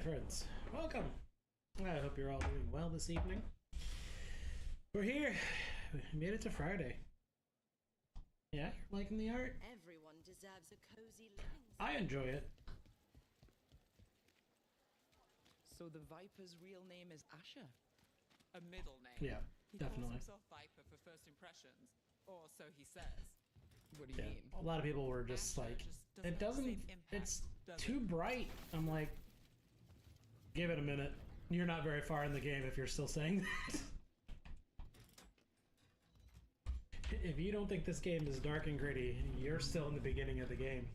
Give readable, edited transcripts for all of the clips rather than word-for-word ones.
friends. Welcome. I hope you're all doing well this evening. We're here. We made it to Friday. Yeah, you're liking the art? Everyone deserves a cozy living. I enjoy it. So the Viper's real name is Asher? A middle name? Yeah, he definitely. calls himself Viper for first impressions. Or so he says. What do you mean? A lot of people were just Asher like, just it doesn't, it's too bright. I'm like, give it a minute. You're not very far in the game if you're still saying that. If you don't think this game is dark and gritty, you're still in the beginning of the game.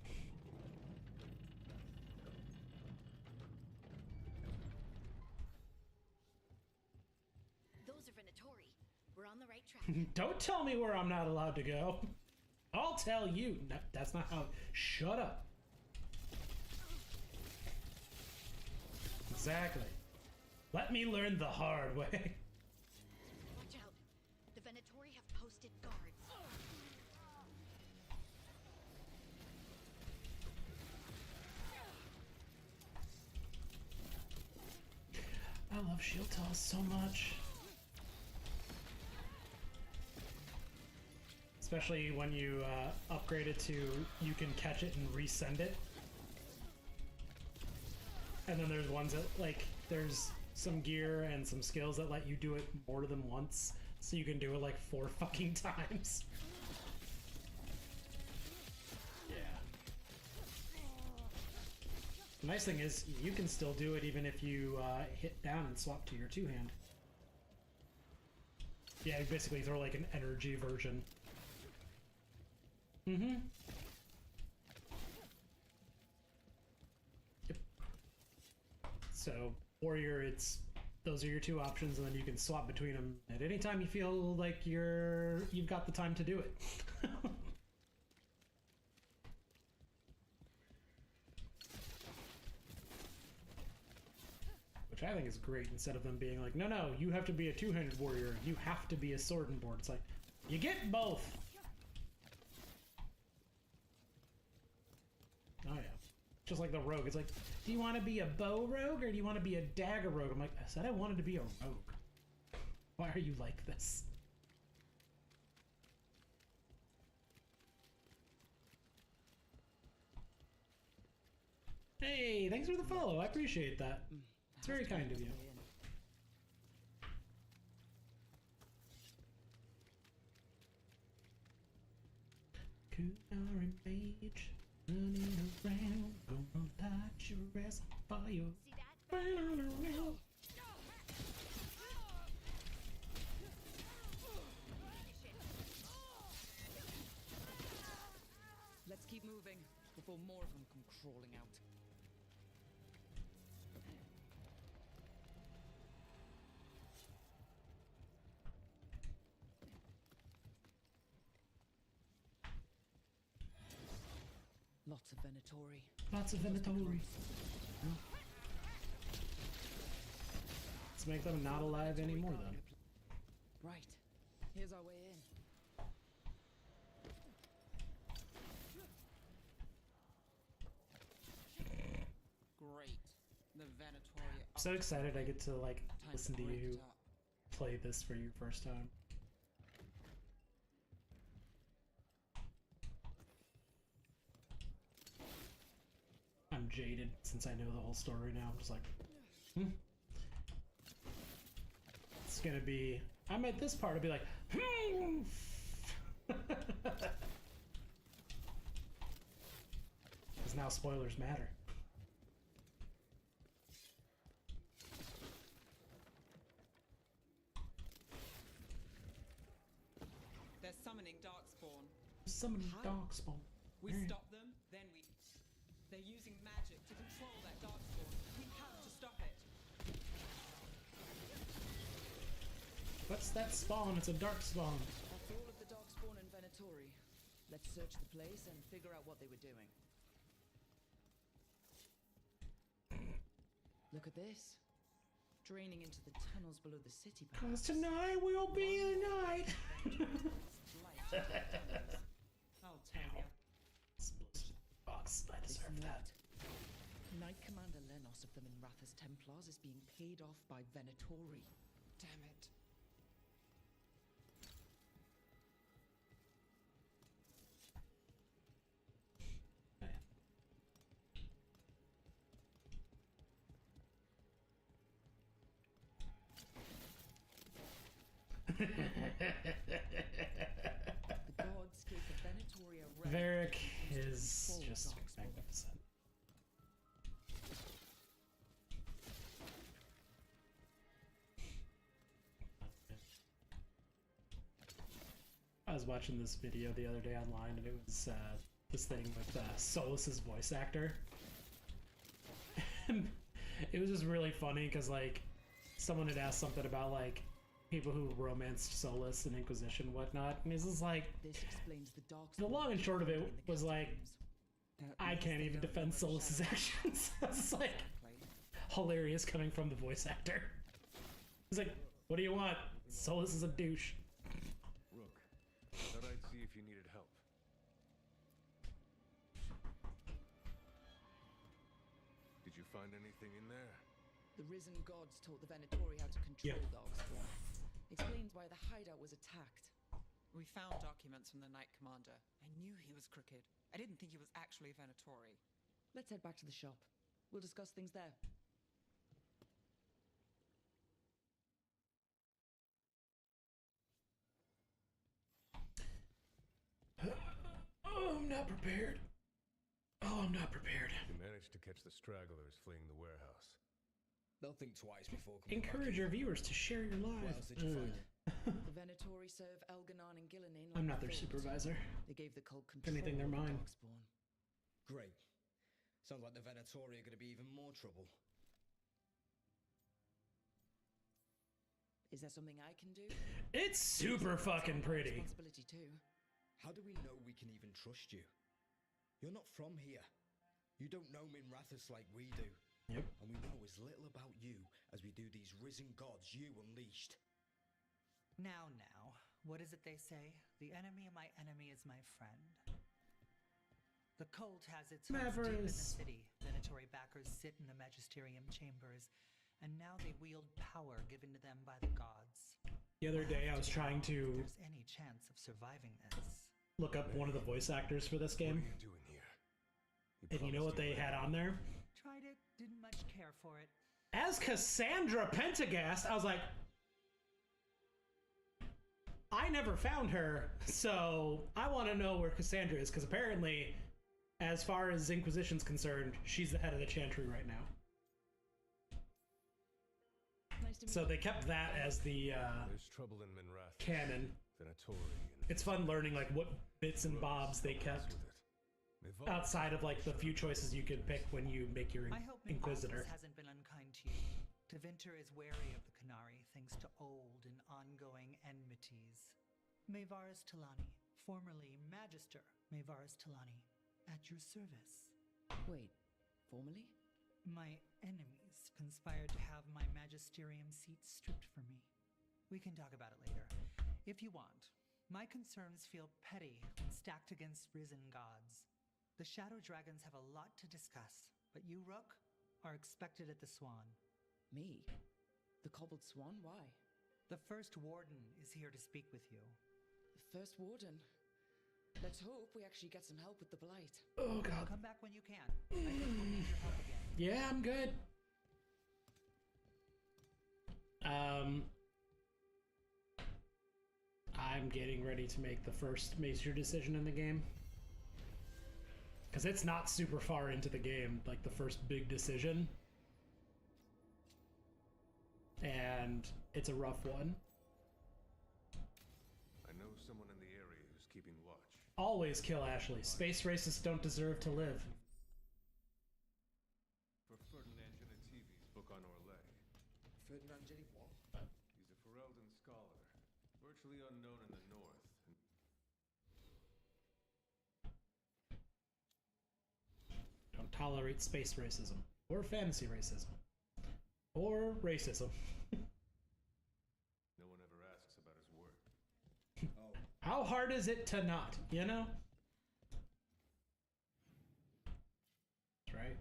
Those are Venatori. We're on the right track. Don't tell me where I'm not allowed to go. I'll tell you. No, that's not how. Shut up. Exactly. Let me learn the hard way. Watch out. The Venatori have posted guards. I love shield toss so much. Especially when you upgrade it to you can catch it and resend it. And then there's ones that, like, there's some gear and some skills that let you do it more than once. So you can do it like 4 fucking times. Yeah. The nice thing is you can still do it even if you hit down and swap to your 2-hand. Yeah, you basically throw like an energy version. Mm-hmm. Yep. So, warrior, those are your 2 options, and then you can swap between them at any time you feel like you've got the time to do it. Which I think is great, instead of them being like, no, you have to be a 2-handed warrior, you have to be a sword and board. It's like, you get both. Oh yeah. Just like the rogue. It's like, do you want to be a bow rogue or do you want to be a dagger rogue? I'm like, I said I wanted to be a rogue. Why are you like this? Hey, thanks for the follow. I appreciate that. It's very kind of you. Kunari mage. Running around, gonna light your ass on fire. See that? Running around. Let's keep moving before more of them come crawling out. Lots of Venatori. Lots of Venatori. Let's make them not alive anymore then. Right. Here's our way in. Great. The Venatori. I'm so excited I get to like listen to you play this for your first time. I'm jaded since I know the whole story now. I'm just like, It's gonna be, I'm at this part, I'll be like, Because now spoilers matter. They're summoning Darkspawn. Summoning Darkspawn. We stop them, then we... They're using magic to control that Darkspawn. We have to stop it. What's that spawn? It's a dark spawn. That's all of the Darkspawn and Venatori. Let's search the place and figure out what they were doing. Look at this. Draining into the tunnels below the city. Because tonight will be the night. I'll tell you. Box, I deserve that. Knight Commander Lenos of the Minrathous Templars is being paid off by Venatori. Damn it. The gods gave the Venatori a right Varric to is control just Darkspawn. magnificent. I was watching this video the other day online, and it was this thing with Solus's voice actor. And it was just really funny because, like, someone had asked something about, like, people who romanced Solus and Inquisition and whatnot, and he's just like, This explains the Darkspawn the long and short of it in the was like, catacombs. I can't even defend Solus's actions. It's like hilarious coming from the voice actor. He's like, what do you want? Solus is a douche. Rook, thought I'd see if you needed help. Did you find anything in there? The risen gods taught the Venatori how to control Darkspawn. Explains why the hideout was attacked. We found documents from the Knight Commander. I knew he was crooked. I didn't think he was actually Venatori. Let's head back to the shop. We'll discuss things there. Oh, I'm not prepared. Oh, I'm not prepared. You managed to catch the stragglers fleeing the warehouse. They'll think twice before coming Encourage back your viewers to share your here. What lives. else did you find? The Venatori serve Elganon and Gillinan. I'm not their supervisor. They gave the cult control anything, they're of mine. Darkspawn. Great. Sounds like the Venatori are going to be even more trouble. Is there something I can do? It's super fucking pretty. Responsibility too. How do we know we can even trust you? You're not from here. You don't know Minrathous like we do. Yep. And we know as little about you as we do these risen gods you unleashed. Now, what is it they say? The enemy of my enemy is my friend. The cult has its roots deep in the Mavericks. city. Venatori backers sit in the magisterium chambers, and now they wield power given to them by the gods. The other day I was trying If to there's any chance of surviving this. look up one of the voice actors for this game, What are you doing here? and you know what they had on there? Tried it, didn't much care for it. As Cassandra Pentagast, I was like, I never found her, so I want to know where Cassandra is, because apparently, as far as Inquisition's concerned, she's the head of the Chantry right now. Nice to meet So you. they kept that as the There's trouble in Minrath. canon. Venatori and It's fun learning like what bits and bobs they kept with it. Mevara- outside of like the few choices you could pick when you make your I hope Inquisitor. Minrathous hasn't been unkind to you. Tevinter is wary of the Canary thanks to old and ongoing enmities. Maevaris Talani, formerly Magister Maevaris Talani, at your service. Wait, formally? My enemies conspired to have my magisterium seat stripped from me. We can talk about it later, if you want. My concerns feel petty when stacked against risen gods. The Shadow Dragons have a lot to discuss, but you, Rook, are expected at the Swan. Me? The Cobbled Swan? Why? The First Warden is here to speak with you. The First Warden. Let's hope we actually get some help with the Blight. Oh god. Come back when you can. I think we'll need your help again. Yeah, I'm good. I'm getting ready to make the first major decision in the game. Because it's not super far into the game, like the first big decision. And it's a rough one. I know someone in the area who's keeping watch. Always kill Ashley. Space racists don't deserve to live. For Ferdinand Genetivi's book on Orlais. Ferdinand Jenny, what? He's a Ferelden scholar, virtually unknown in the north. Don't tolerate space racism. Or fantasy racism. Or racism. No one ever asks about his work. Oh, How hard is it to not, you know? That's right.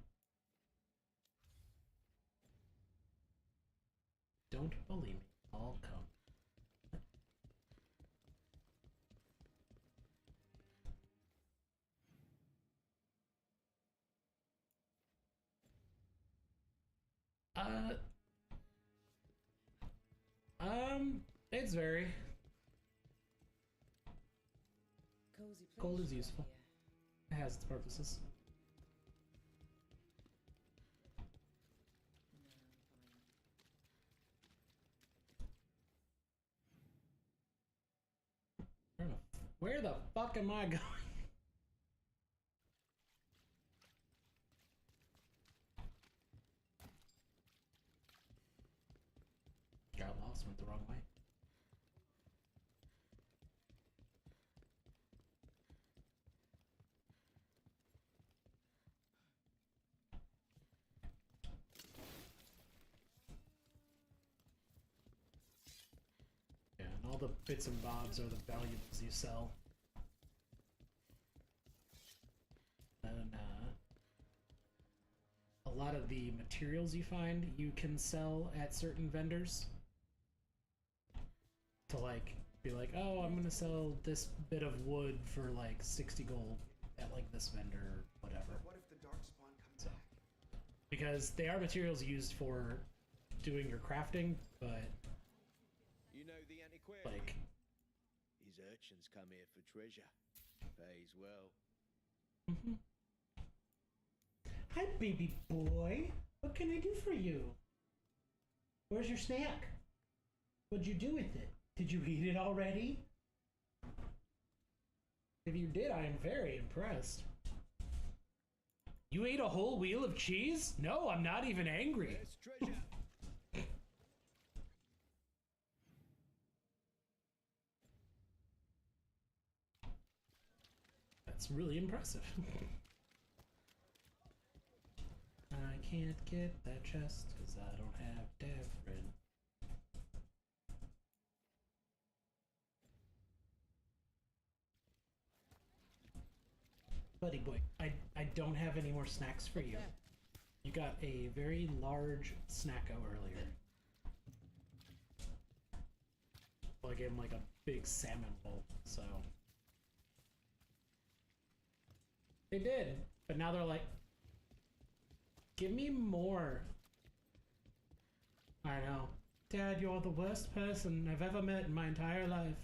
don't bully me. I'll come. It's very. Cozy place Gold is you got useful. here. It has its purposes. Where the fuck am I going? Got lost, went the wrong way. Yeah, and all the bits and bobs are the valuables you sell. And a lot of the materials you find you can sell at certain vendors. To like be like, oh, I'm gonna sell this bit of wood for like 60 gold at like this vendor or whatever. What if the darkspawn comes So, back? because they are materials used for doing your crafting, but You know the antiquarian? like His urchins come here for treasure. Pays well. Hi, baby boy. What can I do for you? Where's your snack? What'd you do with it? Did you eat it already? If you did, I am very impressed. You ate a whole wheel of cheese? No, I'm not even angry. There's treasure. That's really impressive. I can't get that chest because I don't have DAtV. Buddy boy, I don't have any more snacks for you. You got a very large snacko earlier. Well, I gave him like a big salmon bowl, so. They did, but now they're like, give me more. I know. Dad, you're the worst person I've ever met in my entire life.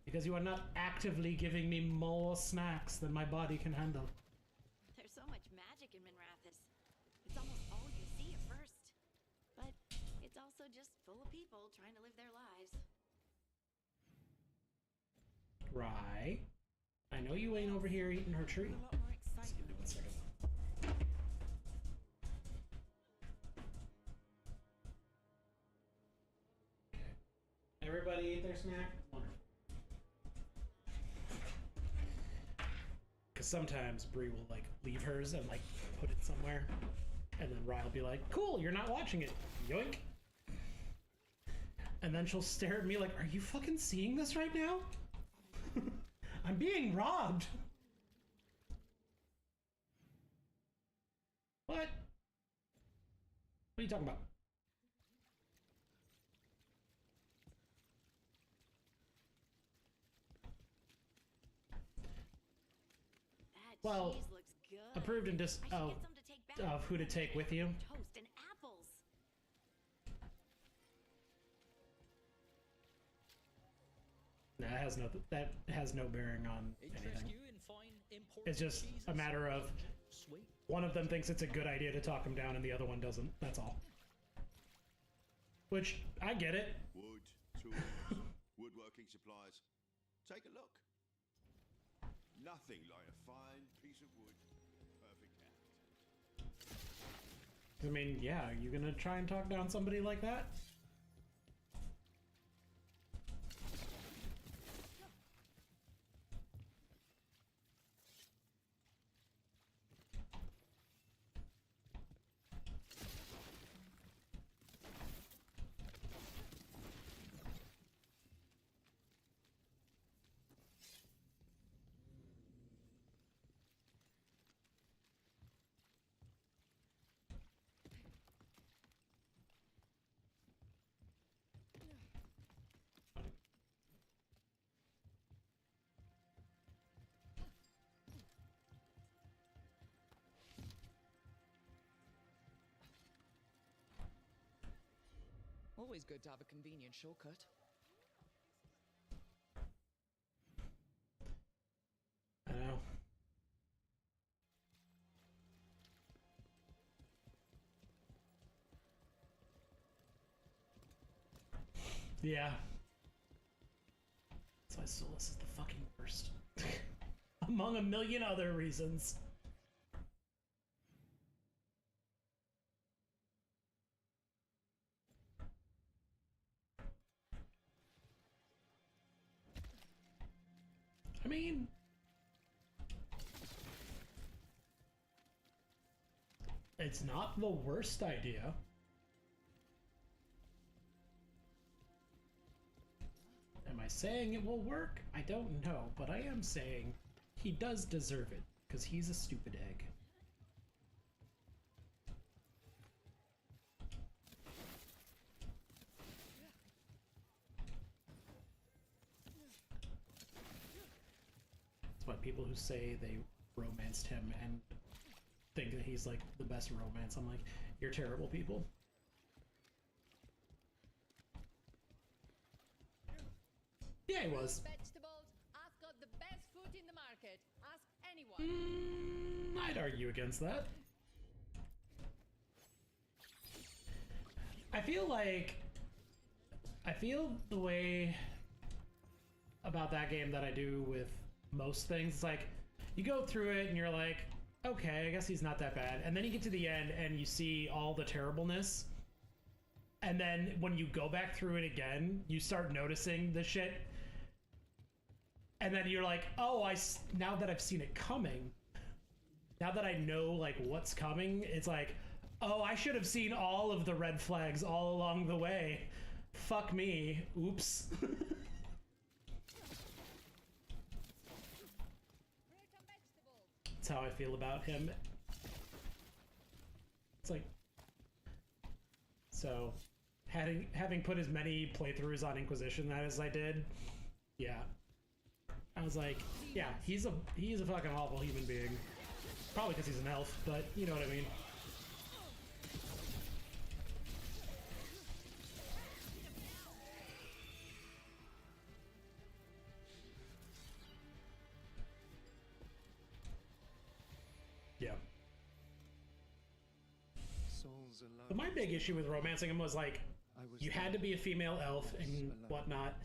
Because you are not actively giving me more snacks than my body can handle. There's so much magic in Minrathous. It's almost all you see at first. But it's also just full of people trying to live their lives. Right. I know you ain't over here eating her tree. A lot more Excuse me excitement. one second. Okay. Everybody ate their snack? Wonderful. Because sometimes Bree will like leave hers and like put it somewhere, and then Rye will be like, "Cool, you're not watching it." Yoink. And then she'll stare at me like, "Are you fucking seeing this right now? I'm being robbed." What? What are you talking about? That Well, cheese looks good. approved and I should get some to take back. of who to take with you. Toast and apples. That has no bearing on Interest anything. you in fine imported It's just cheeses? a matter of Sweet. one of them thinks it's a good idea to talk him down and the other one doesn't. That's all. Which, I get it. Wood, tools, woodworking supplies. Take a look. Nothing like a fine piece of wood. Perfect habitat. I mean, yeah, are you gonna try and talk down somebody like that? Always good to have a convenient shortcut. I know. Yeah. That's why Solus is the fucking worst. Among a million other reasons. I mean, it's not the worst idea. Am I saying it will work? I don't know, but I am saying he does deserve it, because he's a stupid egg. That's why people who say they romanced him and think that he's like the best romance, I'm like, you're terrible people. Yeah, he was. Vegetables. I've got the best food in the market. Ask anyone. I'd argue against that. I feel the way about that game that I do with most things. It's like, you go through it and you're like, okay, I guess he's not that bad. And then you get to the end and you see all the terribleness. And then when you go back through it again, you start noticing the shit. And then you're like, oh, now that I've seen it coming, now that I know like what's coming, it's like, oh, I should have seen all of the red flags all along the way. Fuck me. Oops. That's how I feel about him. It's like, so having put as many playthroughs on Inquisition as I did, yeah. I was like, yeah, he's a fucking awful human being. Probably because he's an elf, but you know what I mean. Yeah. But my big issue with romancing him was like, you had to be a female elf and whatnot.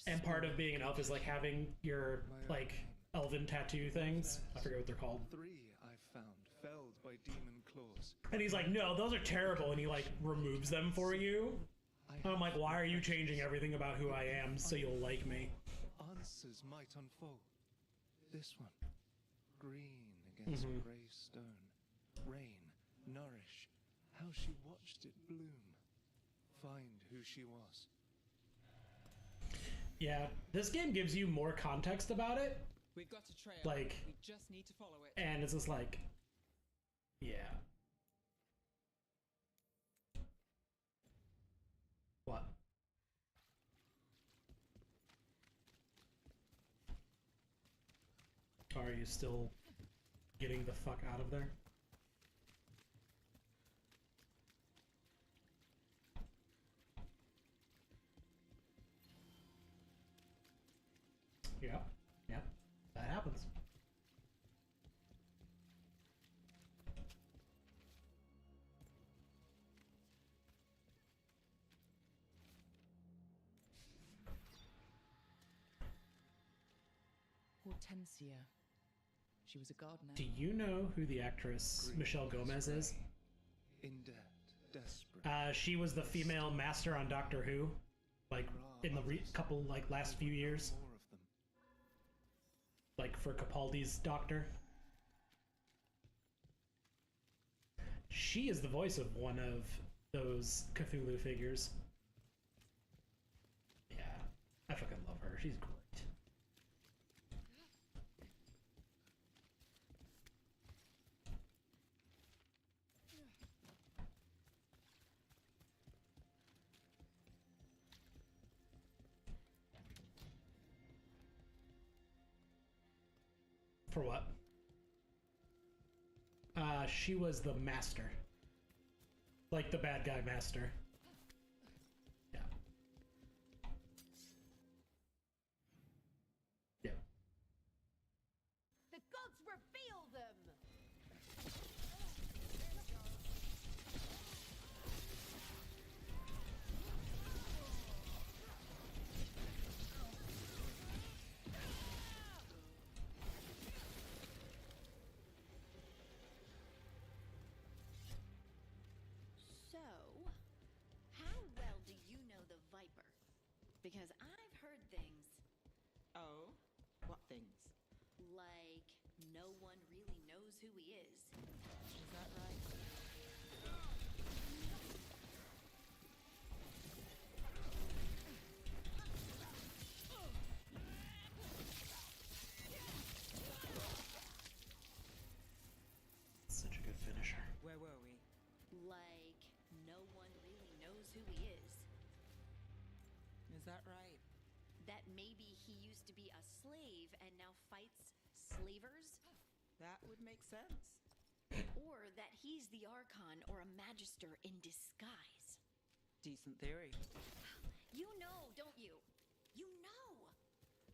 And part of being an elf is like having your like elven tattoo things. I forget what they're called. 3 I found felled by demon claws. And he's like, no, those are terrible, and he like removes them for you. And I'm like, why are you changing everything about who I am so you'll like me? Answers might unfold. This one, green against grey stone, rain, nourish. How she watched it bloom. Find who she was. Yeah, this game gives you more context about it. We've got a trail. Like, we just need to follow it. And it's just like, yeah. What? Are you still getting the fuck out of there? Yeah, yeah, that happens. Hortensia. She was a gardener. Do you know who the actress Michelle Gomez is? In debt, desperate. She was the female master on Doctor Who, like in the couple like last few years. Like for Capaldi's Doctor. She is the voice of one of those Cthulhu figures. Yeah, I fucking love her. She's great. For what? She was the master. Like the bad guy master. gods reveal them! So, how well do you know the Viper? Because I've heard things Oh? What things? like no one really knows who he is. Is that right? Such a good finisher. Where were we? Like no one really knows who he is. Is that right? That maybe he used to be a slave and now fights slavers? That would make sense. Or that he's the Archon or a Magister in disguise. Decent theory. You know, don't you? You know!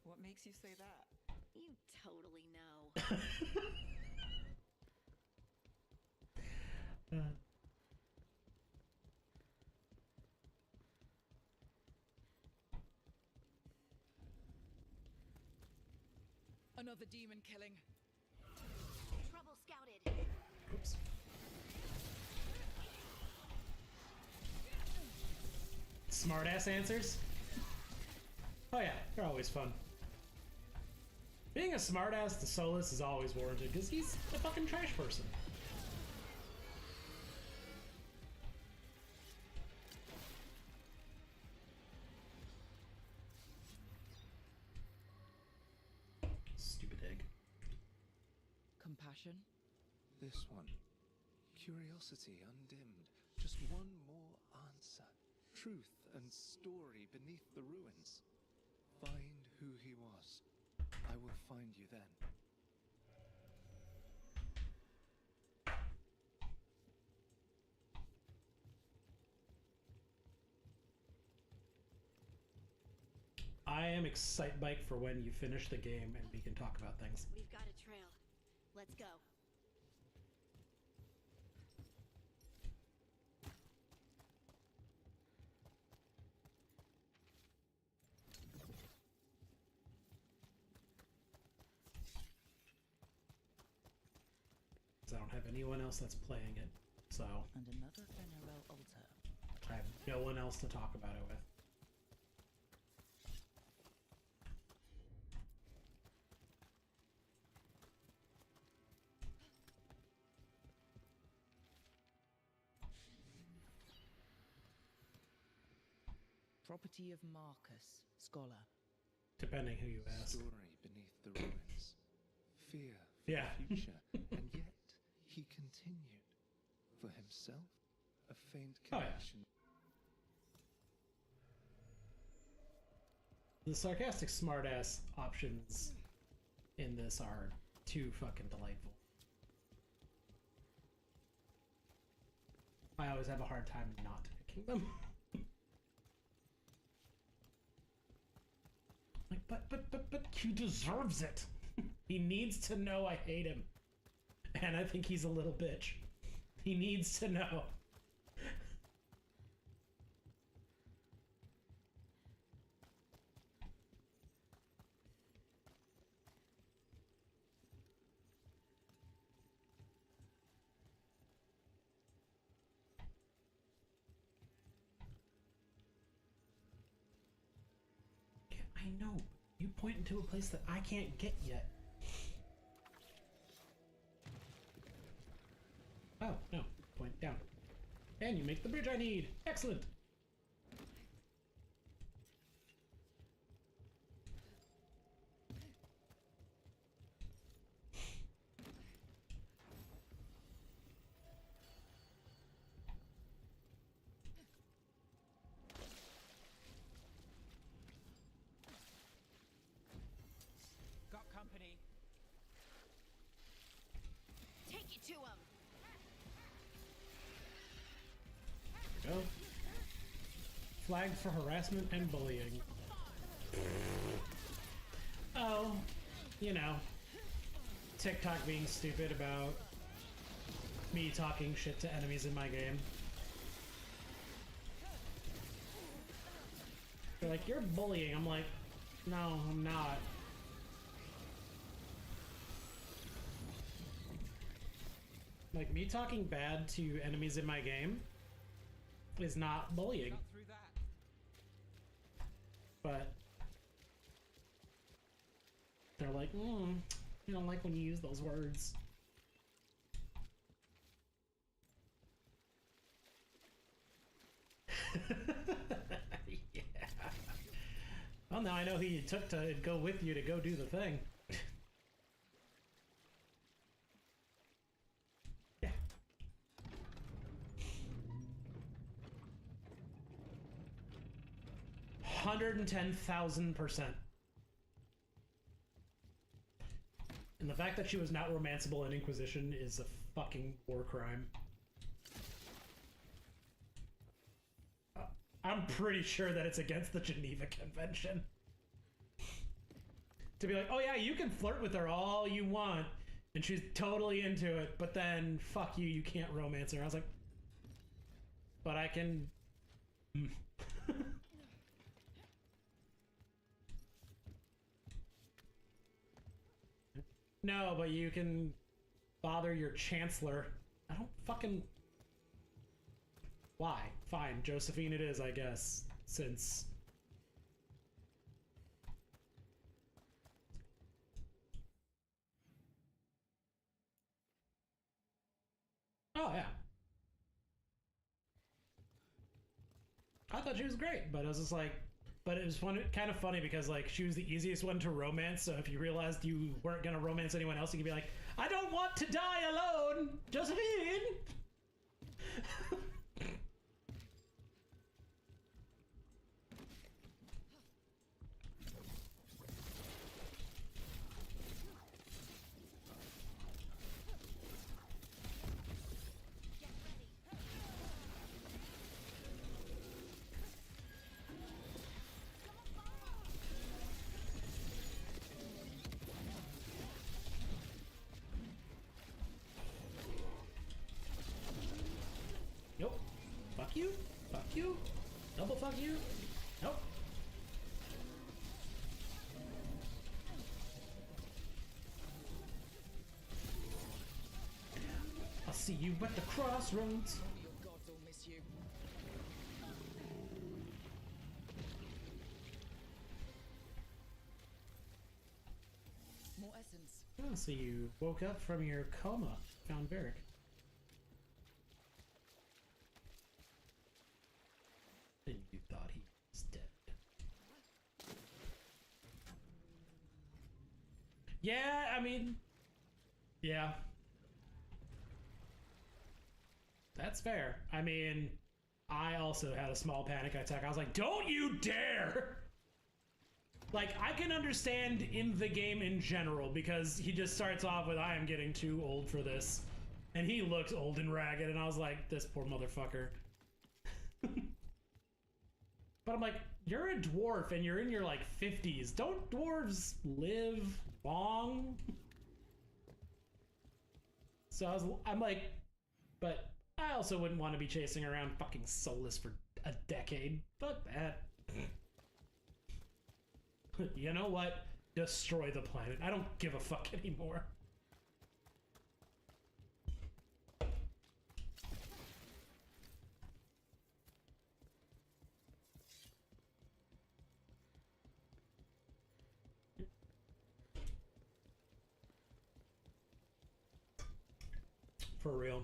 What makes you say that? You totally know. Another demon killing. Trouble scouted. Oops. Smart-ass answers? Oh yeah, they're always fun. Being a smartass to Solus is always warranted, because he's a fucking trash person. Stupid egg. Compassion. This one. Curiosity undimmed. Just one more answer. Truth and story beneath the ruins. Find who he was. I will find you then. I am excite bike for when you finish the game and we can talk about things. We've got a trail. Let's go. I don't have anyone else that's playing it, so And another Fenero altar. I have no one else to talk about it with. Property of Marcus, scholar. Depending who you ask. Story beneath the ruins. Fear for Yeah. the future. And yet he continued. For himself, a faint Oh, yeah. connection. The sarcastic smartass options in this are too fucking delightful. I always have a hard time not picking them. Like, but he deserves it. He needs to know I hate him. And I think he's a little bitch. He needs to know. Yeah, I know. You point into a place that I can't get yet. Oh, no. Point down. And you make the bridge I need. Excellent. Got company. Take it to him. Go. Flagged for harassment and bullying. Oh, you know. TikTok being stupid about me talking shit to enemies in my game. They're like, you're bullying. I'm like, no, I'm not. Like, me talking bad to enemies in my game is not bullying. Got through that. But they're like, I don't like when you use those words. Yeah. Well, now I know who you took to go with you to go do the thing. Yeah. 110,000%. And the fact that she was not romanceable in Inquisition is a fucking war crime. I'm pretty sure that it's against the Geneva Convention. To be like, oh yeah, you can flirt with her all you want, and she's totally into it, but then, fuck you, you can't romance her. I was like, but I can... No, but you can bother your chancellor. I don't fucking... Why? Fine, Josephine it is, I guess, since... Oh, yeah. I thought she was great, but it was just like... But it was fun, kind of funny because, like, she was the easiest one to romance, so if you realized you weren't gonna romance anyone else, you could be like, I don't want to die alone, Josephine! Nope. Fuck you. Fuck you. Double fuck you. Nope. I'll see you at the crossroads. Your gods will miss you. More essence. Oh, so you woke up from your coma. Found Varric. And you thought he was dead. Yeah, I mean... Yeah. That's fair. I mean, I also had a small panic attack. I was like, don't you dare! Like, I can understand in the game in general, because he just starts off with, I am getting too old for this. And he looks old and ragged, and I was like, this poor motherfucker. But I'm like, you're a dwarf and you're in your, like, 50s. Don't dwarves live long? So I'm like, but I also wouldn't want to be chasing around fucking soulless for a decade. Fuck that. You know what? Destroy the planet. I don't give a fuck anymore. For real.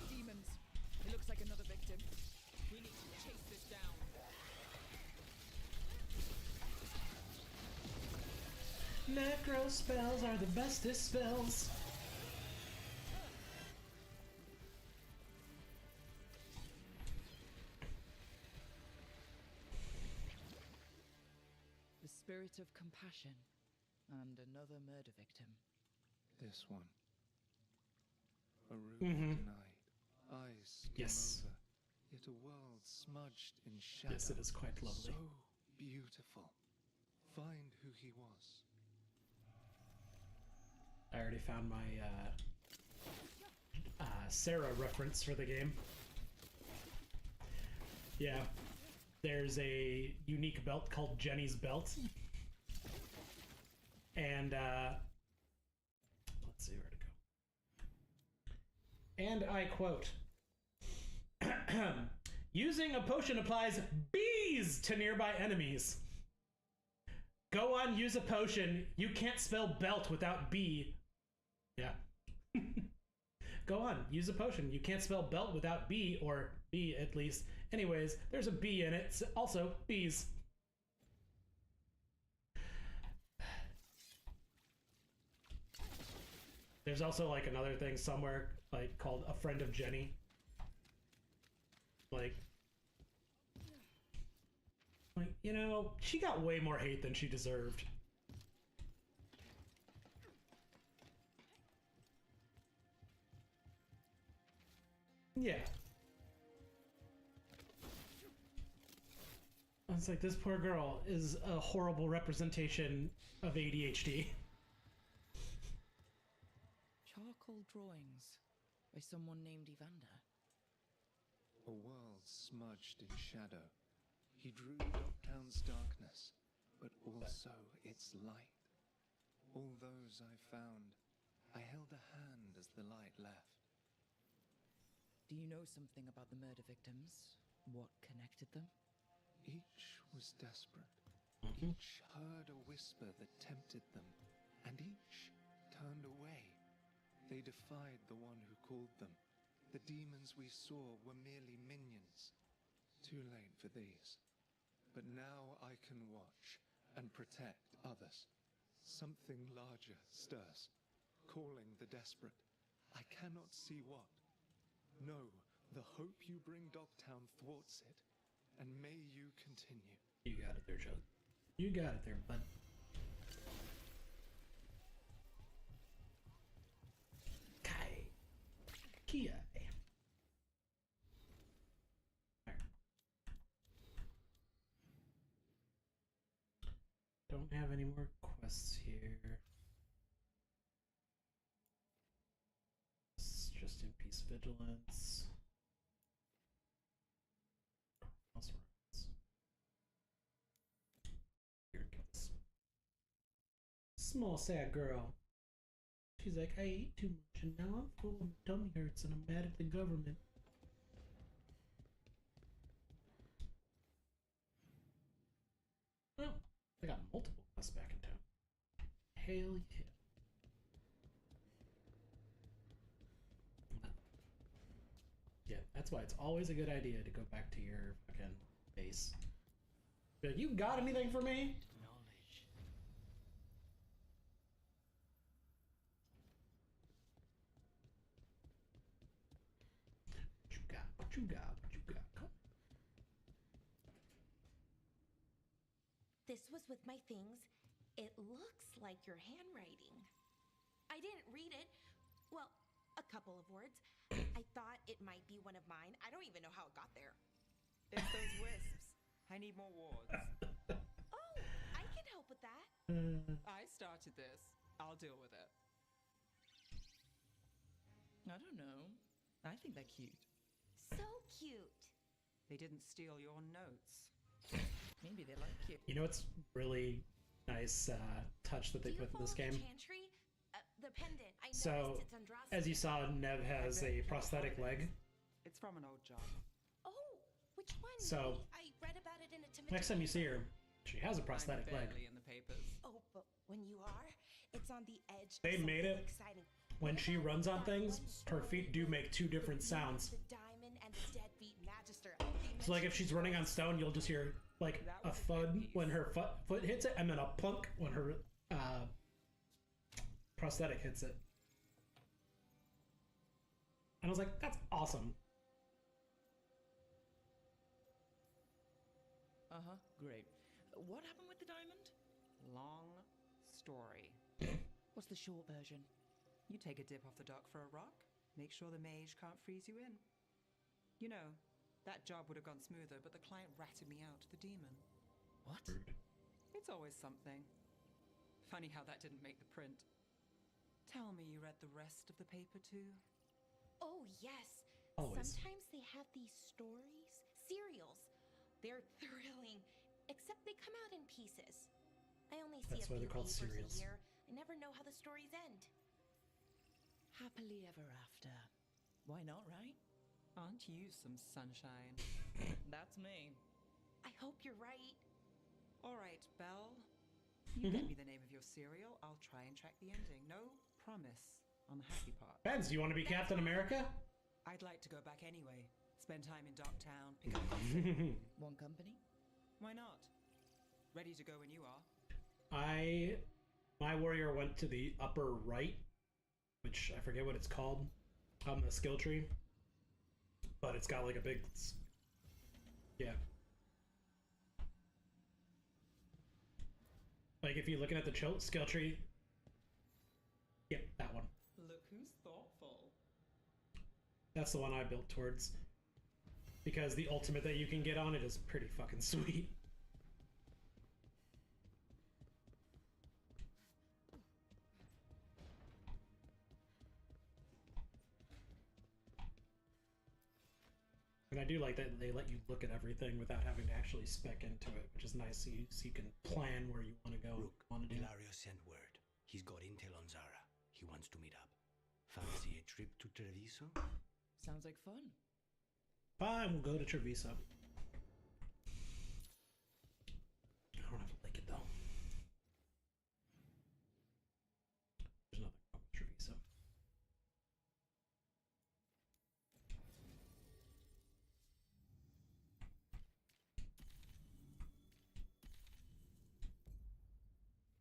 Demons. It looks like another victim. We need to chase this down. Necro spells are the bestest spells. The spirit of compassion and another murder victim. This one. A ruby denied. Eyes skim Yes. over. yet a world smudged in shadow. Yes, it is quite lovely. So beautiful. Find who he was. I already found my Sarah reference for the game. Yeah, there's a unique belt called Jenny's Belt. And, let's see where to go. And I quote, using a potion applies bees to nearby enemies. Go on, use a potion. You can't spell belt without B. Yeah. Go on, use a potion. You can't spell belt without B, or B at least. Anyways, there's a B in it. Also, bees. There's also like another thing somewhere like called a friend of Jenny. Like, you know, she got way more hate than she deserved. Yeah. It's like this poor girl is a horrible representation of ADHD. Charcoal drawings by someone named Evander. A world smudged in shadow. He drew Dogtown's darkness, but also its light. All those I found, I held a hand as the light left. Do you know something about the murder victims? What connected them? Each was desperate. Each heard a whisper that tempted them, and each turned away. They defied the one who called them. The demons we saw were merely minions. Too late for these. But now I can watch and protect others. Something larger stirs, calling the desperate. I cannot see what. No, the hope you bring Dogtown thwarts it, and may you continue. You got it there, Joe. You got it there, bud. Kai. Kia. Don't have any more quests here. It's just in peace vigilance. Crossroads. Here it goes. Small sad girl. She's like, I ate too much and now I'm full and my tummy hurts and I'm mad at the government. Oh, I got multiple quests back in town. Hell yeah. Yeah, that's why it's always a good idea to go back to your fucking base. Be like, you got anything for me? Knowledge. What you got? What you got? What you got? Come. This was with my things. It looks like your handwriting. I didn't read it. Well, a couple of words. I thought it might be one of mine. I don't even know how it got there. It's those wisps. I need more wards. Oh, I can help with that. I started this. I'll deal with it. I don't know. I think they're cute. So cute. They didn't steal your notes. Maybe they like you. You know what's really nice touch that they Do you put in this follow game? the chantry? The pendant. I So, noticed it's Andraste. as you saw, Nev has a prosthetic leg. It's from an old job. Oh, which one? So, I read about it in a timid. Next time you see her, she has a prosthetic I'm leg. barely in the papers. Oh, but when you are, it's on the edge. They of made something it exciting. When she What runs on about that things, one her feet do make two different with sounds. The diamond and the dead feet magister. So like if she's running on stone, you'll just hear like a thud when her foot hits it, and then a plunk when her prosthetic hits it. And I was like, that's awesome. Uh-huh, great. What happened with the diamond? Long story. What's the short version? You take a dip off the dock for a rock, make sure the mage can't freeze you in. You know, That job would have gone smoother, but the client ratted me out to the demon. What? It's always something. Funny how that didn't make the print. Tell me you read the rest of the paper too? Oh, yes. Always. Sometimes they have these stories, serials. They're thrilling, except they come out in pieces. I only see That's a why few they're called papers serials. a year. I never know how the stories end. Happily ever after. Why not, right? Aren't you some sunshine? That's me. I hope you're right. All right, Belle. You get me the name of your cereal. I'll try and track the ending. No promise on the happy part. Benz, do you want to be Captain America? I'd like to go back anyway. Spend time in Docktown, pick up coffee. Want company? Why not? Ready to go when you are. My warrior went to the upper right, which I forget what it's called on the skill tree, but it's got like a big, yeah. Like if you're looking at the skill tree, yep, that one. Look who's thoughtful. That's the one I built towards, because the ultimate that you can get on it is pretty fucking sweet. And I do like that they let you look at everything without having to actually spec into it, which is nice, so you can plan where you want to go. Rook, Ilario sent word. He's got intel on Zara. He wants to meet up. Fancy a trip to Treviso? Sounds like fun. Fine, we'll go to Treviso. I don't have to like it though. There's nothing wrong with Treviso.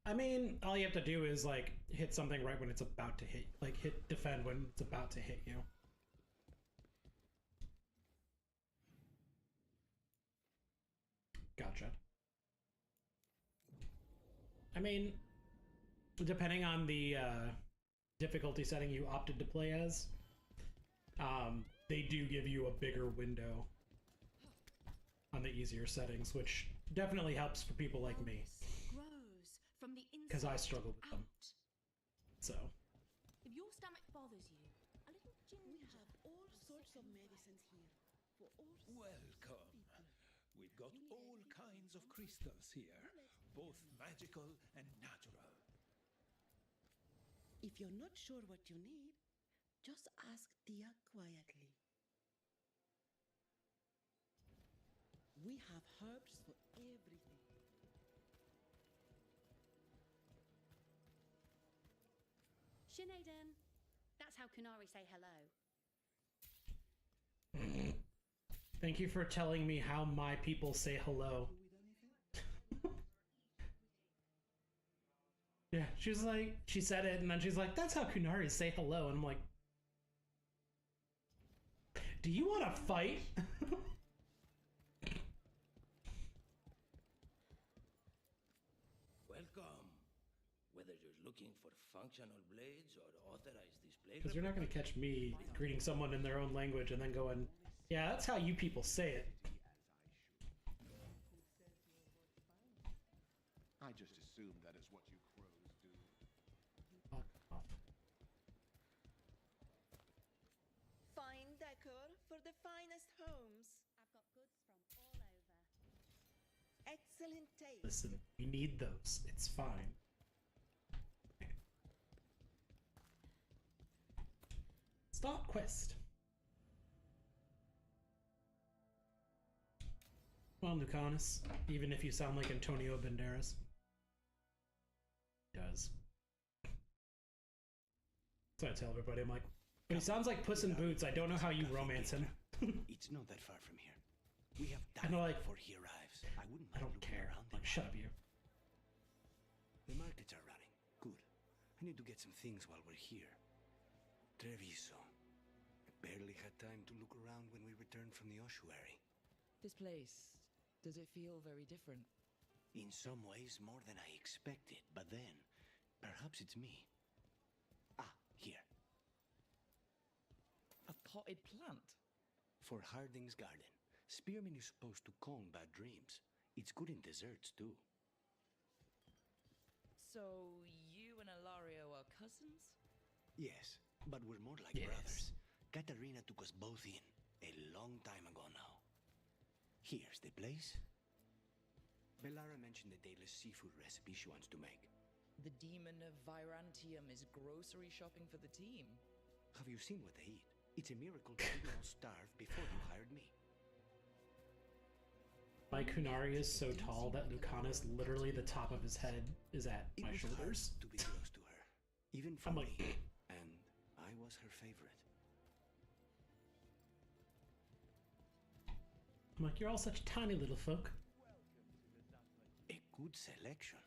I mean, all you have to do is like hit something right when it's about to hit, like hit defend when it's about to hit you. Gotcha. I mean, depending on the difficulty setting you opted to play as, they do give you a bigger window on the easier settings, which definitely helps for people like me, because I struggle with them. So. If your stomach bothers you, a little ginger. We have all sorts of medicines here for all Welcome. We've got all kinds of crystals here, both magical and natural. If you're not sure what you need, just ask Tia quietly. We have herbs for everything. Sinead, that's how Kunari say hello. Thank you for telling me how my people say hello. Yeah, she was like, she said it, and then she's like, that's how Kunari say hello. And I'm like, do you want to fight? Welcome. Whether you're looking for functional blades or authorized display. Because you're not going to catch me greeting someone in their own language and then going, yeah, that's how you people say it. I just assumed that is what you crows do. Fuck off. Fine decor for the finest homes. I've got goods from all over. Excellent taste. Listen, we need those. It's fine. Start quest. Well, Lucanus, even if you sound like Antonio Banderas. He does. So I tell everybody, I'm like, but he sounds like Puss in Boots. I don't know how you romance him. It's not that far from here. We have And time they're like, before he arrives. I wouldn't I mind don't looking care. around Like, shut up, you. The markets are running. Good. I need to get some things while we're here. Treviso. I barely had time to look around when we returned from the ossuary. This place, does it feel very different? In some ways, more than I expected. But then, perhaps it's me. Ah, here. A potted plant? For Harding's garden. Spearmint is supposed to calm bad dreams. It's good in desserts, too. So, you and Ilario are cousins? Yes, but we're more like brothers. Katarina took us both in a long time ago now. Here's the place. Bellara mentioned the dayless seafood recipe she wants to make. The demon of Virantium is grocery shopping for the team. Have you seen what they eat? It's a miracle they didn't all starve before you hired me. My Kunari is so tall that Lucana's literally the top of his head is at my shoulders. To be close to her, even for me, and I was her favorite. I'm like, you're all such tiny little folk. A good selection.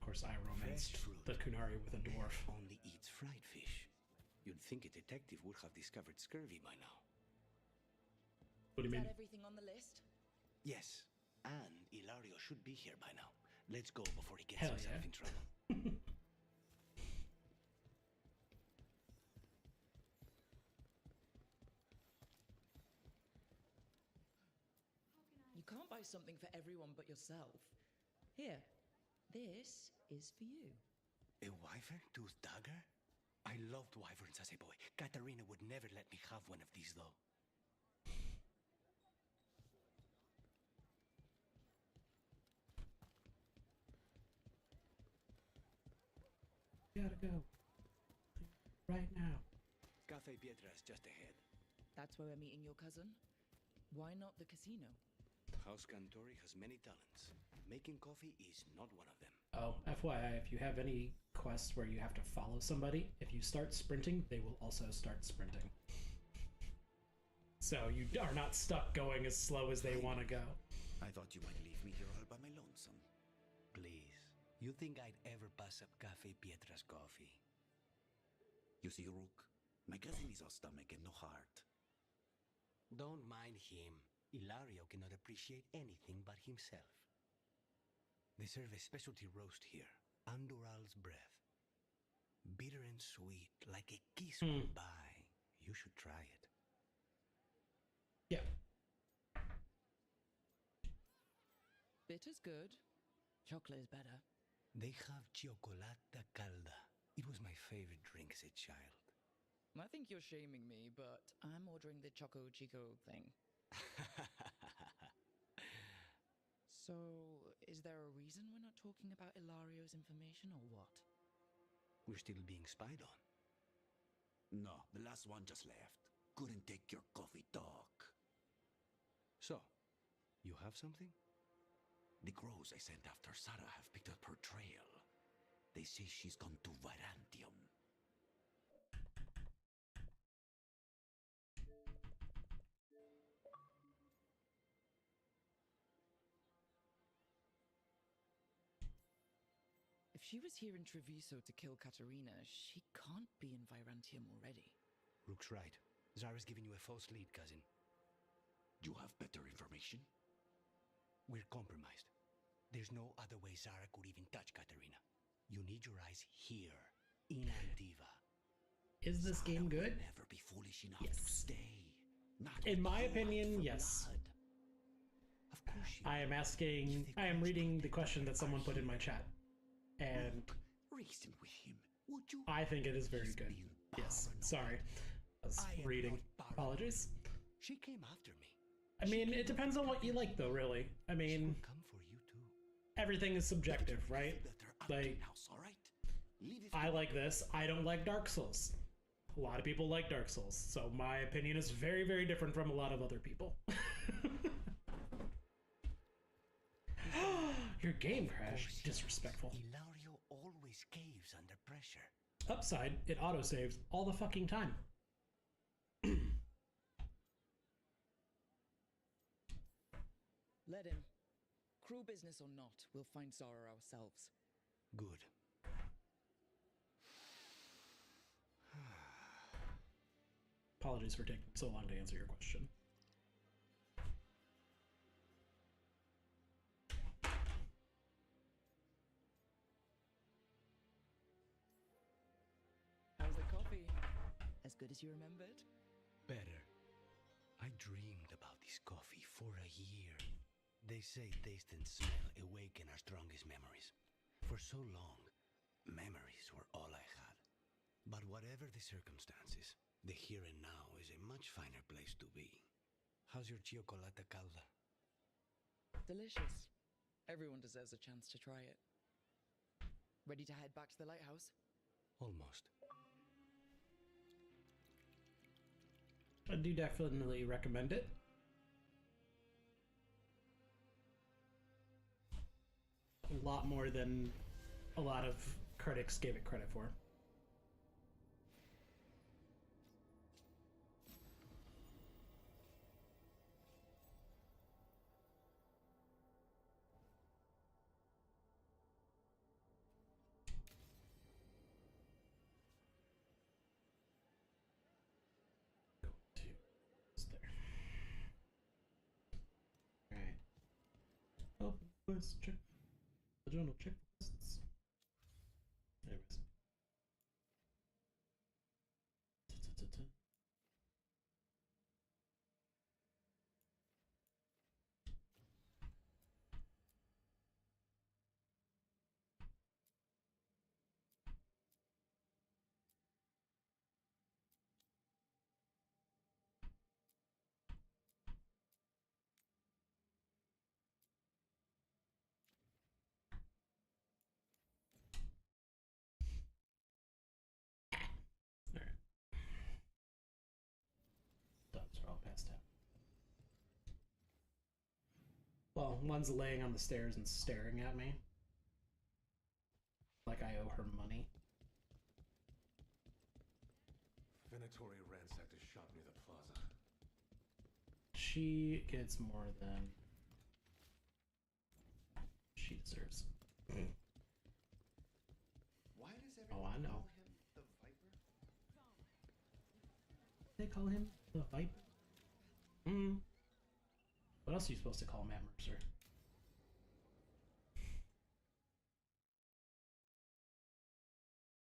Of course, I romanced the Kunari with a dwarf. Only eats fried fish. You'd think a detective would have discovered scurvy by now. What do you mean? Is that everything on the list? Yes, and Ilario should be here by now. Let's go before he gets Hell himself yeah. in trouble. You can't buy something for everyone but yourself. Here, this is for you. A wyvern tooth dagger? I loved wyverns as a boy. Katarina would never let me have one of these, though. Gotta go. Right now. Cafe Pietra's just ahead. That's where we're meeting your cousin? Why not the casino? House Cantori has many talents. Making coffee is not one of them. Oh, FYI, if you have any quests where you have to follow somebody, if you start sprinting, they will also start sprinting. So you are not stuck going as slow as they want to go. I thought you might leave me here all by my lonesome. Please. You think I'd ever pass up Cafe Pietra's coffee? You see, Rook, my cousin is all stomach and no heart. Don't mind him. Ilario cannot appreciate anything but himself. They serve a specialty roast here, Andoral's breath. Bitter and sweet, like a kiss goodbye. You should try it. Yeah. Bitter's good. Chocolate is better. They have chocolata calda. It was my favorite drink as a child. I think you're shaming me, but I'm ordering the Choco Chico thing. So, is there a reason we're not talking about Ilario's information or what? We're still being spied on. No, the last one just left. Couldn't take your coffee talk. So, you have something? The crows I sent after Sarah have picked up her trail. They say she's gone to Virantium. If she was here in Treviso to kill Katerina, she can't be in Virantium already. Rook's right. Zara's giving you a false lead, cousin. You have better information? We're compromised. There's no other way Zara could even touch Katerina. You need your eyes here, in Antiva. Is this game good? Never be foolish enough Yes. to stay. Not In with my you opinion, out for yes. blood. Of course she I am asking, I am reading the question that someone put in my chat. And reason with him. Would you? I think it is very good. Yes. Sorry. I was reading. Apologies. She came after me. I mean, it depends on what you like, though, really. I mean, Come for you too. everything is subjective, right? Like, All right. Leave it. I like this. I don't like Dark Souls. A lot of people like Dark Souls. So my opinion is very, very different from a lot of other people. Your game crashed. Disrespectful. Ilario always caves under pressure. Upside, it autosaves all the fucking time. Let him. Crew business or not, we'll find Zara ourselves. Good. Apologies for taking so long to answer your question. How's the coffee? As good as you remembered? Better. I dreamed about this coffee for a year. They say taste and smell awaken our strongest memories. For so long, memories were all I had. But whatever the circumstances, the here and now is a much finer place to be. How's your chocolate calda? Delicious. Everyone deserves a chance to try it. Ready to head back to the lighthouse? Almost. I do definitely recommend it. A lot more than a lot of critics gave it credit for. Quest check. The journal checklists. Anyways. Dogs are all passed out. Well, one's laying on the stairs and staring at me. Like I owe her money. Venatori ransacked a shop near the plaza. She gets more than she deserves. Why does Oh, I everyone know. call him the Viper? They call him the Viper. What else are you supposed to call Matt Mercer?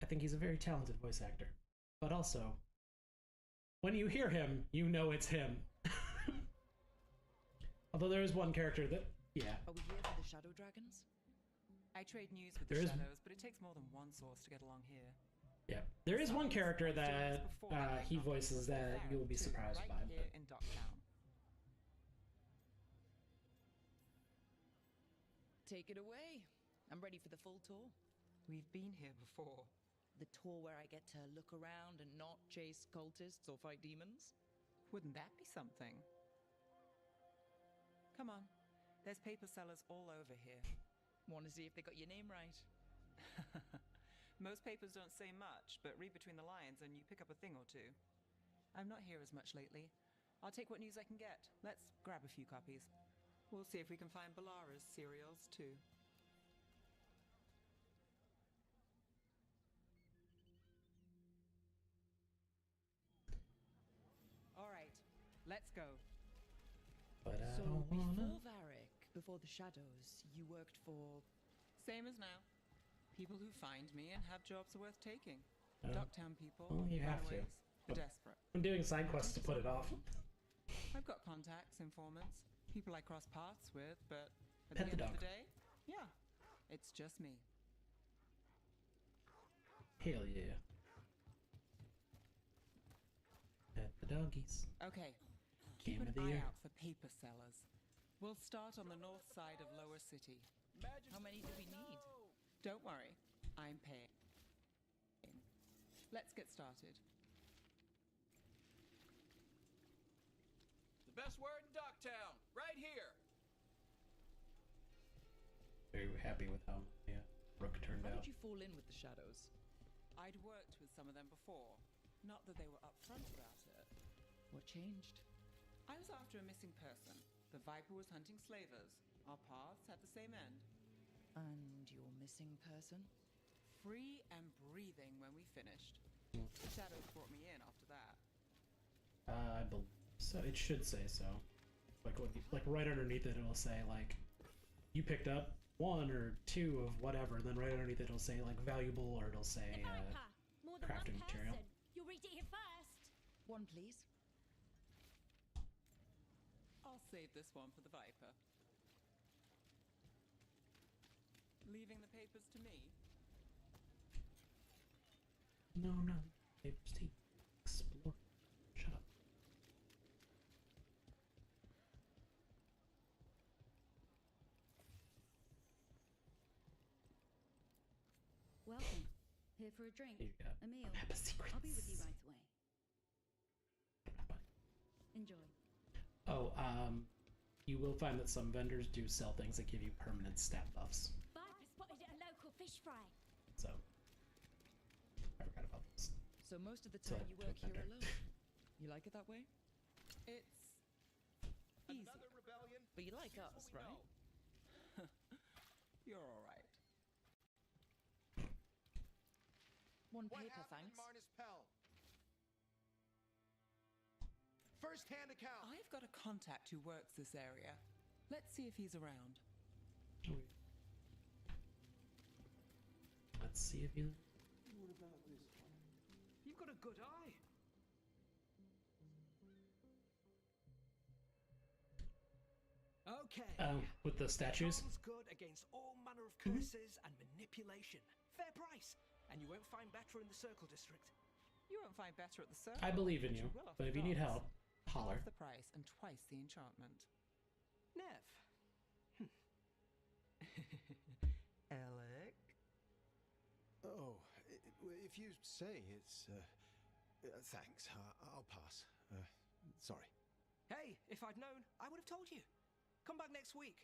I think he's a very talented voice actor. But also, when you hear him, you know it's him. Although there is one character that, yeah. Are we here for the Shadow Dragons? I trade news with There the is- shadows, but it takes more than one source to get along here. Yeah. There is one character that he voices that you will be surprised right by. here in Docktown. Take it away. I'm ready for the full tour. We've been here before. The tour where I get to look around and not chase cultists or fight demons? Wouldn't that be something? Come on. There's paper sellers all over here. Want to see if they got your name right? Most papers don't say much, but read between the lines and you pick up a thing or two. I'm not here as much lately. I'll take what news I can get. Let's grab a few copies. We'll see if we can find Balara's cereals too. All right, let's go. But I So don't before wanna. Varric, before the Shadows, you worked for... Same as now. People who find me and have jobs worth taking. Oh. Docktown people, Well, you have to. runaways, the desperate. I'm doing side quests to put it off. I've got contacts, informants, people I cross paths with, but at Pet the the end of dog. the day, yeah, it's just me. Hell yeah. Pet the doggies. Okay, keep Game an of the eye year. out for paper sellers. We'll start on the north side of Lower City. How many do we need? Don't worry, I'm paying. Let's get started. The best word in Docktown, right here. Very happy with how Rook turned How out. did you fall in with the Shadows? I'd worked with some of them before. Not that they were upfront about it. What changed? I was after a missing person. The Viper was hunting slavers. Our paths had the same end. And your missing person? Free and breathing when we finished. The Shadows brought me in after that. I believe so. It should say so. Like like right underneath it, it'll say like you picked up 1 or 2 of whatever. And then right underneath it, it'll say like valuable, or it'll say More than crafting one material. person. You'll read it here first. One, please. save this one for the Viper. Leaving the papers to me? No, no. Papers to explore. Shut up. Welcome. Here for a drink, Here you go. a meal. Map of secrets. I'll be with you right away. Enjoy. Oh, you will find that some vendors do sell things that give you permanent stat buffs. Viper spotted at a local fish fry. So, I forgot about this. So most of the So, time you work to a here vendor. alone. You like it that way? It's easy. Another rebellion? But you like us, right? You're all right. One What paper, happened thanks. in Marnus Pell? First-hand account. I've got a contact who works this area. Let's see if he's around. Let's see if you. What about this one? You've got a good eye. Okay. With the statues. Charles good against all manner of curses and manipulation. Fair price, and you won't find better in the Circle District. You won't find better at the circle. I believe in but you, will off but the if you need dogs. help, holler. Half the price and twice the enchantment. Nev. Alec? Oh, if you say it's, thanks. I'll pass. Sorry. Hey, if I'd known, I would have told you. Come back next week.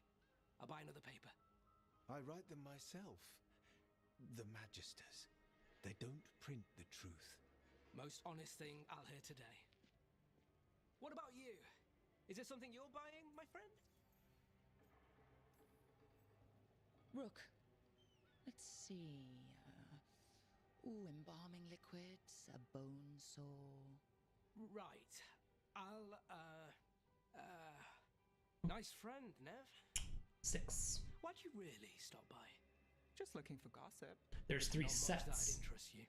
I'll buy another paper. I write them myself. The Magisters. They don't print the truth. Most honest thing I'll hear today. What about you? Is it something you're buying, my friend? Rook. Let's see. Embalming liquids, a bone saw. Right. I'll, nice friend, Nev. 6. Why'd you really stop by? Just looking for gossip. There's 3 Not much that'd sets. interest you.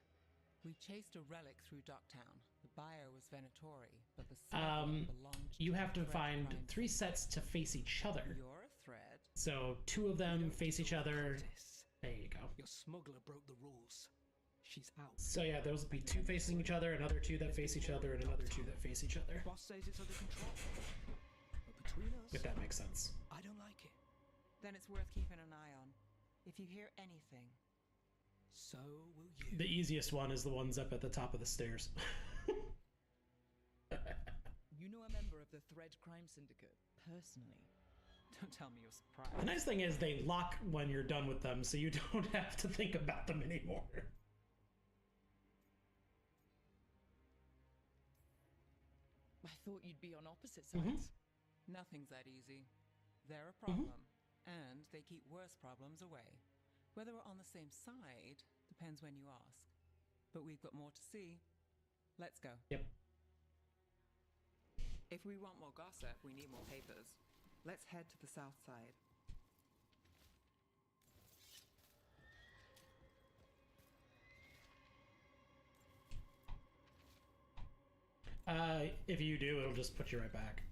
We chased a relic through Ducktown. The buyer was Venatori, but the smuggler belonged You to have to a thread find crime 3 sets to face each other. You're a thread. So 2 of them face each other. There you go. Your smuggler broke the rules. She's out. So yeah, those will be 2 facing each other, another 2 that face each other, and another 2 that face each other. Boss says it's under control. But between us, If that makes sense. I don't like it. Then it's worth keeping an eye on. If you hear anything, so will you. The easiest one is the ones up at the top of the stairs. You know a member of the Thread Crime Syndicate, personally. don't tell me you're surprised. The nice thing is they lock when you're done with them, so you don't have to think about them anymore. I thought you'd be on opposite sides. Nothing's that easy. They're a problem, and they keep worse problems away. Whether we're on the same side depends when you ask. But we've got more to see. Let's go. Yep. If we want more gossip, we need more papers. Let's head to the south side. If you do, it'll just put you right back.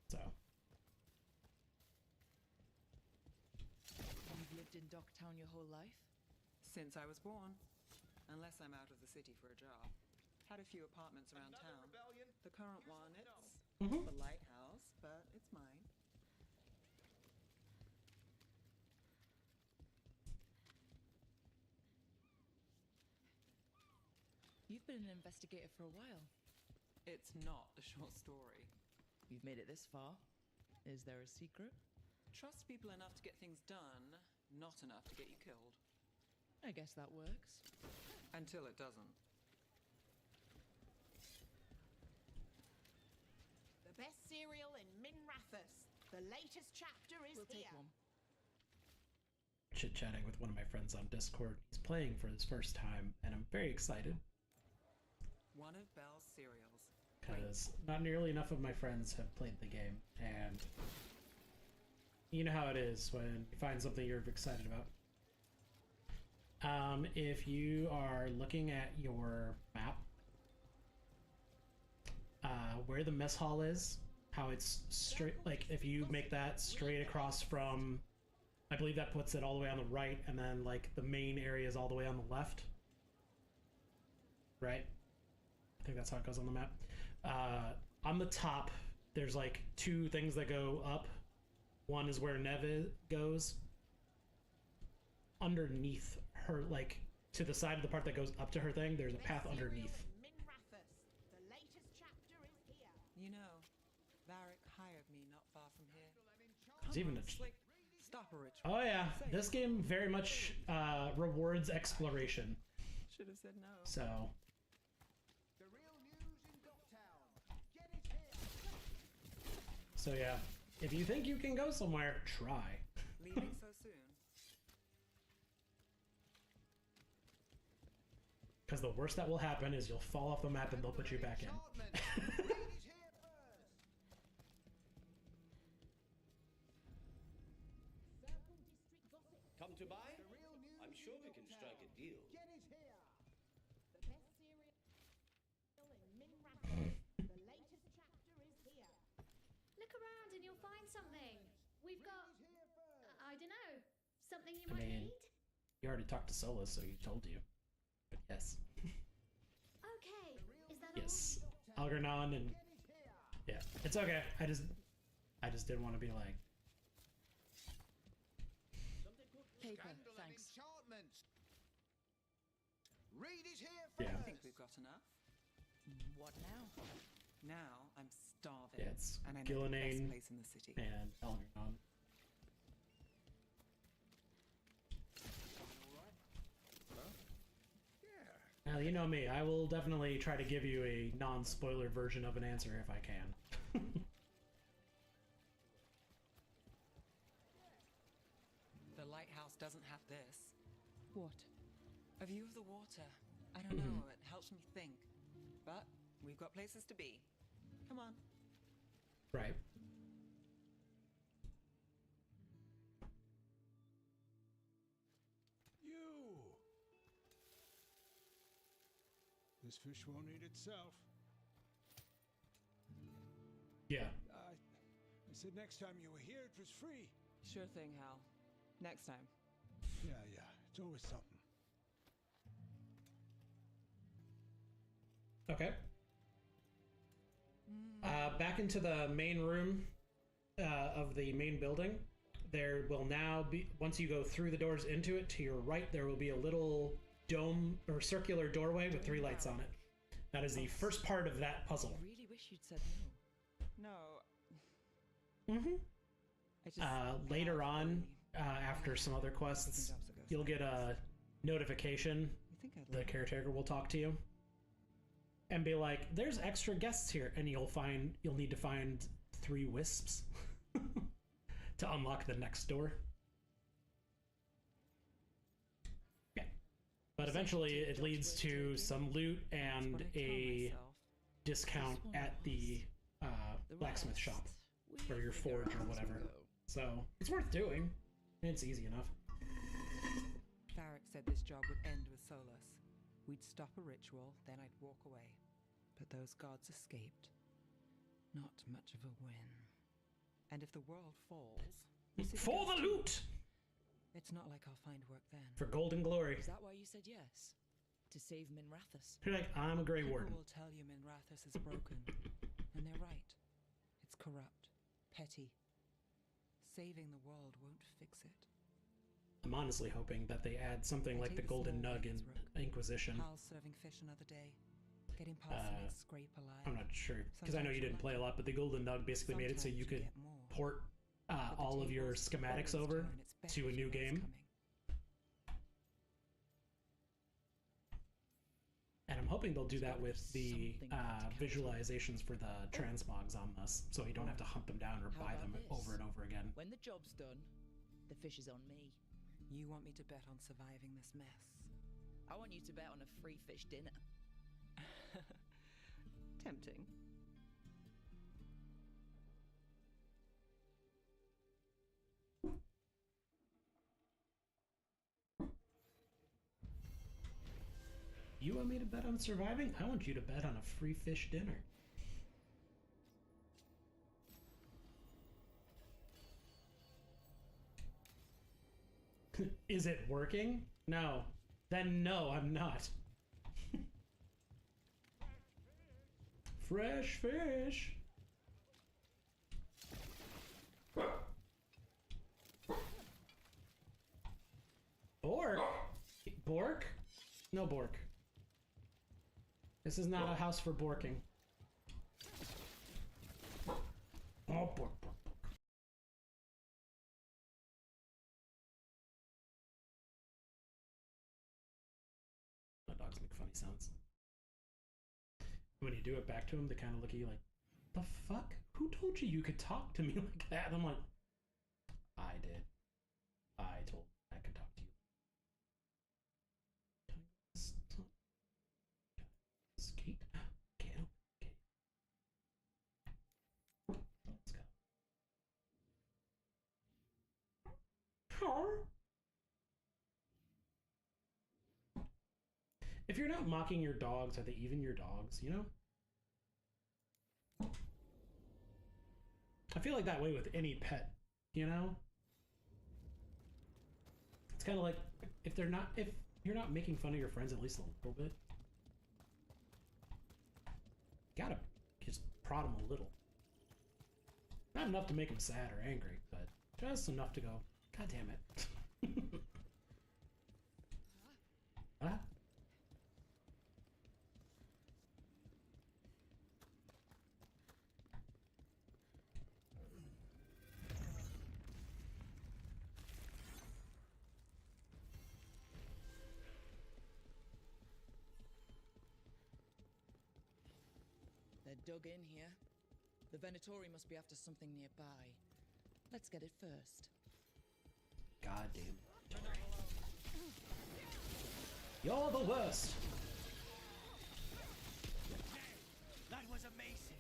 So. You've lived in Docktown your whole life? Since I was born. Unless I'm out of the city for a job. Had a few apartments around town. The current one, it's the lighthouse, but it's mine. You've been an investigator for a while. It's not a short story. You've made it this far. Is there a secret? Trust people enough to get things done, not enough to get you killed. I guess that works. Until it doesn't. The best cereal in Minrathous. The latest chapter is We'll take here. one. Chit-chatting with one of my friends on Discord. He's playing for his first time, and I'm very excited. One of Belle's cereals. Because not nearly enough of my friends have played the game, and you know how it is when you find something you're excited about. If you are looking at your map, where the mess hall is, how it's straight, like if you make that straight across from, I believe that puts it all the way on the right, and then like the main area is all the way on the left. Right? I think that's how it goes on the map. On the top, there's like two things that go up. One is where Neve goes. Underneath her, like to the side of the part that goes up to her thing, there's a path underneath. You know, Varric hired me not far from here. There's even a... Stop a ritual. Oh yeah, this game very much rewards exploration. Should have said no. So. So yeah, if you think you can go somewhere, try. Leaving so soon? Because the worst that will happen is you'll fall off the map and they'll put you back in. Come to buy? I'm sure we can strike a deal. Look around and you'll find something. We've got, I don't know, something you I might mean, need? you already talked to Solus, so he told you. But yes. Okay, is that Yes. Algernon and... Yeah, it's okay. I just didn't want to be like... Paper, thanks. Reed is here I Yeah. think we've got enough. What now? Now I'm starving. Yeah, it's and I know the best Gillinane place in the city. and Algernon. Now, you know me. I will definitely try to give you a non-spoiler version of an answer if I can. The lighthouse doesn't have this. What? A view of the water. I don't know, it helps me think. But we've got places to be. Come on. Right. You! This fish won't eat itself. Yeah. I said next time you were here it was free. Sure thing, Hal. Next time. Yeah, it's always something. Okay. Back into the main room of the main building. There will now be, once you go through the doors into it, to your right there will be a little dome or circular doorway with 3 lights on it. That is the first part of that puzzle. I really wish you'd said no. No. Mm-hmm. Later on, after some other quests, you'll get a notification. The caretaker will talk to you and be like, "There's extra guests here," and you'll need to find 3 wisps to unlock the next door. Yeah, but eventually it leads to some loot and a discount at the blacksmith shop for your forge or whatever. So it's worth doing. It's easy enough. Varric said this job would end with Solus. We'd stop a ritual, then I'd walk away. But those gods escaped. Not much of a win. And if the world falls... For the loot! It's not like I'll find work then. For gold and glory. Is that why you said yes? To save Minrathous? You're like, I'm a Grey Warden. People will tell you Minrathous is broken. And they're right. It's corrupt. Petty. Saving the world won't fix it. I'm honestly hoping that they add something like the Golden Nug in Inquisition. Hal's serving fish another day. Getting past the next scrape alive. I'm not sure, because I know you didn't play a lot, but the Golden Nug basically made it so you could port all of your schematics over to a new game. And I'm hoping they'll do that with the visualizations for the transmogs on this, so you don't have to hunt them down or buy them over and over again. When the job's done, the fish is on me. You want me to bet on surviving this mess? I want you to bet on a free fish dinner. Tempting. You want me to bet on surviving? I want you to bet on a free fish dinner. Is it working? No. Then no, I'm not. Fresh fish. Bork? Bork? No Bork. This is not a house for borking. Oh, Bork, Bork, Bork. My dogs make funny sounds. When you do it back to them, they kind of look at you like, the fuck? Who told you you could talk to me like that? And I'm like, I did. I told I could talk to you. Skate. Can't open. Okay. Let's go. If you're not mocking your dogs, are they even your dogs, you know? I feel like that way with any pet, you know? It's kind of like if you're not making fun of your friends at least a little bit. Gotta just prod them a little. Not enough to make them sad or angry, but just enough to go, God damn it. Huh? They're dug in here. The Venatori must be after something nearby. Let's get it first. God damn. You're the worst. That was amazing.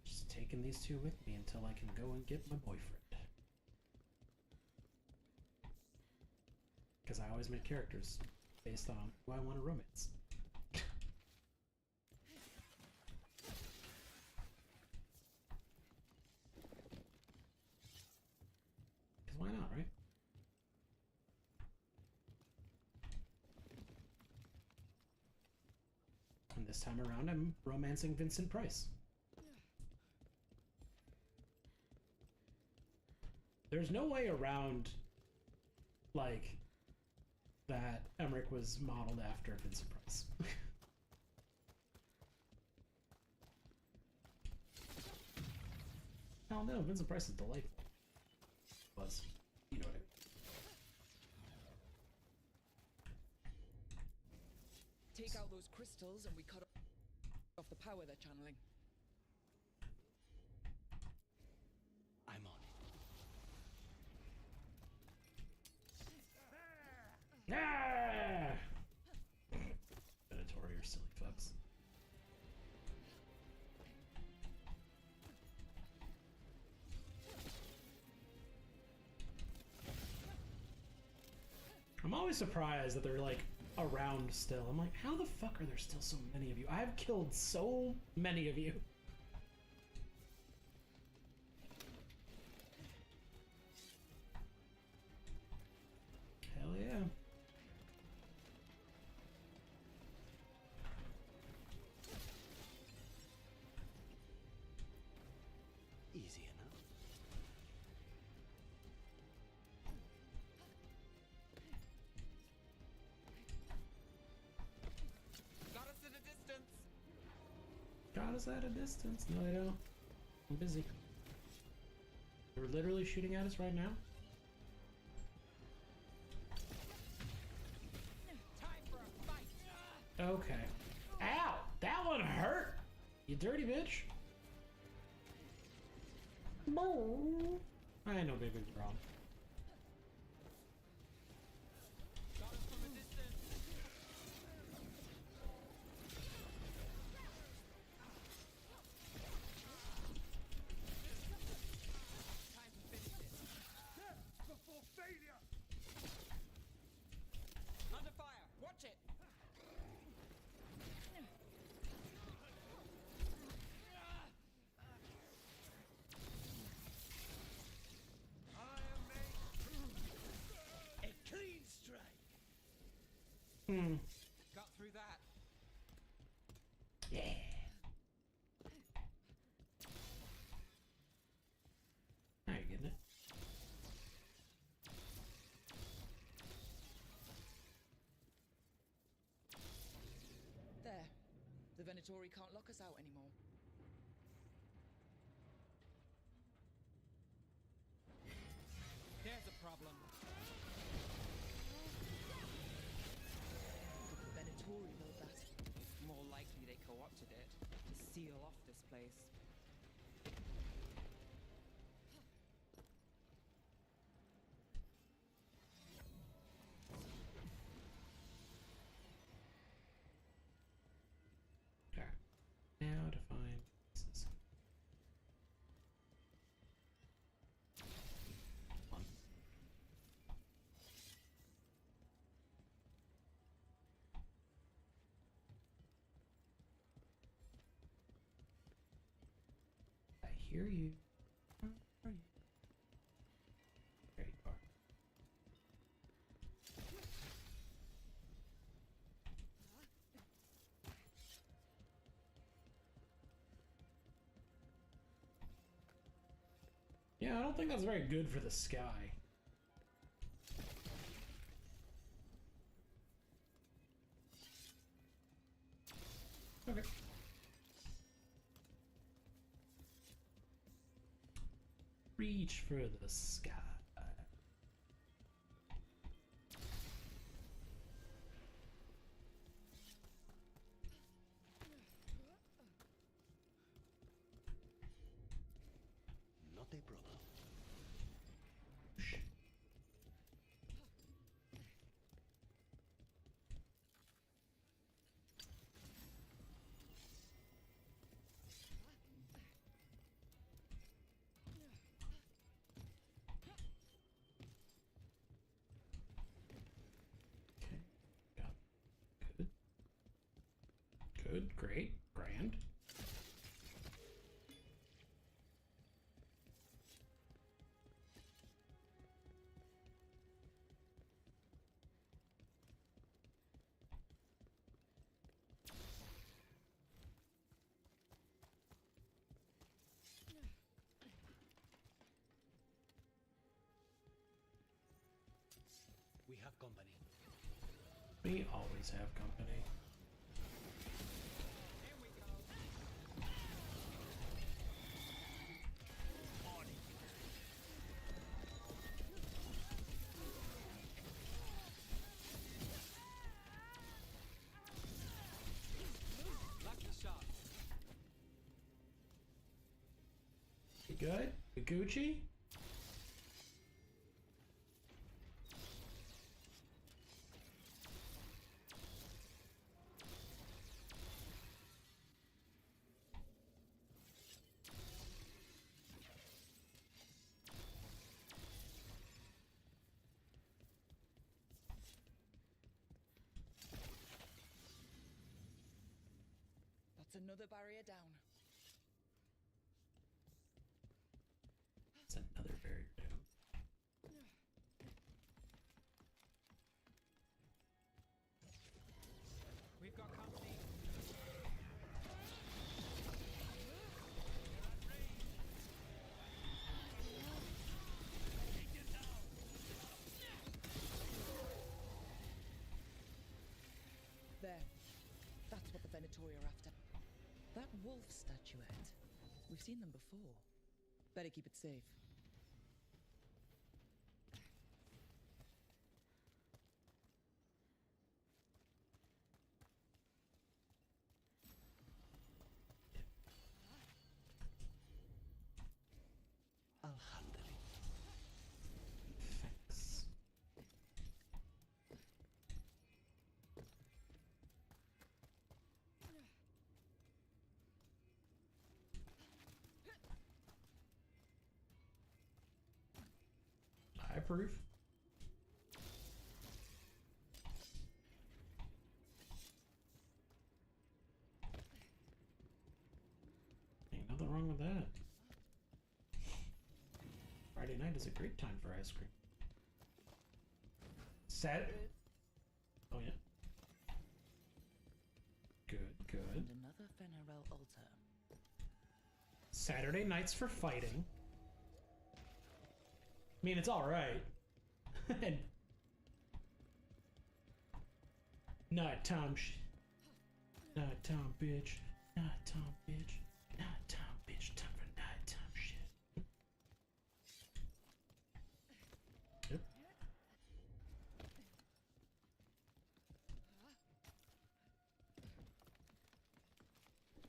Just taking these two with me until I can go and get my boyfriend. Because I always make characters based on who I want to romance. Because why not, right? And this time around, I'm romancing Vincent Price. There's no way around, like, that Emmerich was modeled after Vincent Price. Hell no, Vincent Price is delightful. Was. You know what I mean. Take out those crystals and we cut off the power they're channeling. I'm on it. Ah! Venatori are silly fucks. I'm always surprised that they're like around still. I'm like, how the fuck are there still so many of you? I've killed so many of you. Hell yeah. Easy enough. Got us at a distance. Got us at a distance. No, they don't. I'm busy. They're literally shooting at us right now. Time for a fight. Okay. Ow! That one hurt! You dirty bitch! I know Big Wing's wrong. Got us from a distance. Time to finish this. Death before failure! Under fire. Watch it. Venatori can't lock us out anymore. There's a problem. Did the Venatori build that? More likely they co-opted it to seal off this place. Okay. Now to find pieces. One. I hear you. Where are you? There you are. Yeah, I don't think that's very good for the sky. Okay. Reach for the sky. Not a problem. Okay. Got it. Good. Good. Great. Grand. We have company. We always have company. Lucky shot. You good? We Gucci? That's another barrier down. That's another barrier down. We've got company. There. That's what the Venatori are after. That wolf statuette. We've seen them before. Better keep it safe. I'll handle it. Thanks. I approve. Ain't nothing wrong with that. Friday night is a great time for ice cream. Saturday. Oh yeah. Good, good. And another Fenarel altar. Saturday nights for fighting. I mean, it's all right. And nighttime. Nighttime, bitch. Nighttime, bitch. Nighttime, bitch. Time for nighttime shit. Yep.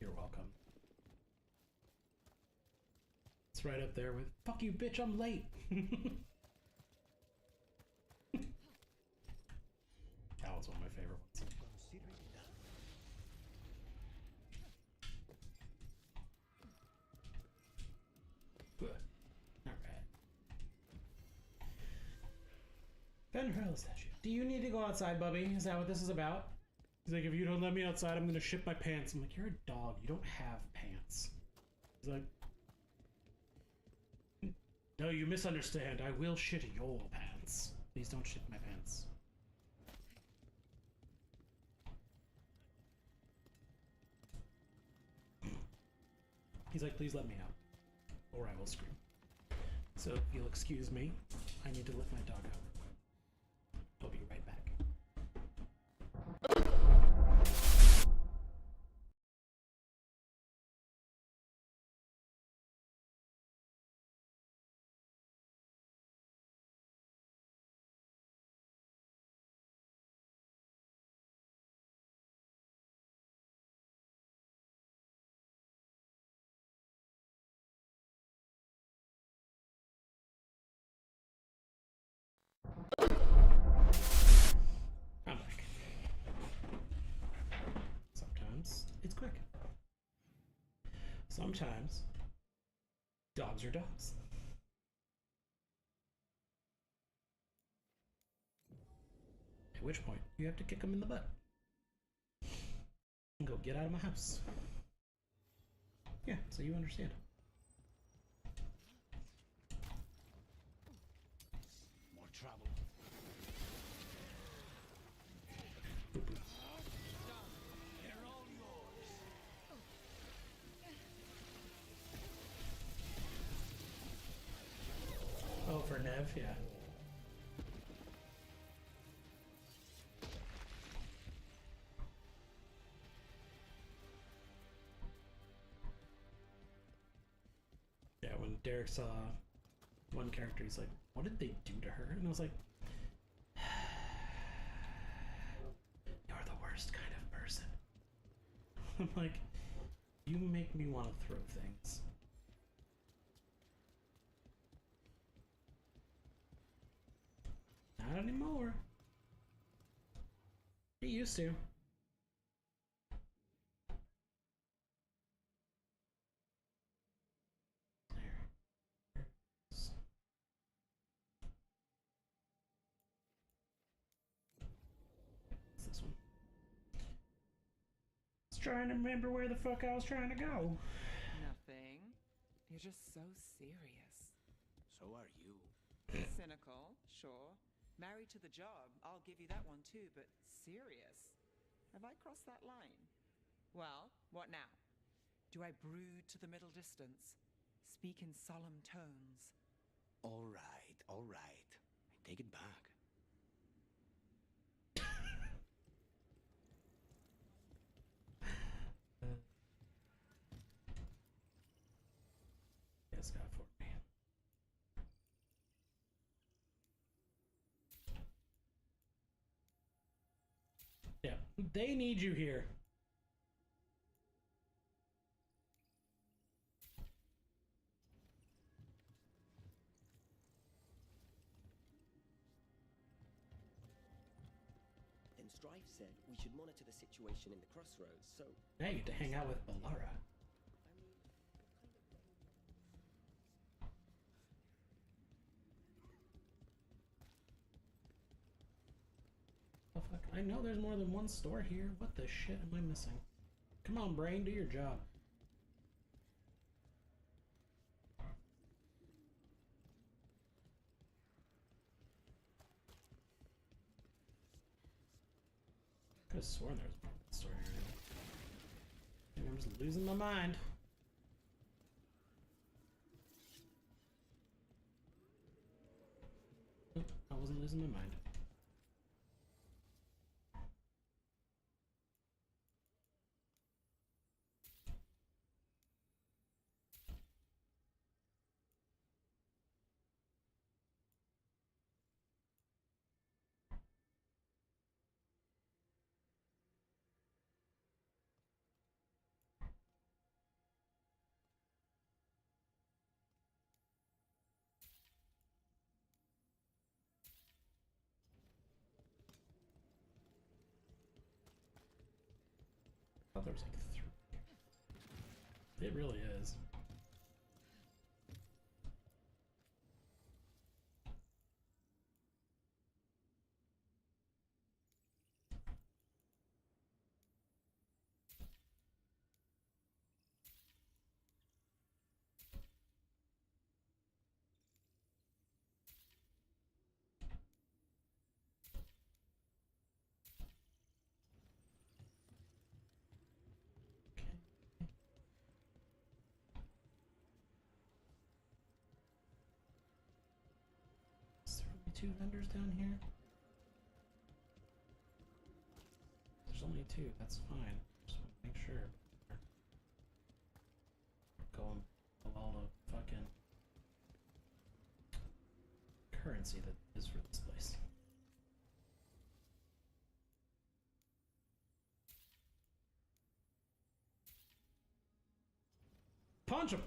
You're welcome. It's right up there with "fuck you, bitch, I'm late." That was one of my favorite ones. Alright. Ventrell statue. Do you need to go outside, Bubby? Is that what this is about? He's like, if you don't let me outside, I'm gonna shit my pants. I'm like, you're a dog. You don't have pants. He's like, no, you misunderstand. I will shit your pants. Please don't shit my pants. He's like, please let me out, or I will scream. So if you'll excuse me, I need to let my dog out. I'll be right back. I'm back. Sometimes it's quick. Sometimes dogs are dogs. At which point you have to kick them in the butt and go get out of my house. Yeah, so you understand. More trouble. Oh, for Nev, yeah. Yeah, when Derek saw one character, he's like, what did they do to her? And I was like, you're the worst kind of person. I'm like, you make me want to throw things. Not anymore. He used to. What's this one? I was trying to remember where the fuck I was trying to go. Nothing. You're just so serious. So are you. Cynical, sure. Married to the job, I'll give you that one too, but serious? Have I crossed that line? Well, what now? Do I brood to the middle distance? Speak in solemn tones? All right, all right. I take it back. Yes, God for me. Yeah, they need you here. Then Strife said we should monitor the situation in the crossroads, so... Now you get to hang out with Balara. Oh fuck, I know there's more than one store here. What the shit am I missing? Come on, brain, do your job. Could have sworn there was more than one store here. Maybe I'm just losing my mind. Nope, I wasn't losing my mind. there was like 3. It really is. Is there only 2 vendors down here? There's only 2, that's fine. Just want to make sure. Going with all the fucking currency that is for this place. Punch him!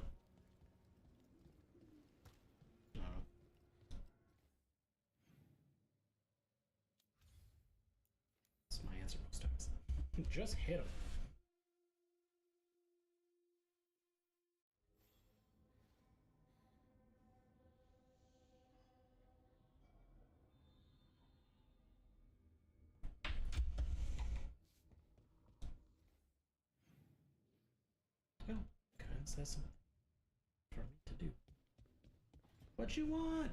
No. That's my answer most times. Just hit him. Well, kind of says something for me to do. What you want?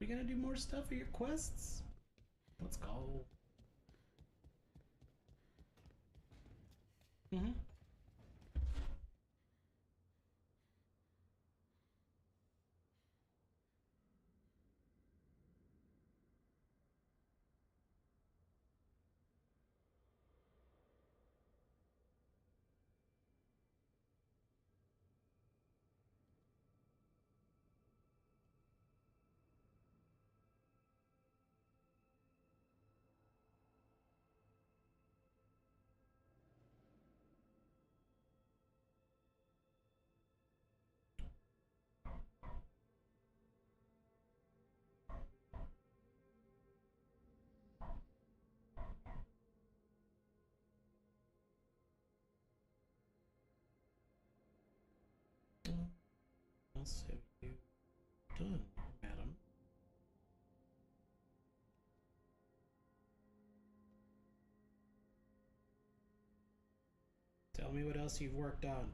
We gonna do more stuff for your quests? Let's go. Mm-hmm. What else have you done, madam? Tell me what else you've worked on.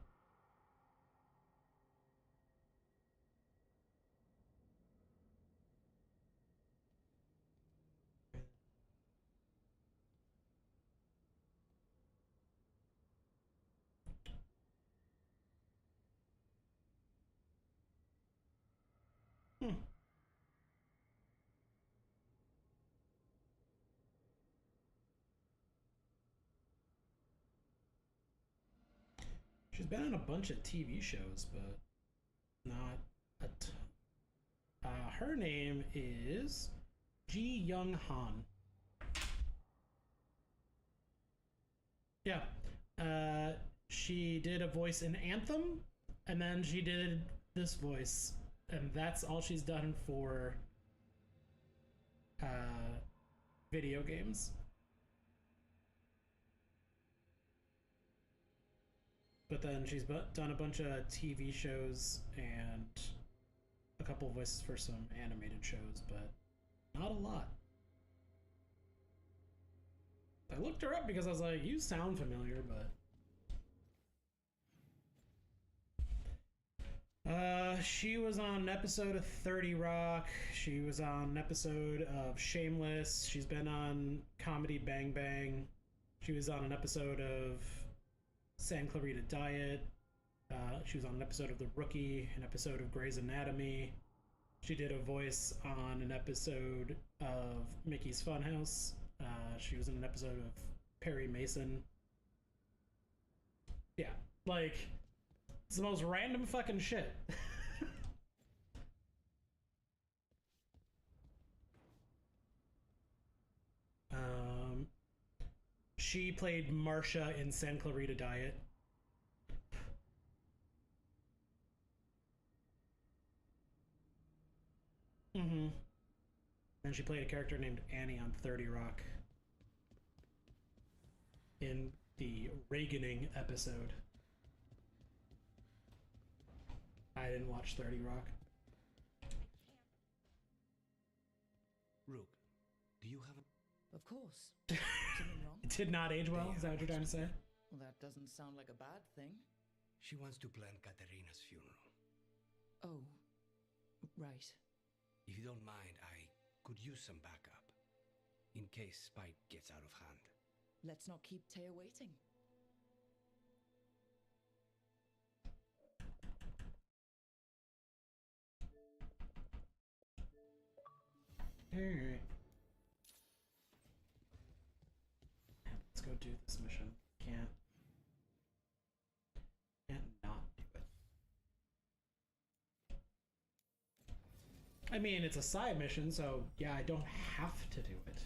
She's been on a bunch of TV shows, but not a ton. Her name is Ji Young Han. Yeah. She did a voice in Anthem, and then she did this voice, and that's all she's done for video games. But then she's done a bunch of TV shows and a couple voices for some animated shows, but not a lot. I looked her up because I was like, you sound familiar, but... she was on an episode of 30 Rock. She was on an episode of Shameless. She's been on Comedy Bang Bang. She was on an episode of San Clarita Diet. She was on an episode of The Rookie, an episode of Grey's Anatomy. She did a voice on an episode of Mickey's Funhouse. She was in an episode of Perry Mason. Yeah, like, it's the most random fucking shit. She played Marsha in San Clarita Diet. Mm-hmm. And she played a character named Annie on 30 Rock. In the Reaganing episode. I didn't watch 30 Rock. Rook, do you have a... Of course. Something wrong? It did not age well? Is that what you're trying to say? Well, that doesn't sound like a bad thing. She wants to plan Katerina's funeral. Oh, right. If you don't mind, I could use some backup. In case Spite gets out of hand. Let's not keep Taya waiting. Alright. Let's go do this mission. Can't not do it. I mean, it's a side mission, so yeah, I don't have to do it.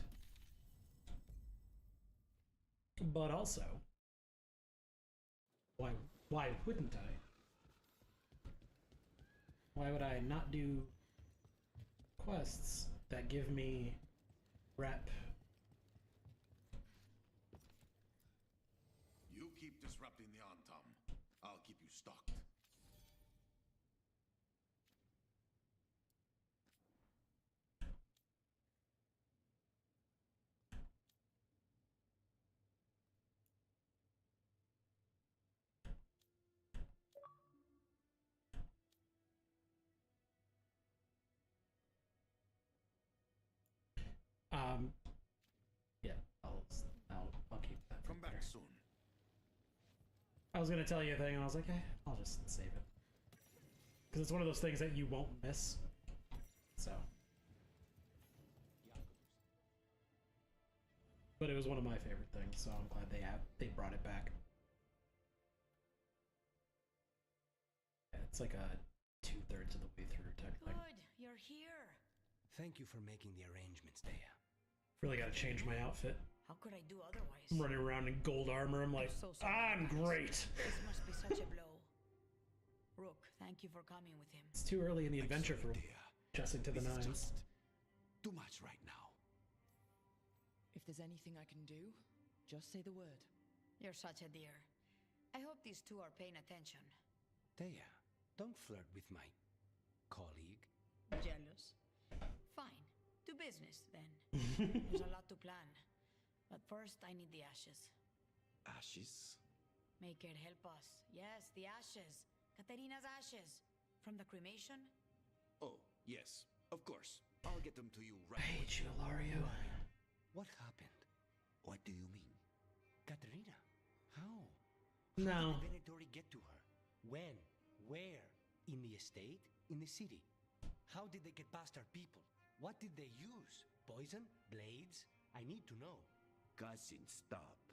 But also, why wouldn't I? Why would I not do quests that give me rep? You keep disrupting the Antam. I'll keep you stocked. Yeah, I'll keep that. Come back soon. I was gonna tell you a thing, and I was like, I'll just save it. Because it's one of those things that you won't miss. So. But it was one of my favorite things, so I'm glad they brought it back. Yeah, it's like a 2/3 of the way through type thing. Good, you're here. Thank you for making the arrangements, Dea. Really gotta change my outfit. How could I do otherwise? I'm running around in gold armor. I'm like, so sorry, I'm guys. great. This must be such a blow. Rook, thank you for coming with him. It's too early in the adventure for adjusting to the This is nines. just too much right now. If there's anything I can do, just say the word. You're such a dear. I hope these two are paying attention. Dea, don't flirt with my colleague. Jealous? Fine. Do business, then. There's a lot to plan. But first, I need the ashes. Ashes? Make it help us. Yes, the ashes. Katerina's ashes. From the cremation? Oh, yes, of course. I'll get them to you right I away. hate you, Lario. What happened? What do you mean? Katerina? How? No. How did the Venatori get to her? When? Where? In the estate? In the city? How did they get past our people? What did they use? Poison? Blades? I need to know. Cousin, stop.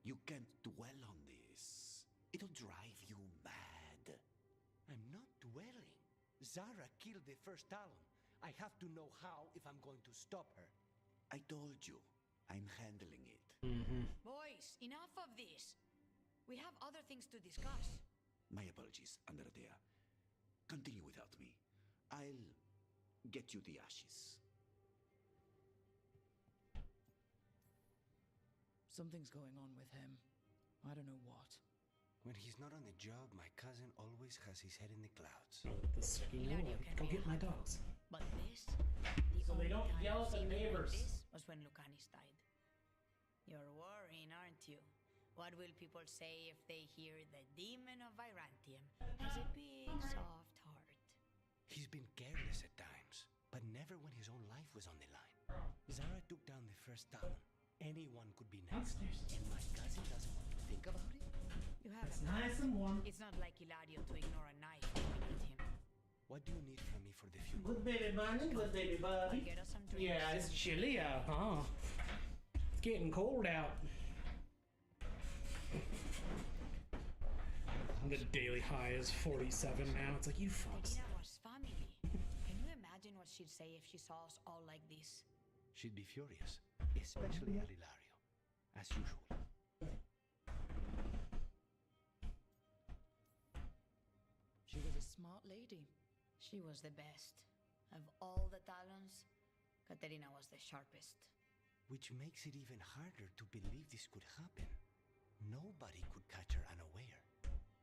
You can't dwell on this. It'll drive you mad. I'm not dwelling. Zara killed the first Talon. I have to know how if I'm going to stop her. I told you. I'm handling it. Boys, enough of this. We have other things to discuss. My apologies, Andrea. Continue without me. I'll get you the ashes. Something's going on with him. I don't know what. When he's not on the job, my cousin always has his head in the clouds. Go get my dogs. But this, the So they only don't time yell I've at the seen him like neighbors. this was when Lucanis died. You're worrying, aren't you? What will people say if they hear the demon of Virantium has a big, soft heart? He's been careless at times, but never when his own life was on the line. Zara took down the first Talon. Anyone could be next. And my cousin doesn't want to think about it? You have That's a point. nice and warm. It's not like Hilario to ignore a knife pointing at him. What do you need from me for the funeral? Good baby bunny, good baby I'll buddy. get us some drinks. Yeah, it's chilly out, huh? It's getting cold out. The daily high is 47 now. It's like, you folks. Katerina was family. Can you imagine what she'd say if she saw us all like this? She'd be furious, especially at Hilario, as usual. She was a smart lady. She was the best. Of all the Talons, Katerina was the sharpest. Which makes it even harder to believe this could happen. Nobody could catch her unaware.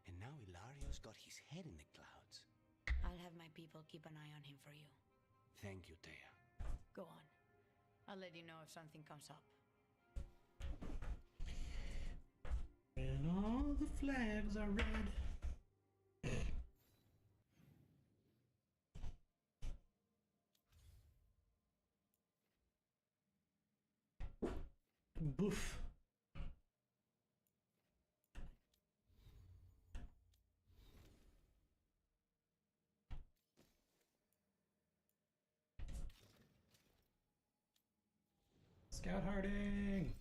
And now Hilario's got his head in the clouds. I'll have my people keep an eye on him for you. Thank you, Thea. Go on. I'll let you know if something comes up. And all the flags are red. Boof. Scout Harding.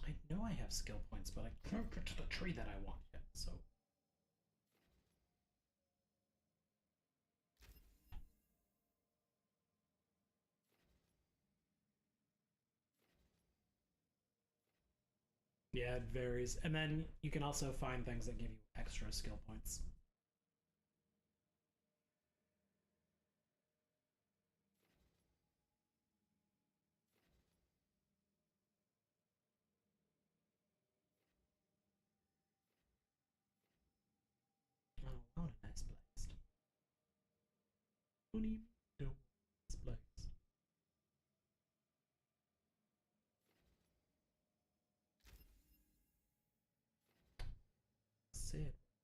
I know I have skill points, but I can't get to the tree that I want yet, so. Yeah, it varies. And then you can also find things that give you extra skill points. Oh, what a nice place. Only do this place.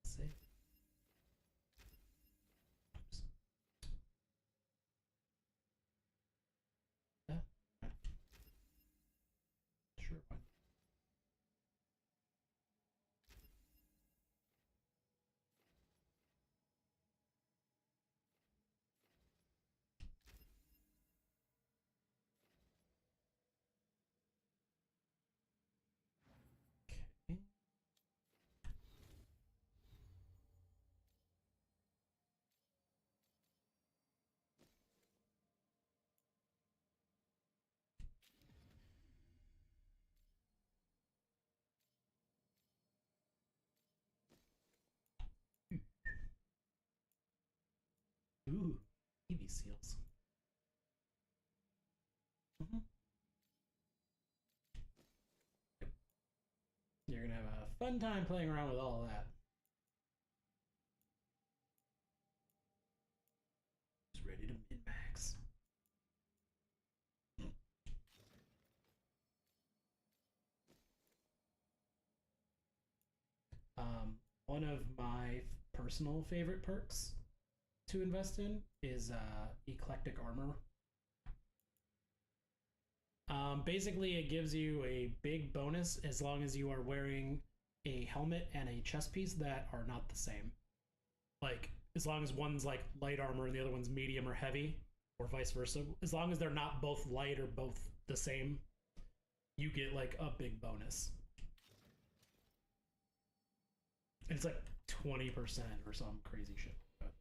Sit. Oops. Yeah. Sure. Why not? Okay. Ooh, Navy SEALs. You're gonna have a fun time playing around with all that. Just ready to min-max. One of my personal favorite perks to invest in is eclectic armor. Basically, it gives you a big bonus as long as you are wearing a helmet and a chest piece that are not the same. Like, as long as one's like light armor and the other one's medium or heavy, or vice versa. As long as they're not both light or both the same, you get like a big bonus. And it's like 20% or some crazy shit. But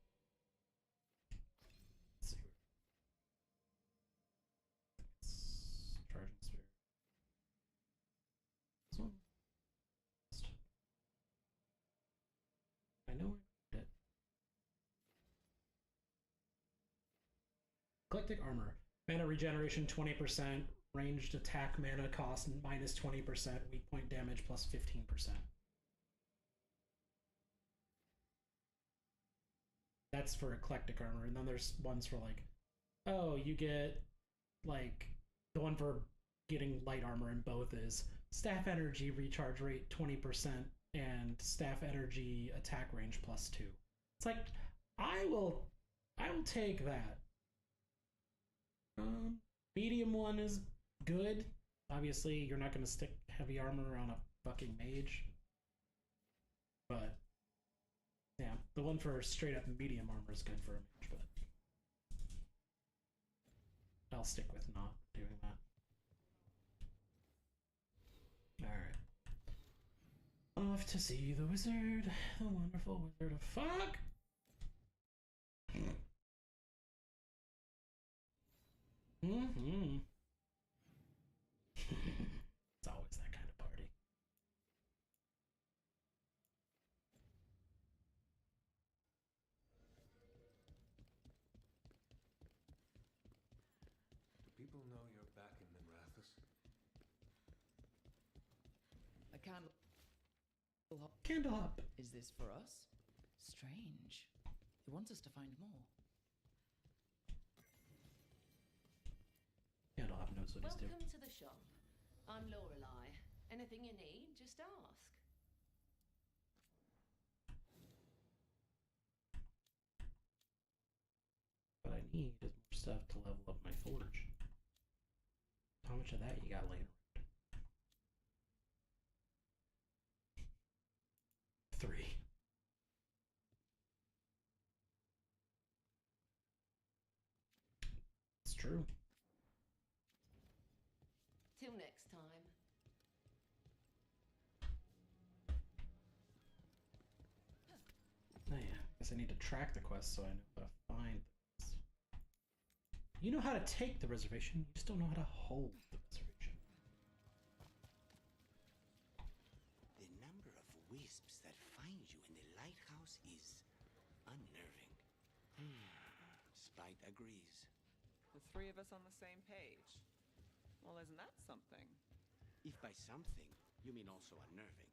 let's see. It's charging sphere. This one. I know I did. Eclectic armor. Mana regeneration 20%. Ranged attack mana cost minus 20%. Weak point damage plus 15%. That's for eclectic armor. And then there's ones for like, oh, you get like the one for getting light armor in both is staff energy recharge rate 20% and staff energy attack range plus 2. It's like I will take that. Medium one is good. Obviously, you're not going to stick heavy armor on a fucking mage. But, yeah, the one for straight up medium armor is good for a mage, but I'll stick with not doing that. Alright. Off to see the wizard, the wonderful wizard of fuck! Mm-hmm. It's always that kind of party. Do people know you're back in Minrathous? A candle. Candle up. Is this for us? Strange. They want us to find more. Candle up knows what he's doing. Welcome to the shop. I'm Lorelei. Anything you need, just ask. What I need is more stuff to level up my forge. How much of that you got laying around? 3. It's true. Till next time. Oh yeah, guess I need to track the quest so I know how to find things. You know how to take the reservation, you just don't know how to hold the reservation. The number of wisps that find you in the lighthouse is unnerving. Spite agrees. The three of us on the same page. Well, isn't that something? If by something, you mean also unnerving.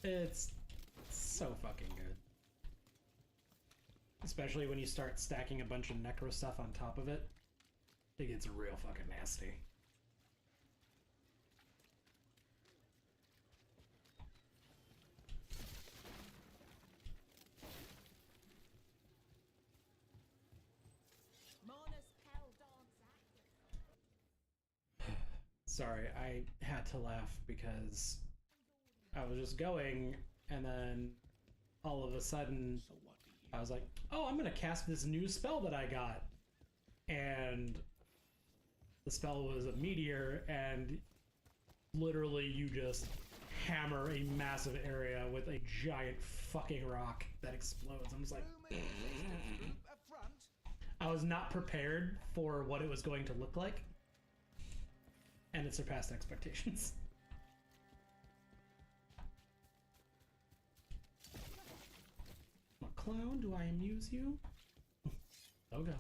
It's so fucking good. Especially when you start stacking a bunch of necro stuff on top of it. It gets real fucking nasty. Sorry, I had to laugh because I was just going, and then all of a sudden, I was like, oh, I'm gonna cast this new spell that I got. And the spell was a meteor, and literally you just hammer a massive area with a giant fucking rock that explodes. I'm just like... I was not prepared for what it was going to look like, and it surpassed expectations. Clown, do I amuse you? Oh god.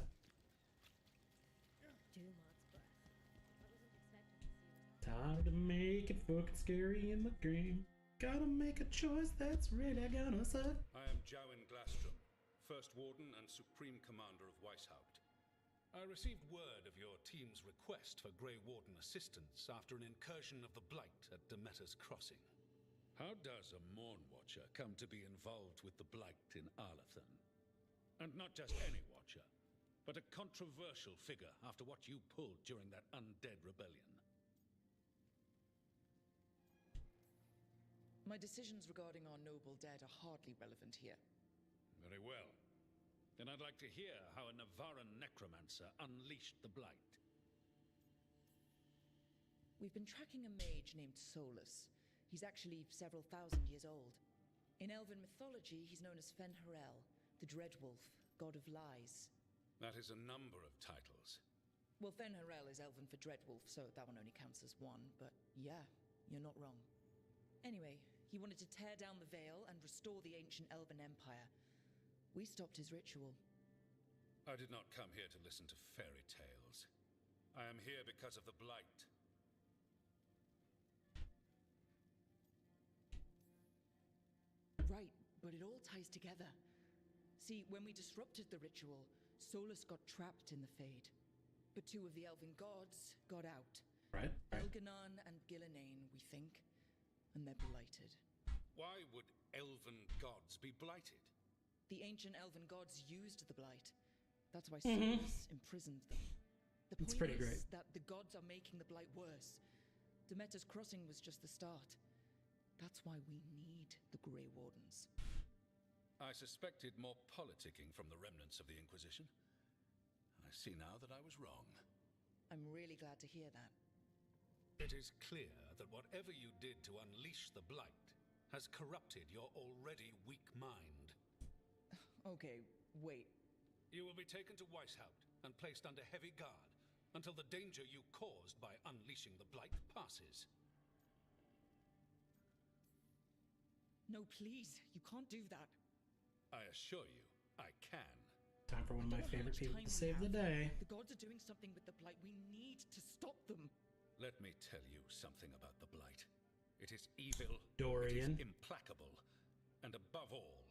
Time to make it fucking scary in the game. Gotta make a choice that's really gonna suck. I am Jowin Glastrom, First Warden and Supreme Commander of Weishaupt. I received word of your team's request for Grey Warden assistance after an incursion of the Blight at Demeter's Crossing. How does a Morn Watcher come to be involved with the Blight in Arlathan? And not just any Watcher, but a controversial figure after what you pulled during that undead rebellion. My decisions regarding our noble dead are hardly relevant here. Very well. Then I'd like to hear how a Navaran necromancer unleashed the Blight. We've been tracking a mage named Solus. He's actually several thousand years old. In Elven mythology, he's known as Fen'Harel, the Dreadwolf, god of lies. That is a number of titles. Well, Fen'Harel is Elven for Dreadwolf, so that one only counts as one, but yeah, you're not wrong. Anyway, he wanted to tear down the veil and restore the ancient Elven Empire. We stopped his ritual. I did not come here to listen to fairy tales. I am here because of the Blight. but it all ties together. See, when we disrupted the ritual, Solus got trapped in the Fade. But 2 of the elven gods got out. Right. Elganon and Gillinane, we think. And they're blighted. Why would elven gods be blighted? The ancient elven gods used the blight. That's why Solus imprisoned them. The It's point pretty is great. that the gods are making the blight worse. Demeter's Crossing was just the start. That's why we need the Grey Wardens. I suspected more politicking from the remnants of the Inquisition. I see now that I was wrong. I'm really glad to hear that. It is clear that whatever you did to unleash the Blight has corrupted your already weak mind. Okay, wait. You will be taken to Weishaupt and placed under heavy guard until the danger you caused by unleashing the Blight passes. No, please, you can't do that. I assure you, I can. Time for one of my favorite people to save the have. day. The gods are doing something with the blight. We need to stop them. Let me tell you something about the Blight. It is evil, Dorian. it is implacable, and above all,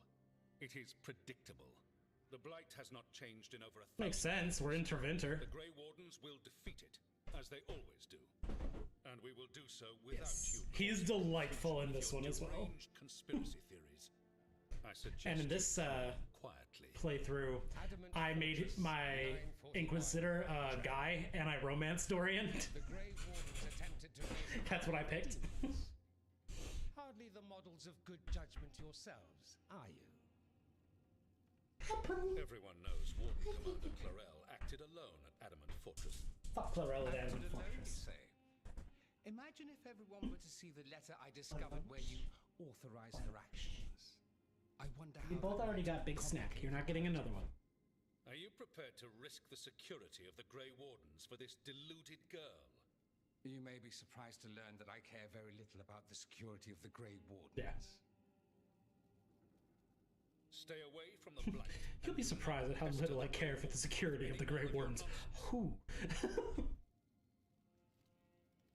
it is predictable. The Blight has not changed in over 1,000 Makes sense. We're Interventor. The Grey Wardens will defeat it, as they always do. And we will do so without you. He's delightful in this one as well. Deranged conspiracy theories. I suggest And in this quietly. playthrough, I made my Inquisitor guy, and I romanced Dorian. That's what I picked. Hardly the models of good judgment yourselves, are you? Everyone knows Warden Commander Clarel acted alone at Adamant Fortress. Fuck Clarel at Acted Adamant alone, you Fortress. say? Imagine if everyone were to see the letter I discovered where you authorize her actions. I wonder how... We both already got Big Snack. You're not getting another one. Are you prepared to risk the security of the Grey Wardens for this deluded girl? You may be surprised to learn that I care very little about the security of the Grey Wardens. Yeah. Stay away from the Blight. You'll be surprised at how little I care for the security of the Grey Wardens. Who?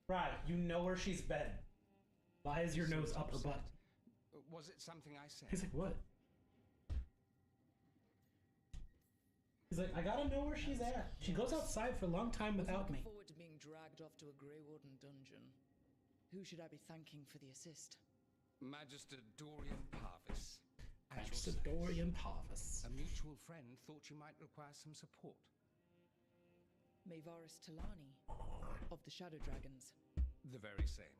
Right, you know where she's been. Why is your nose up her butt? Was it something I said? He's like, what? He's like, I gotta know where she's at. She goes outside for a long time without me. Looking forward to being dragged off to a Grey Warden dungeon. Who should I be thanking for the assist? Magister Dorian Parvis. Magister Dorian Parvis. A mutual friend thought you might require some support. Maevaris Talani, of the Shadow Dragons. The very same.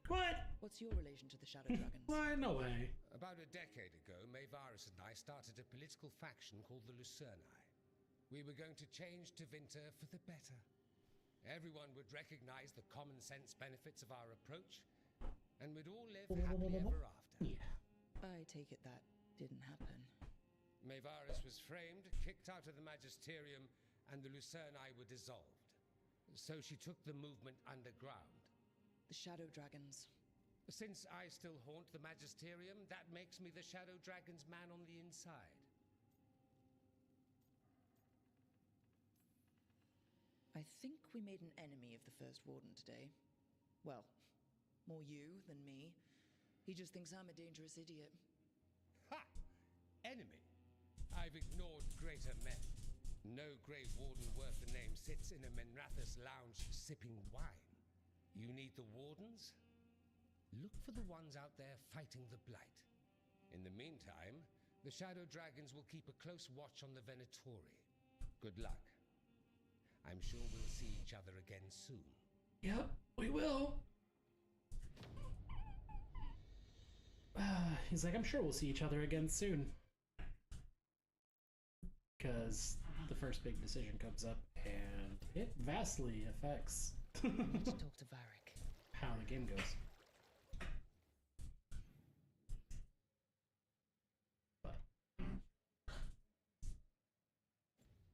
What? What's your relation to the Shadow Dragons? Why? No way. About a decade ago, Maevaris and I started a political faction called the Lucerni. We were going to change Tevinter for the better. Everyone would recognize the common sense benefits of our approach, and we'd all live happily ever after. Yeah. I take it that didn't happen. Maevaris was framed, kicked out of the Magisterium, and the Lucerni were dissolved. So she took the movement underground. The Shadow Dragons. Since I still haunt the Magisterium, that makes me the Shadow Dragon's man on the inside. I think we made an enemy of the First Warden today. Well, more you than me. He just thinks I'm a dangerous idiot. Ha! Enemy? I've ignored greater men. No Grey Warden worth the name sits in a Menrathus lounge sipping wine. You need the Wardens? Look for the ones out there fighting the Blight. In the meantime, the Shadow Dragons will keep a close watch on the Venatori. Good luck. I'm sure we'll see each other again soon. Yep, we will. He's like, I'm sure we'll see each other again soon. Because the first big decision comes up, and it vastly affects I need to talk to Varric. How the game goes. But oh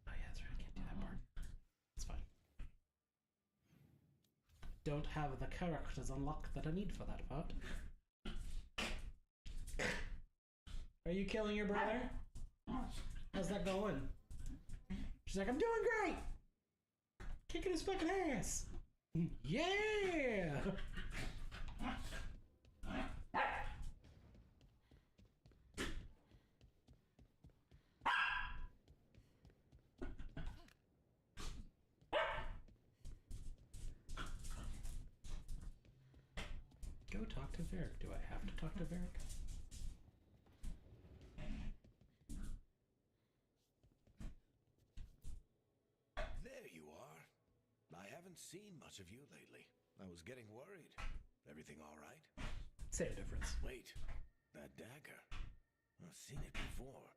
yeah, that's right. I can't do that part. It's fine. Don't have the characters unlocked that I need for that part. Are you killing your brother? How's that going? She's like, I'm doing great! Kicking his fucking ass! Yeah! Go talk to Varric. Do I have to talk to Varric? There you are. I haven't seen much of you lately. I was getting worried. Everything all right? Say a difference. Wait, that dagger. I've seen it before.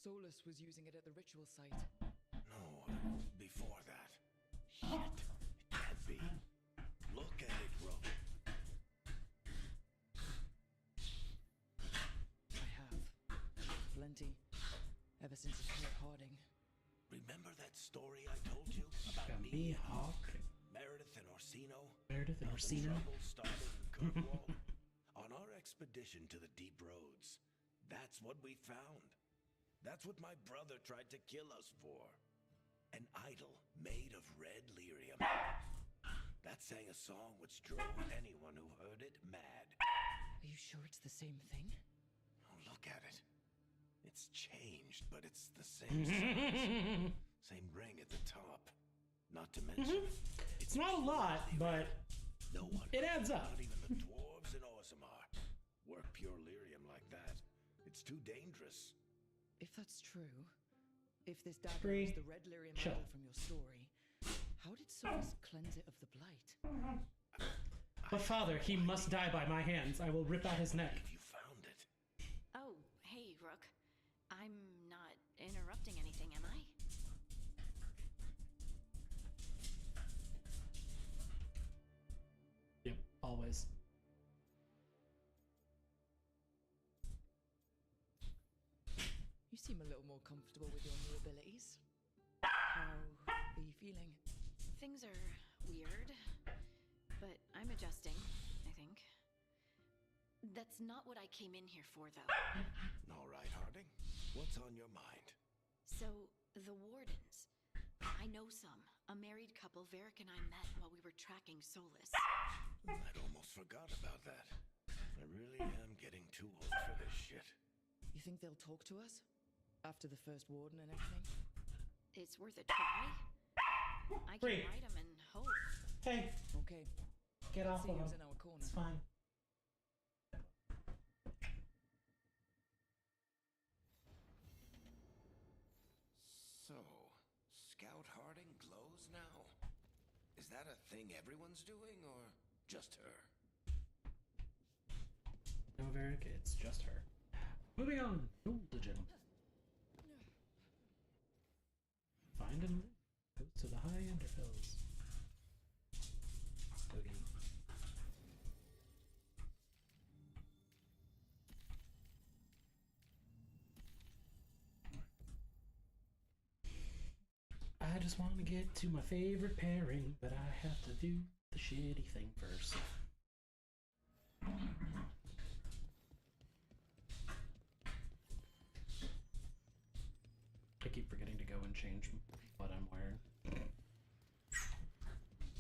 Solus was using it at the ritual site. No, before that. Shit, it can't be. Look at it, Rook. I have. Plenty. Ever since it hit Harding. Remember that story I told you about me, Hawk, Meredith and Orsino? Meredith and Orsino? Trouble started in Kirkwall. On our expedition to the deep roads, that's what we found. That's what my brother tried to kill us for. An idol made of red lyrium. That sang a song which drove anyone who heard it mad. Are you sure it's the same thing? Oh, look at it. It's changed, but it's the same size. Same ring at the top. Not to mention... It's not a lot, but no one, it adds up. Not even the dwarves in Orzammar work pure lyrium like that. It's too dangerous. If that's true, if this dagger is the red lyrium idol from your story, how did Solus cleanse it of the blight? But father, he must die by my hands. I will rip out his neck. You found it. Oh, hey, Rook. I'm not interrupting anything, am I? Yep, always. You seem a little more comfortable with your new abilities. How are you feeling? Things are weird, but I'm adjusting, I think. That's not what I came in here for, though. All right, Harding. What's on your mind? So, the Wardens. I know some. A married couple Varric and I met while we were tracking Solus. I'd almost forgot about that. I really am getting too old for this shit. You think they'll talk to us? After the first warden and everything? It's worth a try. I can write them and hope. Hey. Okay. Get off See of who's him. in our corner. It's fine. So, Scout Harding glows now? Is that a thing everyone's doing, or just her? No, Varric, it's just her. Moving on. Ooh, the gym. Find and go to the high Enderhills. Okay. I just want to get to my favorite pairing, but I have to do the shitty thing first. I keep forgetting to go and change what I'm wearing.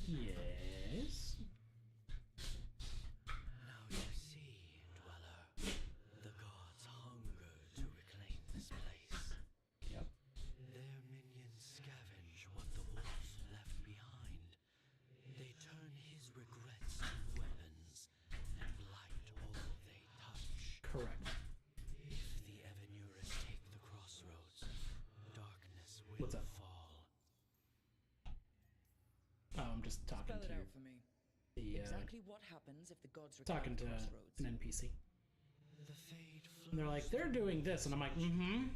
Yes. Now you see, Dweller, the gods hunger to reclaim this place. Yep. Their minions scavenge what the wolf left behind. They turn his regrets to weapons and blight all they touch. Correct. If the Evanurus take the crossroads, darkness will What's up? fall. Oh, I'm just talking Spell it to out for me. the Exactly what happens if the gods talking reclaim to the crossroads? an NPC. The fade And they're like, they're doing this, and I'm like, mm-hmm.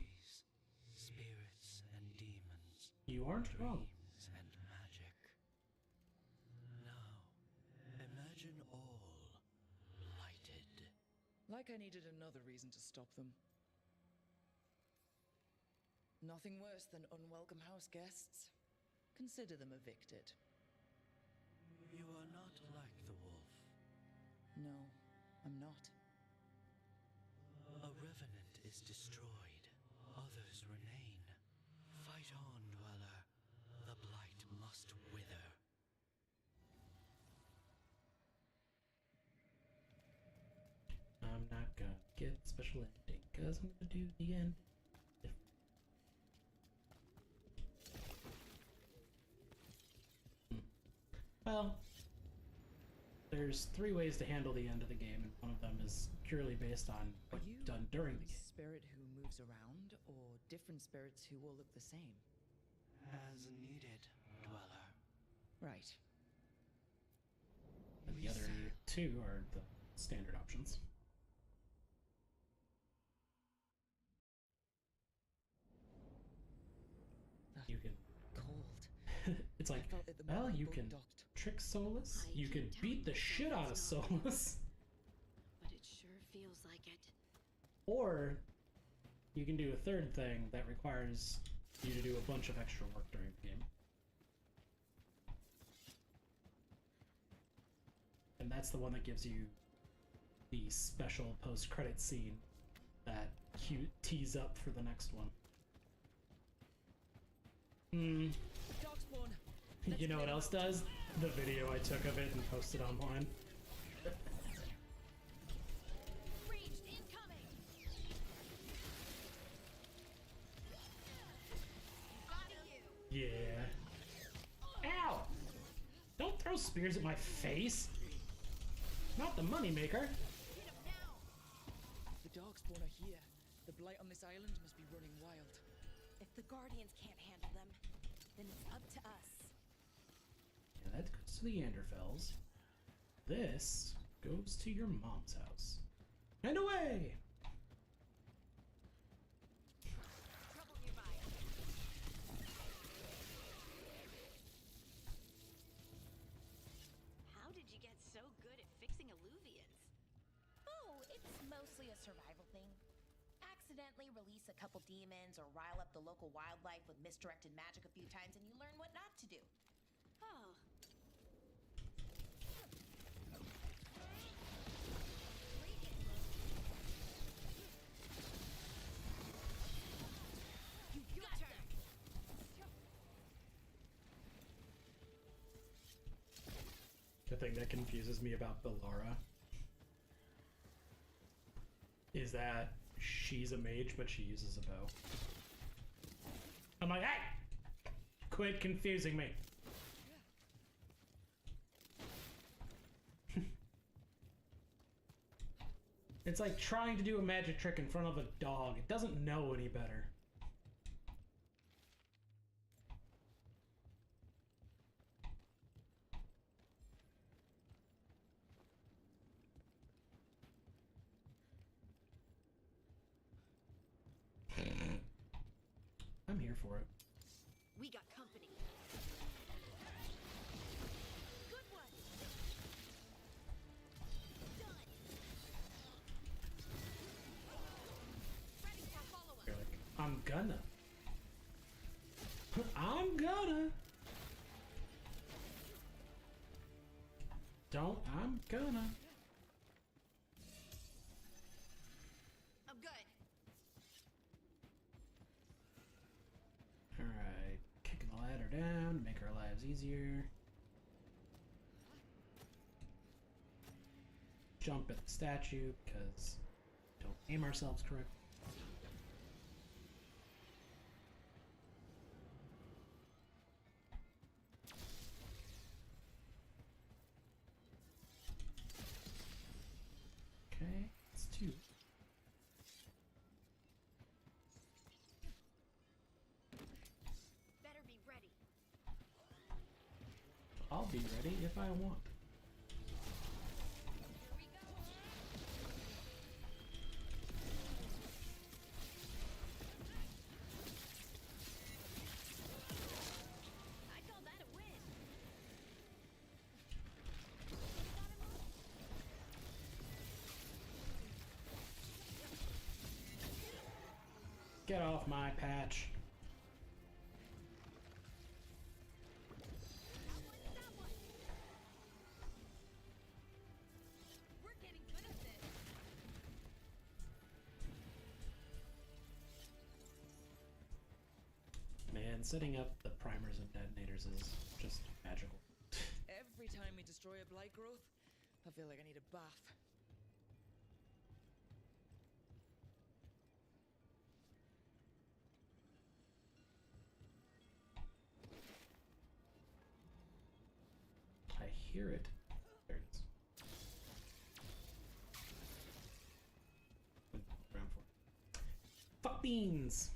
spirits and demons. You aren't wrong. Dreams and magic. Now, imagine all lighted. Like I needed another reason to stop them. Nothing worse than unwelcome house guests. Consider them evicted. You are not like the wolf. No, I'm not. A revenant is destroyed. Others remain. Fight on, Dweller. The blight must wither. I'm not gonna get special ending, because I'm gonna do the end. Well, there's 3 ways to handle the end of the game, and one of them is purely based on what you've done during the game. Spirit who moves around, or different spirits who all look the same? As needed, Dweller. Right. And the other 2 are the standard options. You can cold. It's like, well, you can trick Solus, you can beat the shit out of Solus, But it sure feels like it. or you can do a third thing that requires you to do a bunch of extra work during the game. And that's the one that gives you the special post-credit scene that tees up for the next one. You know what else does? The video I took of it and posted online. Yeah. Ow! Don't throw spears at my face! Not the moneymaker! The Darkspawn are here. The blight on this island must be running wild. If the Guardians can't handle them, then it's up to us. Yeah, that goes to the Anderfells. This goes to your mom's house. And away! How did you get so good at fixing illuvians? Oh, it's mostly a survival thing. Accidentally release a couple demons or rile up the local wildlife with misdirected magic a few times and you learn what not to do. Oh. Your turn. The thing that confuses me about Bellara is that she's a mage, but she uses a bow. I'm like, hey! Quit confusing me. It's like trying to do a magic trick in front of a dog. It doesn't know any better. I'm here for it. We got company. Good one. Done. Ready for follow-up. You're like, I'm gonna. I'm gonna. Don't, I'm gonna. I'm good. Alright, kicking the ladder down to make our lives easier. Jump at the statue, because don't aim ourselves correctly. Okay, it's 2. Better be ready. I'll be ready if I want. Here we go. I call that a win. Get off my patch. We're getting good at this. Man, setting up the primers and detonators is just magical. Every time we destroy a blight growth, I feel like I need a bath. I hear it. There it is. Swamp beans.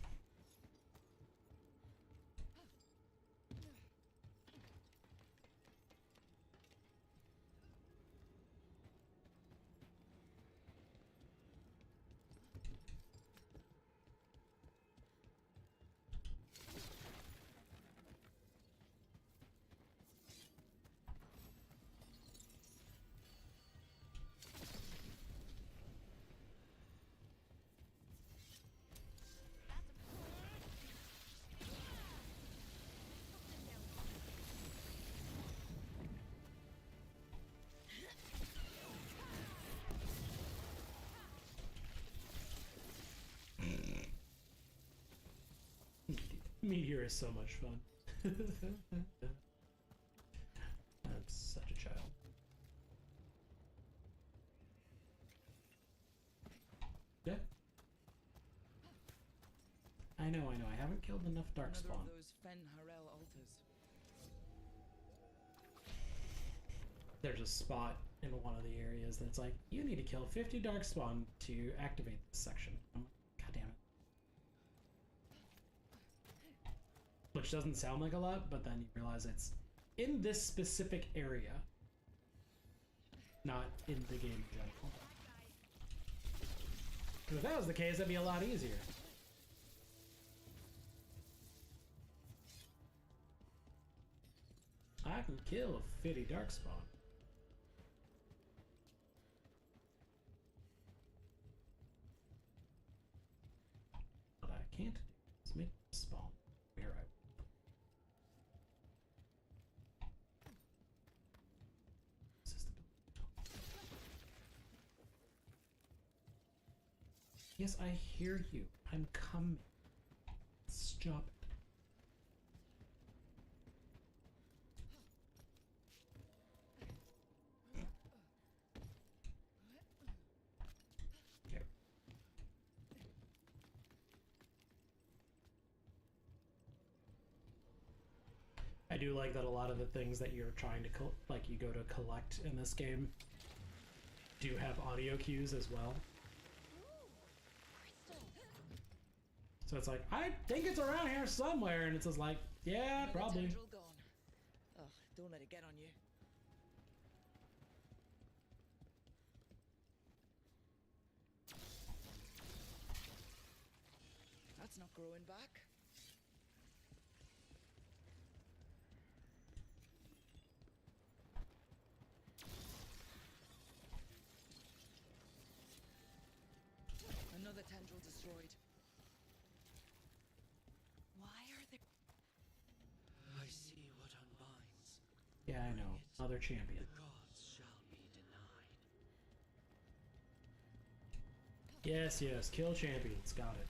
Meteor is so much fun. I'm such a child. Yeah. I know. I haven't killed enough darkspawn. Another of those Fen Harel altars. There's a spot in one of the areas that's like, you need to kill 50 darkspawn to activate this section. I'm like, God damn it. Which doesn't sound like a lot, but then you realize it's in this specific area, not in the game in general. If that was the case, that'd be a lot easier. I can kill 50 darkspawn. What I can't do is make them spawn where I want. Yes, I hear you. I'm coming. Stop it. Okay. I do like that a lot of the things that you're trying to you go to collect in this game do have audio cues as well. So it's like, I think it's around here somewhere, and it's just like, yeah, Another probably. tendril gone. Ugh, don't let it get on you. That's not growing back. Another tendril destroyed. Why are there... I see what unbinds. Yeah, I know. Another champion. The gods shall be denied. Yes, yes. Kill champions. Got it.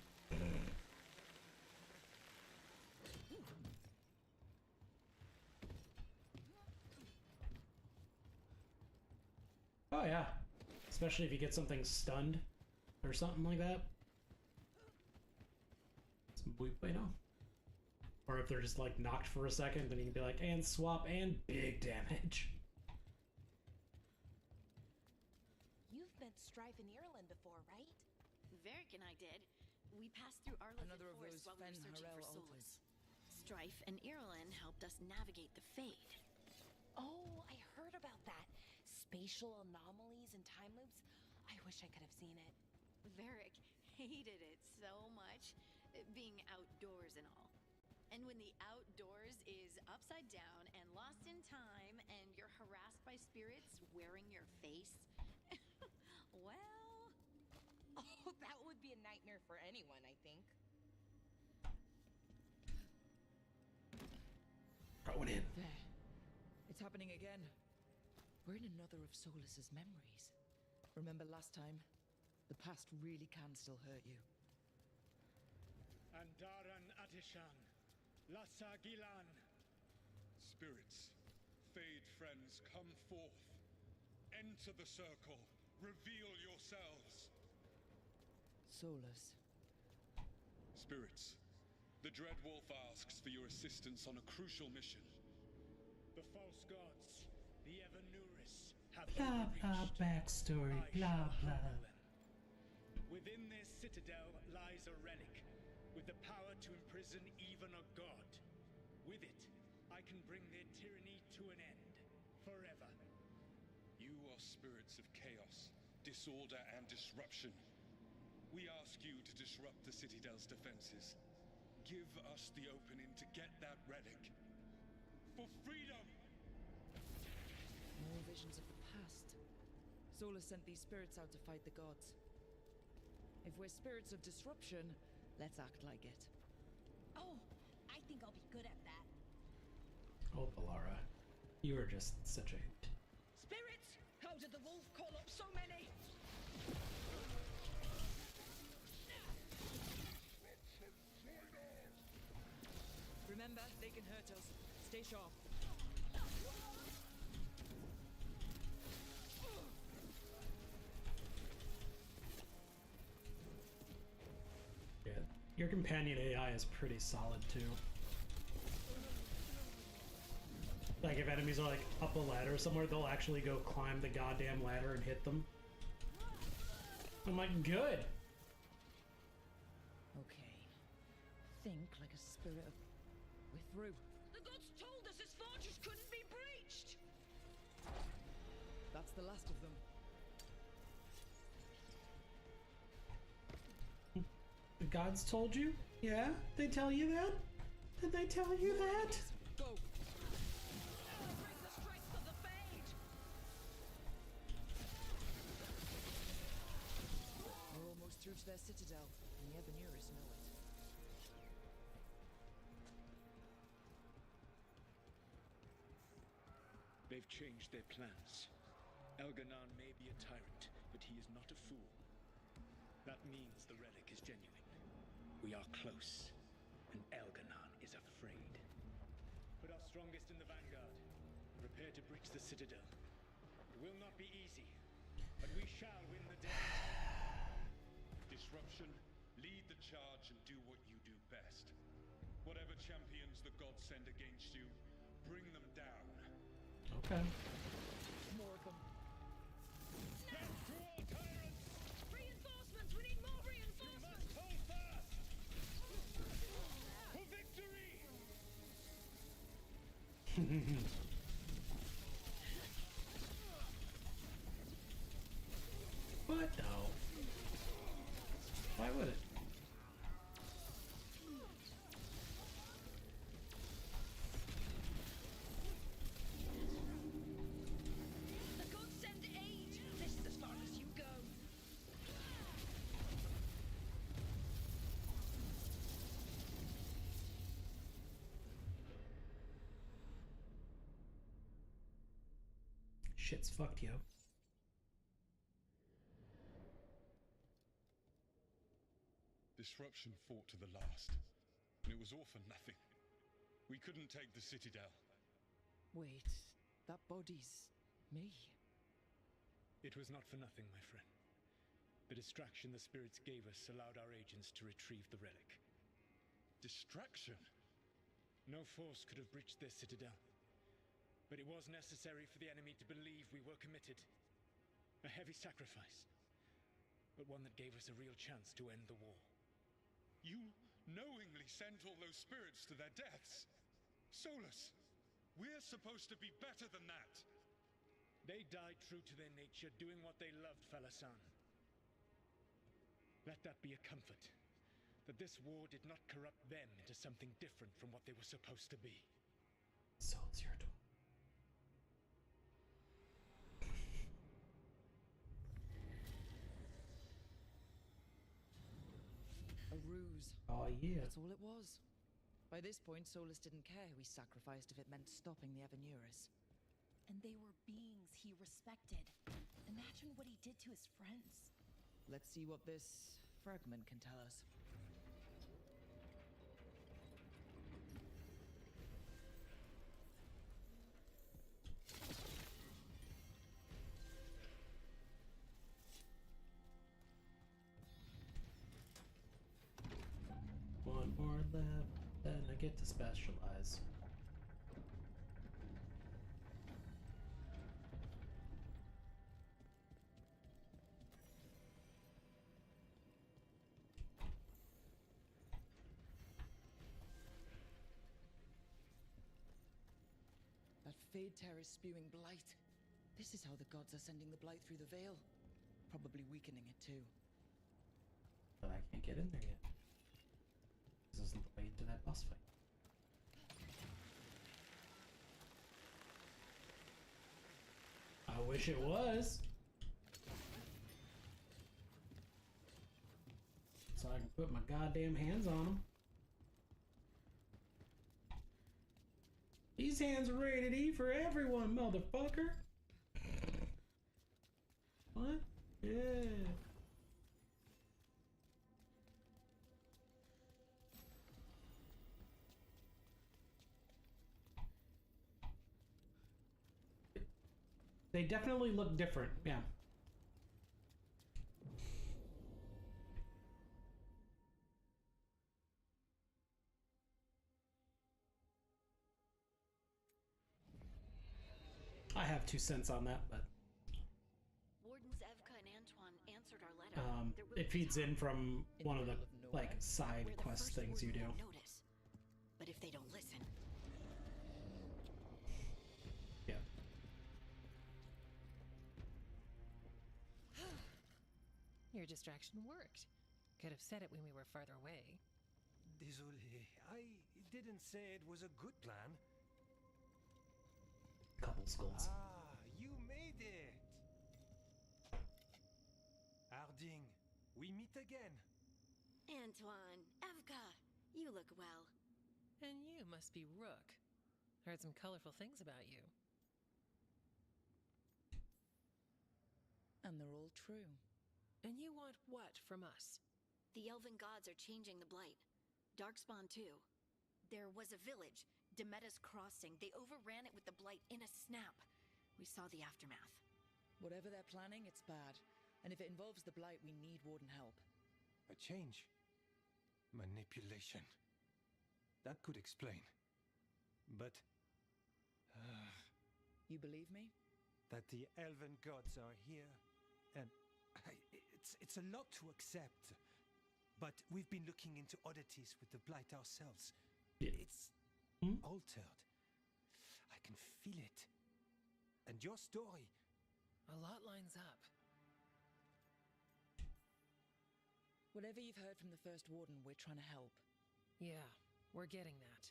Oh, yeah. Especially if you get something stunned or something like that. It's muy bueno. Or if they're just like knocked for a second, then you can be like, and swap and big damage. You've met Strife in Ireland before, right? Varric and I did. We passed through Arleth Another of Forest those while we were Fen searching Harel for altars. Solus. Strife and Ireland helped us navigate the Fade. Oh, I heard about that. Spatial anomalies and time loops. I wish I could have seen it. Varric hated it so much, being outdoors and all. And when the outdoors is upside down and lost in time and you're harassed by spirits wearing your face, well... Oh, that would be a nightmare for anyone, I think. Going in. There. It's happening again. We're in another of Solus's memories. Remember last time? The past really can still hurt you. Andaran Atishan, Lassa Gilan. Spirits, Fade friends, come forth. Enter the circle. Reveal yourselves. Solus. Spirits, the Dread Wolf asks for your assistance on a crucial mission. The false gods, the Evanuris, have Blah, blah, overreached. backstory. I Blah, shall blah. humble them. Within this citadel lies a relic, with the power to imprison even a god. With it, I can bring their tyranny to an end, forever. You are spirits of chaos, disorder, and disruption. We ask you to disrupt the Citadel's defenses. Give us the opening to get that relic. For freedom! More visions of the past. Solus sent these spirits out to fight the gods. If we're spirits of disruption, let's act like it. Oh, I think I'll be good at that. Oh, Balara. You are just such a hoot. Spirits! How did the wolf call up so many? Remember, they can hurt us. Stay sharp. Yeah, your companion AI is pretty solid too. Like if enemies are like up a ladder somewhere, they'll actually go climb the goddamn ladder and hit them. I'm like, good. Okay. Think like a spirit of... We're through. The gods told us this fortress couldn't be breached! That's the last of them. The gods told you? Yeah? They tell you that? Did they tell you that? Go! Bring the strength of the Fade! We're almost through to their citadel, and the Evanuris know it. They've changed their plans. Elganon may be a tyrant, but he is not a fool. That means the relic is genuine. We are close, and Elganon is afraid. Put our strongest in the vanguard. Prepare to breach the citadel. It will not be easy, but we shall win the day. Disruption, lead the charge and do what you do best. Whatever champions the gods send against you, bring them down. Okay. More of them. Death to all tyrants! Reinforcements! We need more reinforcements! You must hold fast! For victory! What? No. Why would it? The gods send aid! This is as far as you go! Shit's fucked, yo. Disruption fought to the last, and it was all for nothing. We couldn't take the Citadel. Wait, that body's... me? It was not for nothing, my friend. The distraction the spirits gave us allowed our agents to retrieve the relic. Distraction? No force could have breached their citadel. But it was necessary for the enemy to believe we were committed. A heavy sacrifice, but one that gave us a real chance to end the war. You knowingly sent all those spirits to their deaths. Solus, we're supposed to be better than that. They died true to their nature, doing what they loved, Falasan. Let that be a comfort, that this war did not corrupt them into something different from what they were supposed to be. Soul Zero. A ruse. Oh yeah. That's all it was. By this point, Solus didn't care who he sacrificed if it meant stopping the Evanuris. And they were beings he respected. Imagine what he did to his friends. Let's see what this fragment can tell us. One more left, then I get to specialize. That Fade Tear is spewing blight. This is how the gods are sending the blight through the veil. Probably weakening it too. But I can't get in there yet. This isn't the way into that boss fight. I wish it was. So I can put my goddamn hands on them. These hands are rated E for everyone, motherfucker. What? Yeah. They definitely look different, yeah. I have 2 cents on that, but Wardens Evka and Antoine answered our letter. it feeds in from one of the like side quest things you do. Notice. But if they don't listen, yeah. Your distraction worked. Could have said it when we were farther away. Désolé, I didn't say it was a good plan. Couple skulls. Ah, you made it! Harding, we meet again. Antoine, Evka, you look well. And you must be Rook. Heard some colorful things about you. And they're all true. And you want what from us? The elven gods are changing the blight. Darkspawn too. There was a village, Demetta's Crossing. They overran it with the blight in a snap. We saw the aftermath. Whatever they're planning, it's bad. And if it involves the blight, we need Warden help. A change. Manipulation. That could explain. But... you believe me? That the elven gods are here, and... It's a lot to accept. But we've been looking into oddities with the blight ourselves. Yeah. It's altered. I can feel it. And your story... A lot lines up. Whatever you've heard from the First Warden, we're trying to help. Yeah, we're getting that.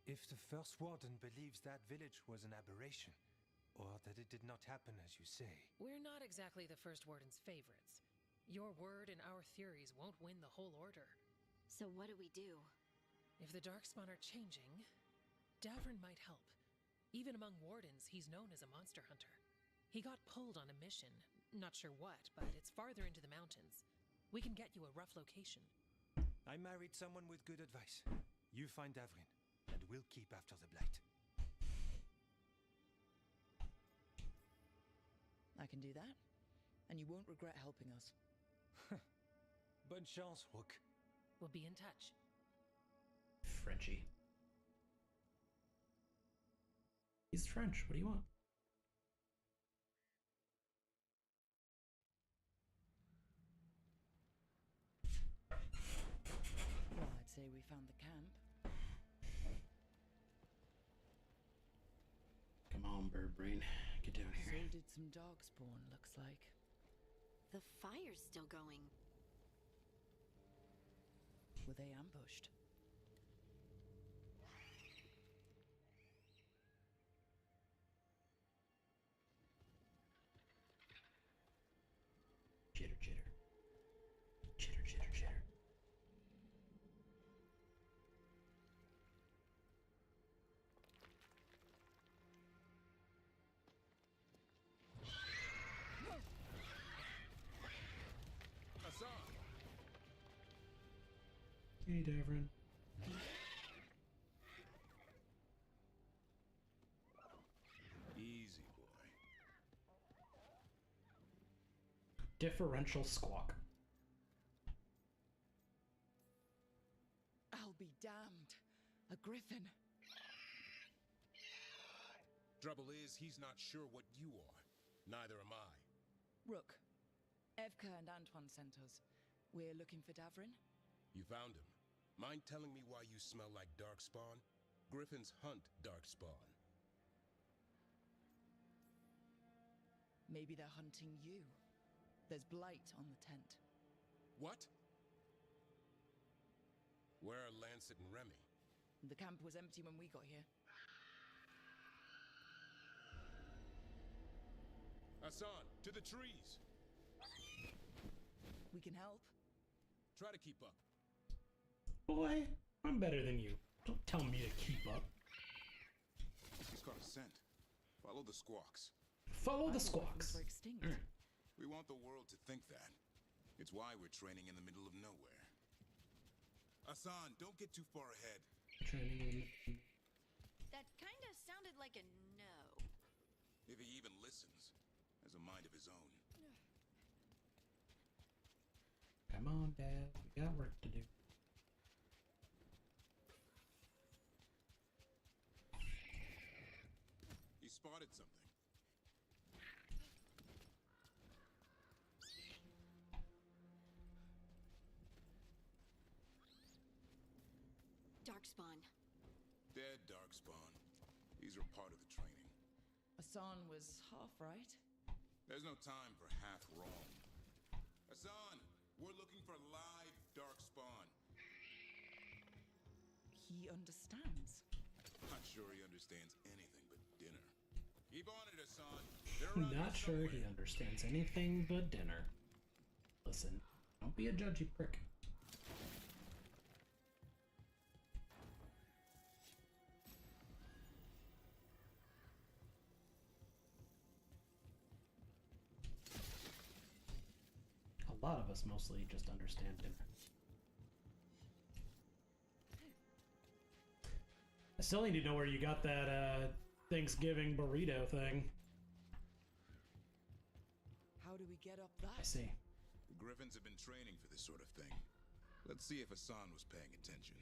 If the First Warden believes that village was an aberration, or that it did not happen as you say... We're not exactly the First Warden's favorites. Your word and our theories won't win the whole order. So what do we do? If the Darkspawn are changing, Davrin might help. Even among wardens, he's known as a monster hunter. He got pulled on a mission. Not sure what, but it's farther into the mountains. We can get you a rough location. I married someone with good advice. You find Davrin, and we'll keep after the blight. I can do that, and you won't regret helping us. Bonne chance, Rook. We'll be in touch. Frenchie. He's French. What do you want? Well, I'd say we found the camp. Come on, bird brain. Get down here. So did some Darkspawn, looks like. The fire's still going. Were they ambushed? Chitter, chitter. Chitter, chitter, chitter. Hey, Davrin. Easy, boy. Differential squawk. I'll be damned. A griffin. Trouble is, he's not sure what you are. Neither am I. Rook, Evka and Antoine sent us. We're looking for Davrin. You found him. Mind telling me why you smell like Darkspawn? Griffins hunt Darkspawn. Maybe they're hunting you. There's blight on the tent. What? Where are Lancet and Remy? The camp was empty when we got here. Hassan, to the trees! We can help. Try to keep up. Boy, I'm better than you. Don't tell me to keep up. He's got a scent. Follow the squawks. Follow the squawks. We want the world to think that. It's why we're training in the middle of nowhere. Hassan, don't get too far ahead. That kinda sounded like a no. If he even listens, has a mind of his own. Come on, Dad. We got work to do. He spotted something. Darkspawn. Dead Darkspawn. These are part of the training. Hassan was half right. There's no time for half wrong. Hassan, we're looking for live Darkspawn. He understands. Not sure he understands anything but dinner. Keep on it, Hassan. They're around Not here sure somewhere. he understands anything but dinner. Listen, don't be a judgy prick. A lot of us mostly just understand dinner. I still need to know where you got that Thanksgiving burrito thing. How do we get up that? I see. The Griffins have been training for this sort of thing. Let's see if Hassan was paying attention.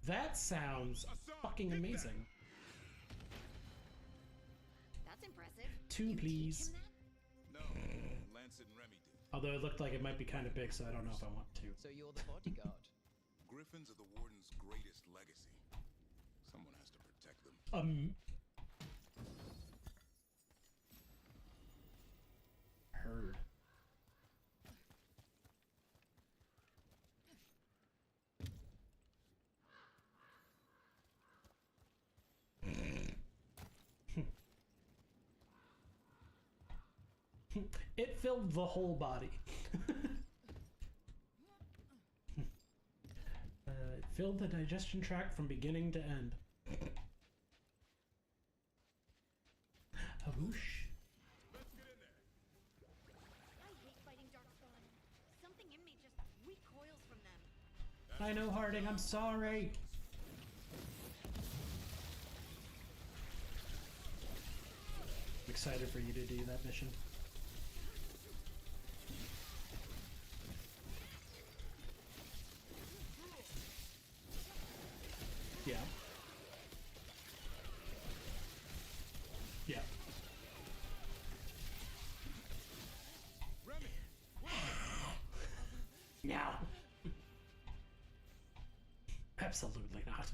That sounds fucking amazing. That's impressive. Two, please. No, Lancet and Remy did. Although it looked like it might be kind of big, so I don't know if I want to. So you're the bodyguard. Griffins are the Warden's greatest legacy. Someone has to protect them. Heard. It filled the whole body. It filled the digestion tract from beginning to end. A whoosh. I hate fighting Darkspawn. Something in me just recoils from them. I know, Harding, I'm sorry. I'm excited for you to do that mission. Yeah. Yeah. No. Absolutely not.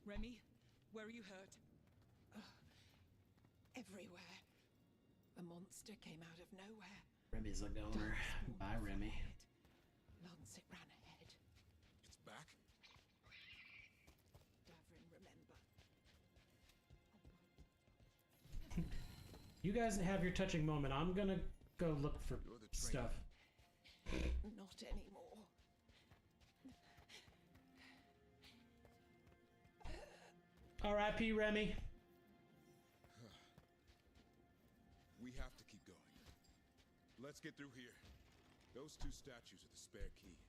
Remy, where are you hurt? Everywhere. A monster came out of nowhere. Remy's a goner. Bye, Remy. Lancet ran ahead. It's back? Davrin, remember. You guys have your touching moment. I'm gonna go look for stuff. Not anymore. R.I.P. Remy. We have to keep going. Let's get through here. Those two statues are the spare key.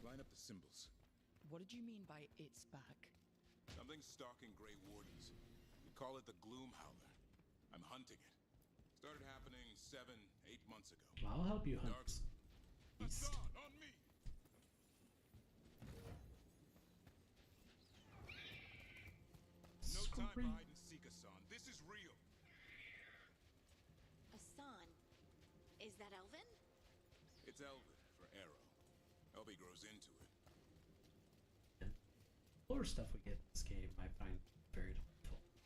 Line up the symbols. What did you mean by it's back? Something's stalking Grey Wardens. We call it the Gloom Howler. I'm hunting it. Started happening 7-8 months ago. I'll help you hunt. East. Hassan, on me! No time for hide and seek, Hassan. This is real. Hassan. Is that Elvin? It's Elvin for Arrow. Elby grows into it. Lore stuff we get in this game I find very delightful.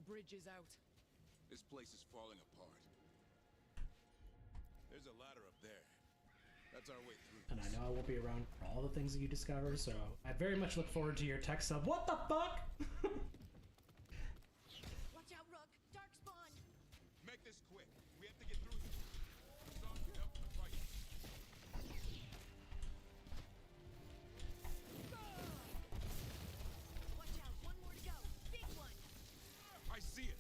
bridge is out. This place is falling apart. There's a ladder up there. That's our way through. And I know I won't be around for all the things that you discover, so I very much look forward to your tech sub. What the fuck? Watch out, Rook. Dark spawn. Make this quick. We have to get through here. Zom can help the fight. Watch out. One more to go. Big one. I see it.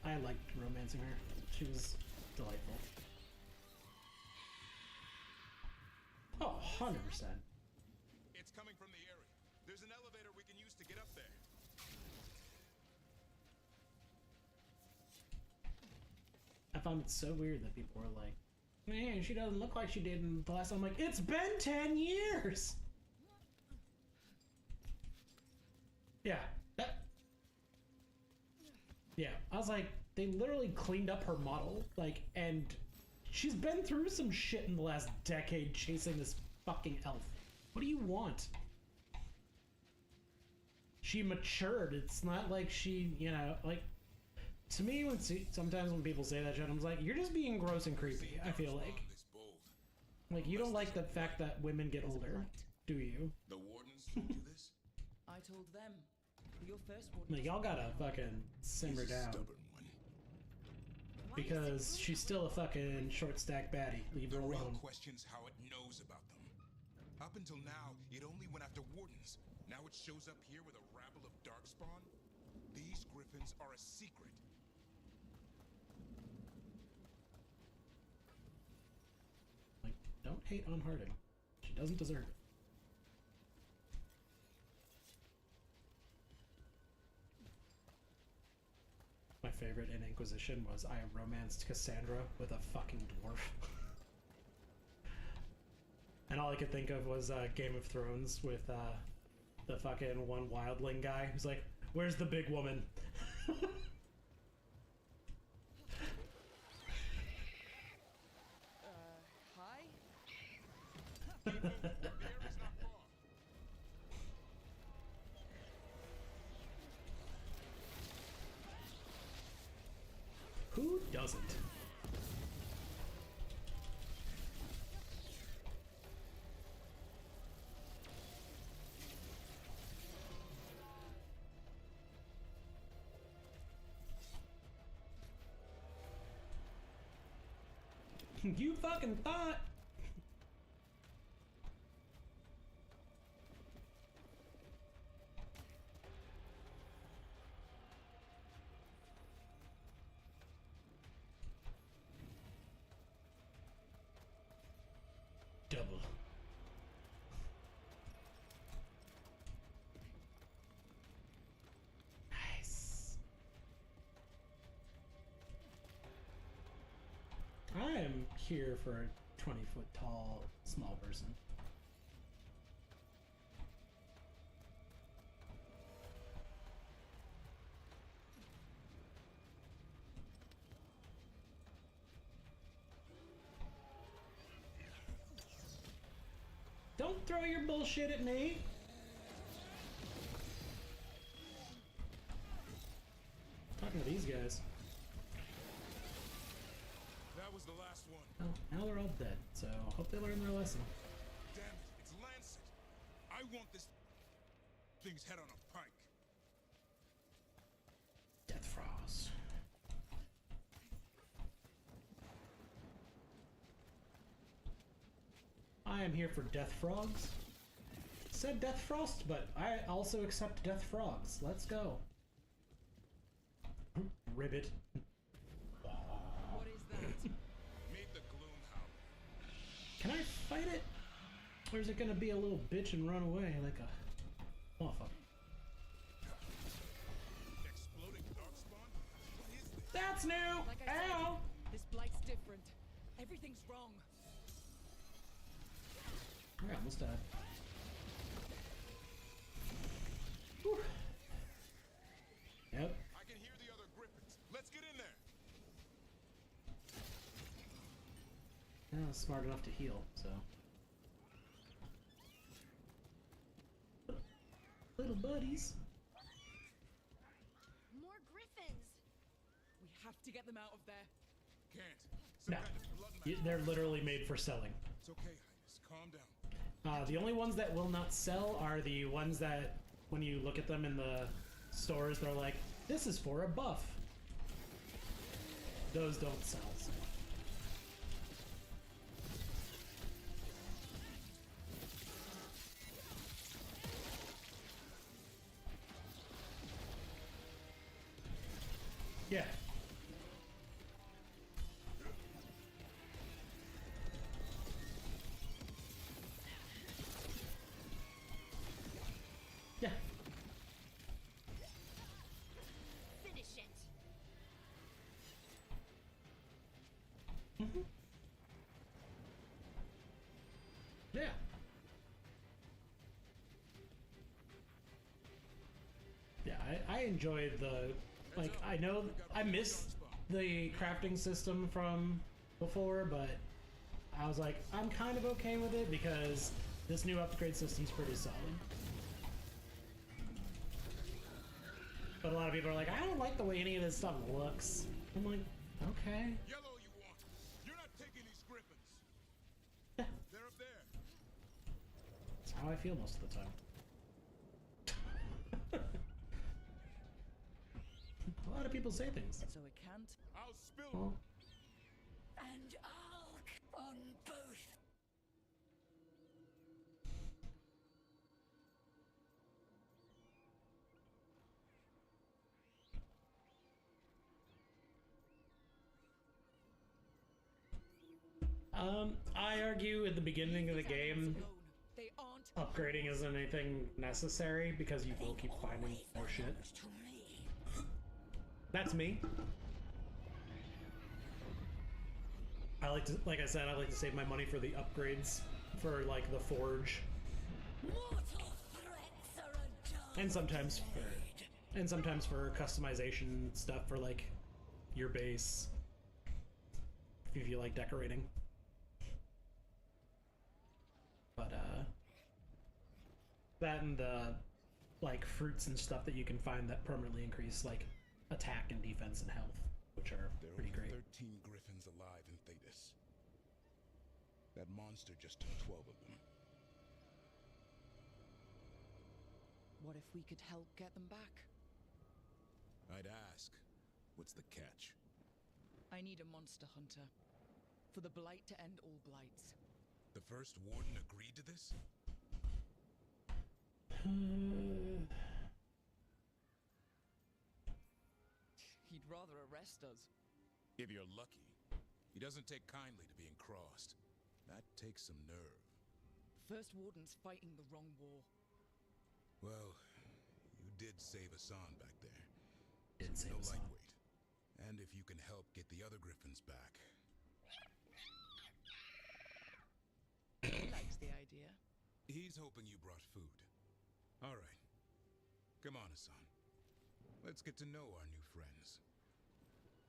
I liked romancing her. She was delightful. Oh, 100%. It's coming from the area. There's an elevator we can use to get up there. I found it so weird that people were like, man, she doesn't look like she did in the last time. I'm like, it's been 10 years! Yeah, yeah, I was like, they literally cleaned up her model, like, and she's been through some shit in the last decade chasing this fucking elf. What do you want? She matured. It's not like she, you know, like, to me, sometimes when people say that shit, I'm like, you're just being gross and creepy, I feel like. Like, you don't like the fact that women get older, do you? The wardens told you this? I told them. Your first warden. Like, y'all gotta fucking simmer down. Because she's still a fucking short stack baddie. Leave her The real alone. question's how it knows about them. Up until now, it only went after wardens. Now it shows up here with a rabble of darkspawn? These griffins are a secret. Like, don't hate on Harding. She doesn't deserve it. My favorite in Inquisition was I romanced Cassandra with a fucking dwarf. And all I could think of was Game of Thrones with the fucking one wildling guy who's like, where's the big woman? Hi? Who doesn't? You fucking thought. Double. Nice. I am here for a 20-foot tall small person. Don't throw your bullshit at me. Talking to these guys. That was the last one. Well, now they're all dead, so hope they learn their lesson. Damn it, it's Lancet. I want this thing's head on a pike. Death Frost. I am here for death frogs. Said death frost, but I also accept death frogs. Let's go. Ribbit. What is that? Meet the Gloomhound. Can I fight it? Or is it gonna be a little bitch and run away like a motherfucker? Exploding darkspawn? What is this? That's new! Like I said, Ow! this blight's different. Everything's wrong. I almost died. Whew. Yep. I can hear the other griffins. Let's get in there. I was smart enough to heal, so. Little buddies. More griffins. We have to get them out of there. Can't. No. They're literally made for selling. It's okay, Highness. Calm down. The only ones that will not sell are the ones that, when you look at them in the stores, they're like, this is for a buff. Those don't sell. So. Yeah. Yeah. Finish it. Mm-hmm. Yeah. Yeah, I enjoyed the, like, I know I missed the crafting system from before, but I was like, I'm kind of okay with it because this new upgrade system's pretty solid. But a lot of people are like, I don't like the way any of this stuff looks. I'm like, okay. Yellow you want. You're not taking these griffins. Yeah. They're up there. That's how I feel most of the time. A lot of people say things. So it can't. I'll spill. Well, And I'll on both. I argue at the beginning of the game, They aren't. upgrading isn't anything necessary because you will keep finding more shit. That's me. I like to, like I said, I like to save my money for the upgrades for like the forge, and sometimes for customization stuff for like your base if you like decorating. But that and the like fruits and stuff that you can find that permanently increase like attack and defense and health, which are pretty great. 13 griffins alive in Thetis. That monster just took 12 of them. What if we could help get them back? I'd ask, what's the catch? I need a monster hunter. For the Blight to end all blights. The first warden agreed to this? He'd rather arrest us. If you're lucky. He doesn't take kindly to being crossed. That takes some nerve. First Warden's fighting the wrong war. Well, you did save Hassan back there. Did save no Hassan. lightweight. And if you can help get the other griffins back. He likes the idea. He's hoping you brought food. All right. Come on, Hassan. Let's get to know our new friends.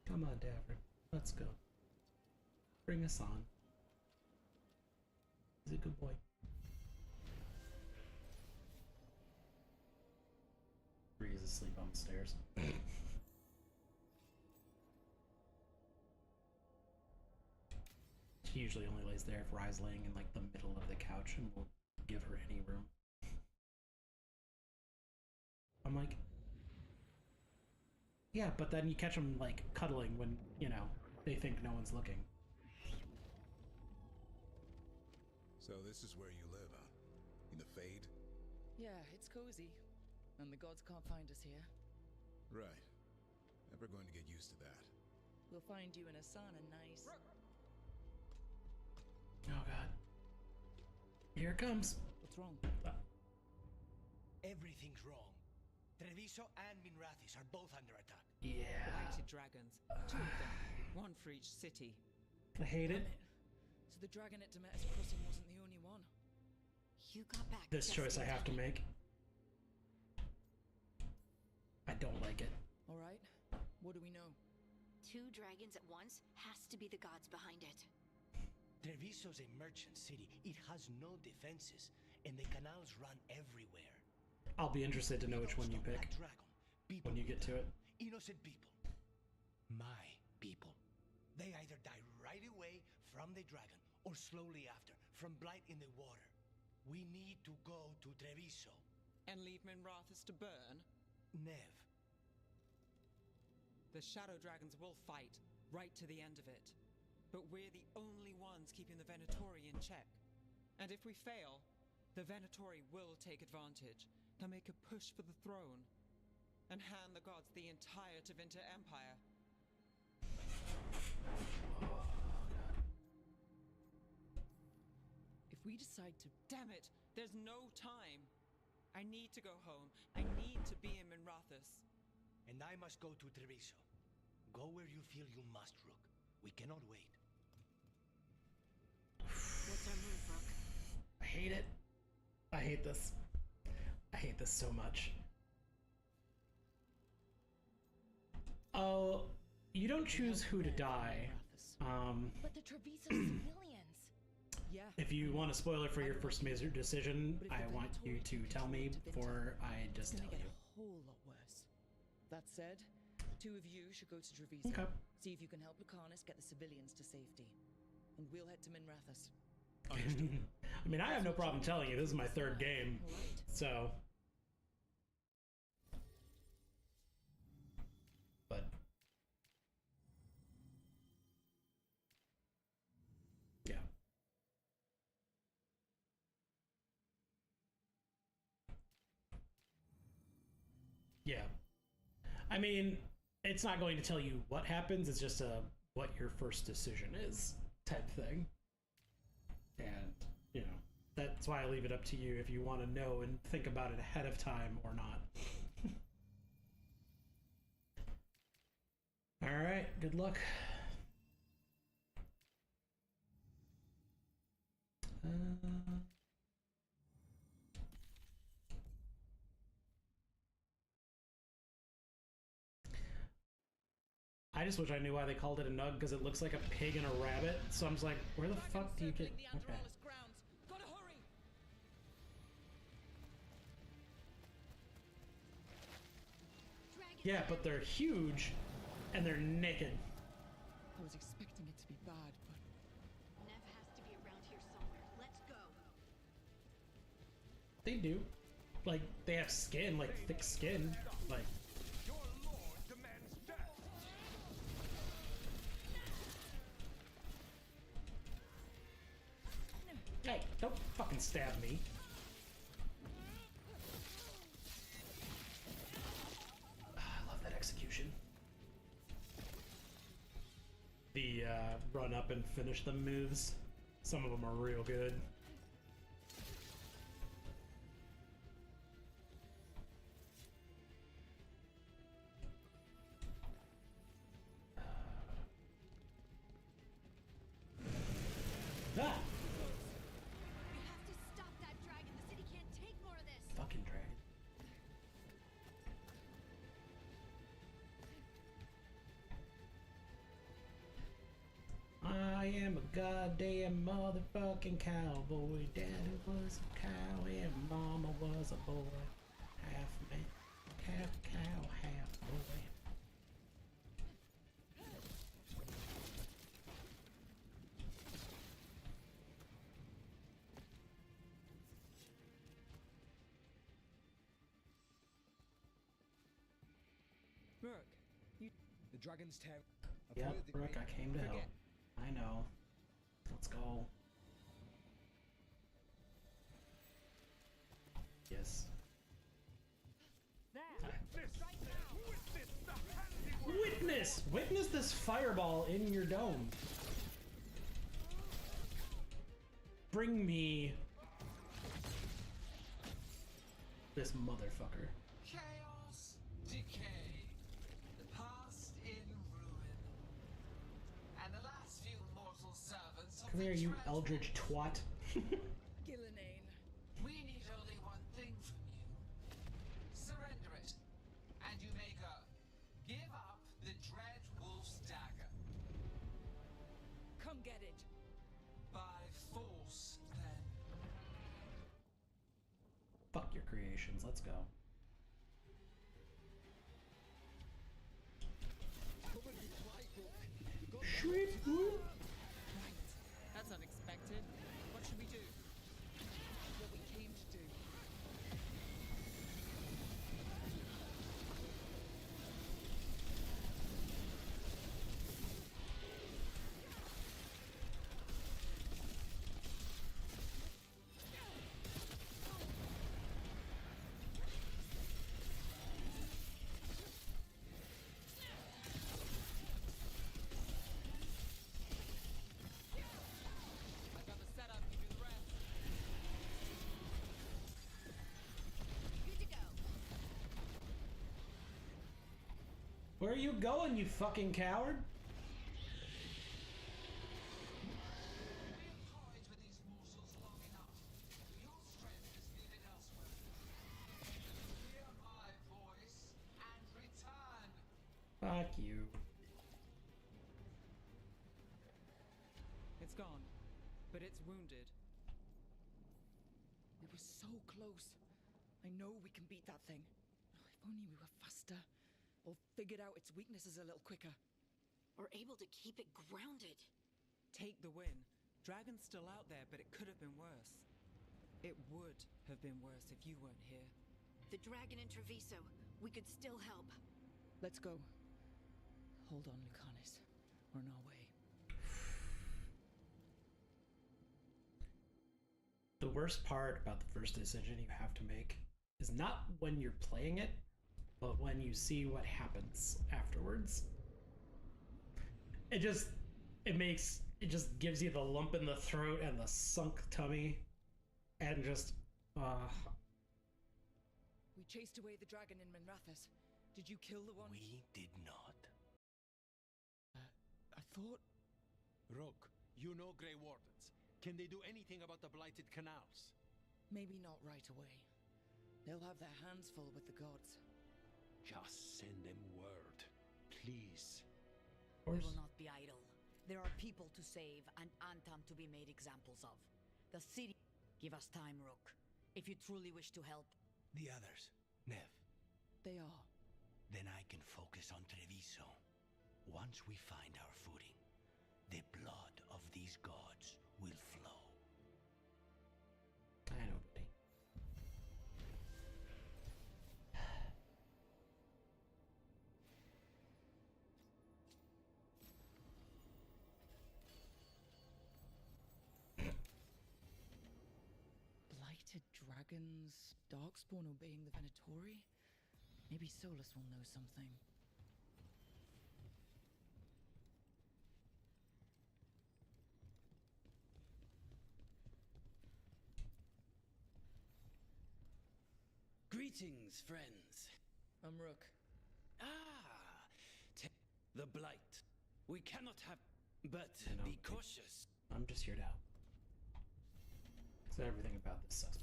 Come on, Davern. Let's go. Bring us on. He's a good boy. Bree's asleep on the stairs. She usually only lays there if Rye's laying in like the middle of the couch and we'll give her any room. I'm like, yeah, but then you catch them like cuddling when, you know, they think no one's looking. So this is where you live, huh? In the Fade? Yeah, it's cozy. And the gods can't find us here. Right. Never going to get used to that. We'll find you and Hassan a nice... Oh god. Here it comes. What's wrong? Everything's wrong. Treviso and Minrathis are both under attack. Yeah. Blighted dragons. 2 of them. 1 for each city. I hate it. So the dragon at Demeter's Crossing wasn't the only one. You got back. this choice I have to make. I don't like it. All right. What do we know? 2 dragons at once has to be the gods behind it. Treviso's a merchant city. It has no defenses, and the canals run everywhere. I'll be interested to know which one you pick when you get to it. Innocent people. My people. They either die right away from the dragon or slowly after, from blight in the water. We need to go to Treviso. And leave Minrathous to burn? Nev. The Shadow Dragons will fight, right to the end of it. But we're the only ones keeping the Venatori in check. And if we fail, the Venatori will take advantage. They'll make a push for the throne, and hand the gods the entire Tevinter Empire. If we decide to... Damn it! There's no time! I need to go home. I need to be in Minrathous. And I must go to Treviso. Go where you feel you must, Rook. We cannot wait. What's our move, Rook? I hate it. I hate this. I hate this so much. Oh, you don't choose who to die. But the Treviso civilians. Yeah. If you want a spoiler for your first major decision, I want you to tell me before I just tell you. A whole lot worse. That said, 2 of you should go to Treviso. Okay. See if you can help Lucanus get the civilians to safety. And we'll head to Minrathous. I mean, I have no problem telling you, this is my 3rd game, so... But... Yeah. Yeah. I mean, it's not going to tell you what happens, it's just a what your first decision is type thing. And, you know, that's why I leave it up to you if you want to know and think about it ahead of time or not. All right, good luck. I just wish I knew why they called it a nug, because it looks like a pig and a rabbit. So I'm just like, where the fuck do you get... Okay. Yeah, but they're huge, and they're naked. I was expecting it to be bad, but... Nev has to be around here somewhere. Let's go. They do. Like, they have skin, like, thick skin. Like... Hey, don't fucking stab me. I love that execution. The run up and finish them moves. Some of them are real good. Fucking dragon. I am a goddamn motherfucking cowboy. Daddy was a cow and mama was a boy. Half man, half cow, half boy. Rook, you... The dragon's tail. Yep, Rook, I came to help. I know. Let's go. Yes. Witness! Witness this fireball in your dome. Bring me this motherfucker. Chaos, decay, the past in ruin, and the last few mortal servants of Come here, you eldritch twat. Gillenane. get it. By force, then. Fuck your creations. Let's go. Sweet. Right. That's unexpected. What should we do? What we came to do. I've got the setup. You do the rest. Good to go. Where are you going, you fucking coward? Hide with these morsels long enough. Your strength is needed elsewhere. Hear my voice and return. Fuck you. It's gone, but it's wounded. We were so close. I know we can beat that thing. Oh, if only we were faster. Or figured out its weaknesses a little quicker. Or able to keep it grounded. Take the win. Dragon's still out there, but it could have been worse. It would have been worse if you weren't here. The dragon in Treviso. We could still help. Let's go. Hold on, Lucanis. We're on our way. The worst part about the first decision you have to make is not when you're playing it, but when you see what happens afterwards. It just gives you the lump in the throat and the sunk tummy and just We chased away the dragon in Manrathus. Did you kill the one? We did not. I thought... Rook, you know Grey Wardens. Can they do anything about the blighted canals? Maybe not right away. They'll have their hands full with the gods. Just send them word, please. We will not be idle. There are people to save and Antam to be made examples of. The city... Give us time, Rook. If you truly wish to help. The others, Nev. They are. Then I can focus on Treviso. Once we find our footing, the blood of these gods will flow. I know, buddy. Blighted dragons, darkspawn obeying the Venatori? Maybe Solus will know something. Greetings, friends. I'm Rook. The Blight. We cannot have... But be cautious. I'm just here to help. So everything about this sucks.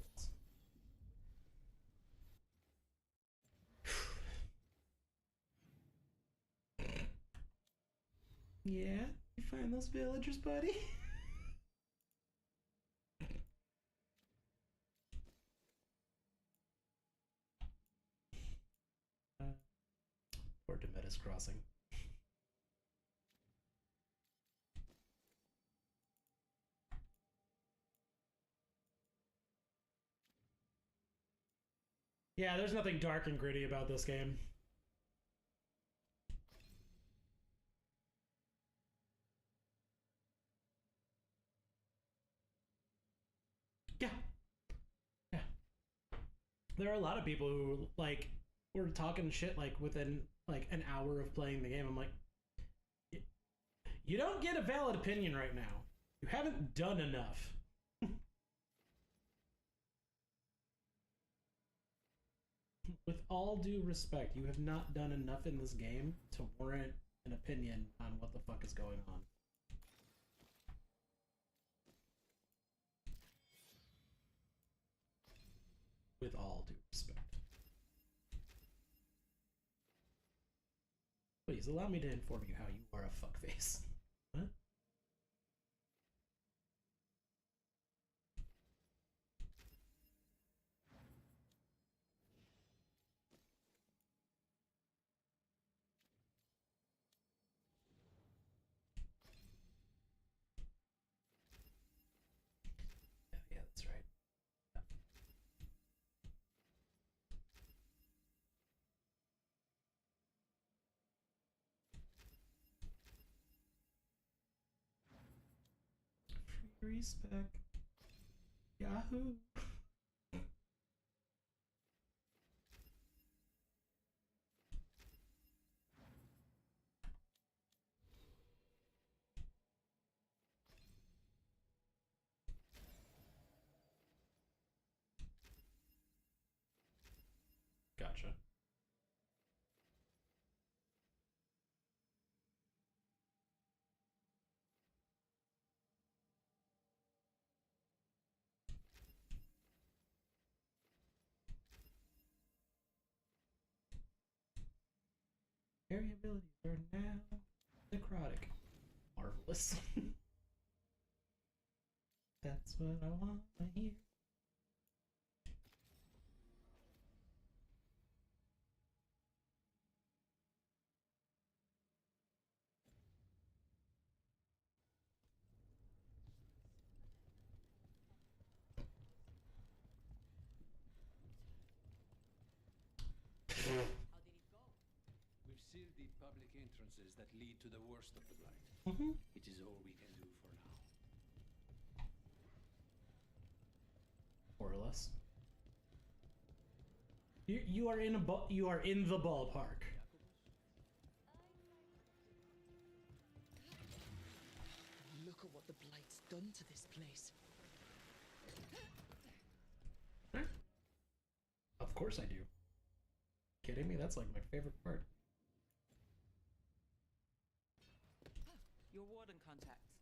Yeah? You find those villagers, buddy? Or Demetis Crossing. Yeah, there's nothing dark and gritty about this game. Yeah. Yeah. There are a lot of people who, like, were talking shit, like, within, like, an hour of playing the game. I'm like, you don't get a valid opinion right now. You haven't done enough. With all due respect, you have not done enough in this game to warrant an opinion on what the fuck is going on. With all due respect. Please allow me to inform you how you are a fuckface. What? respec. Yahoo. Gotcha. Area abilities are now necrotic. Marvelous. That's what I want to hear. We've sealed the public entrances that lead to the worst of the blight. It is all we can do for now. More or less. You are in the ballpark. Look at what the blight's done to this place. Of course I do. Kidding me? That's like my favorite part. Your warden contacts,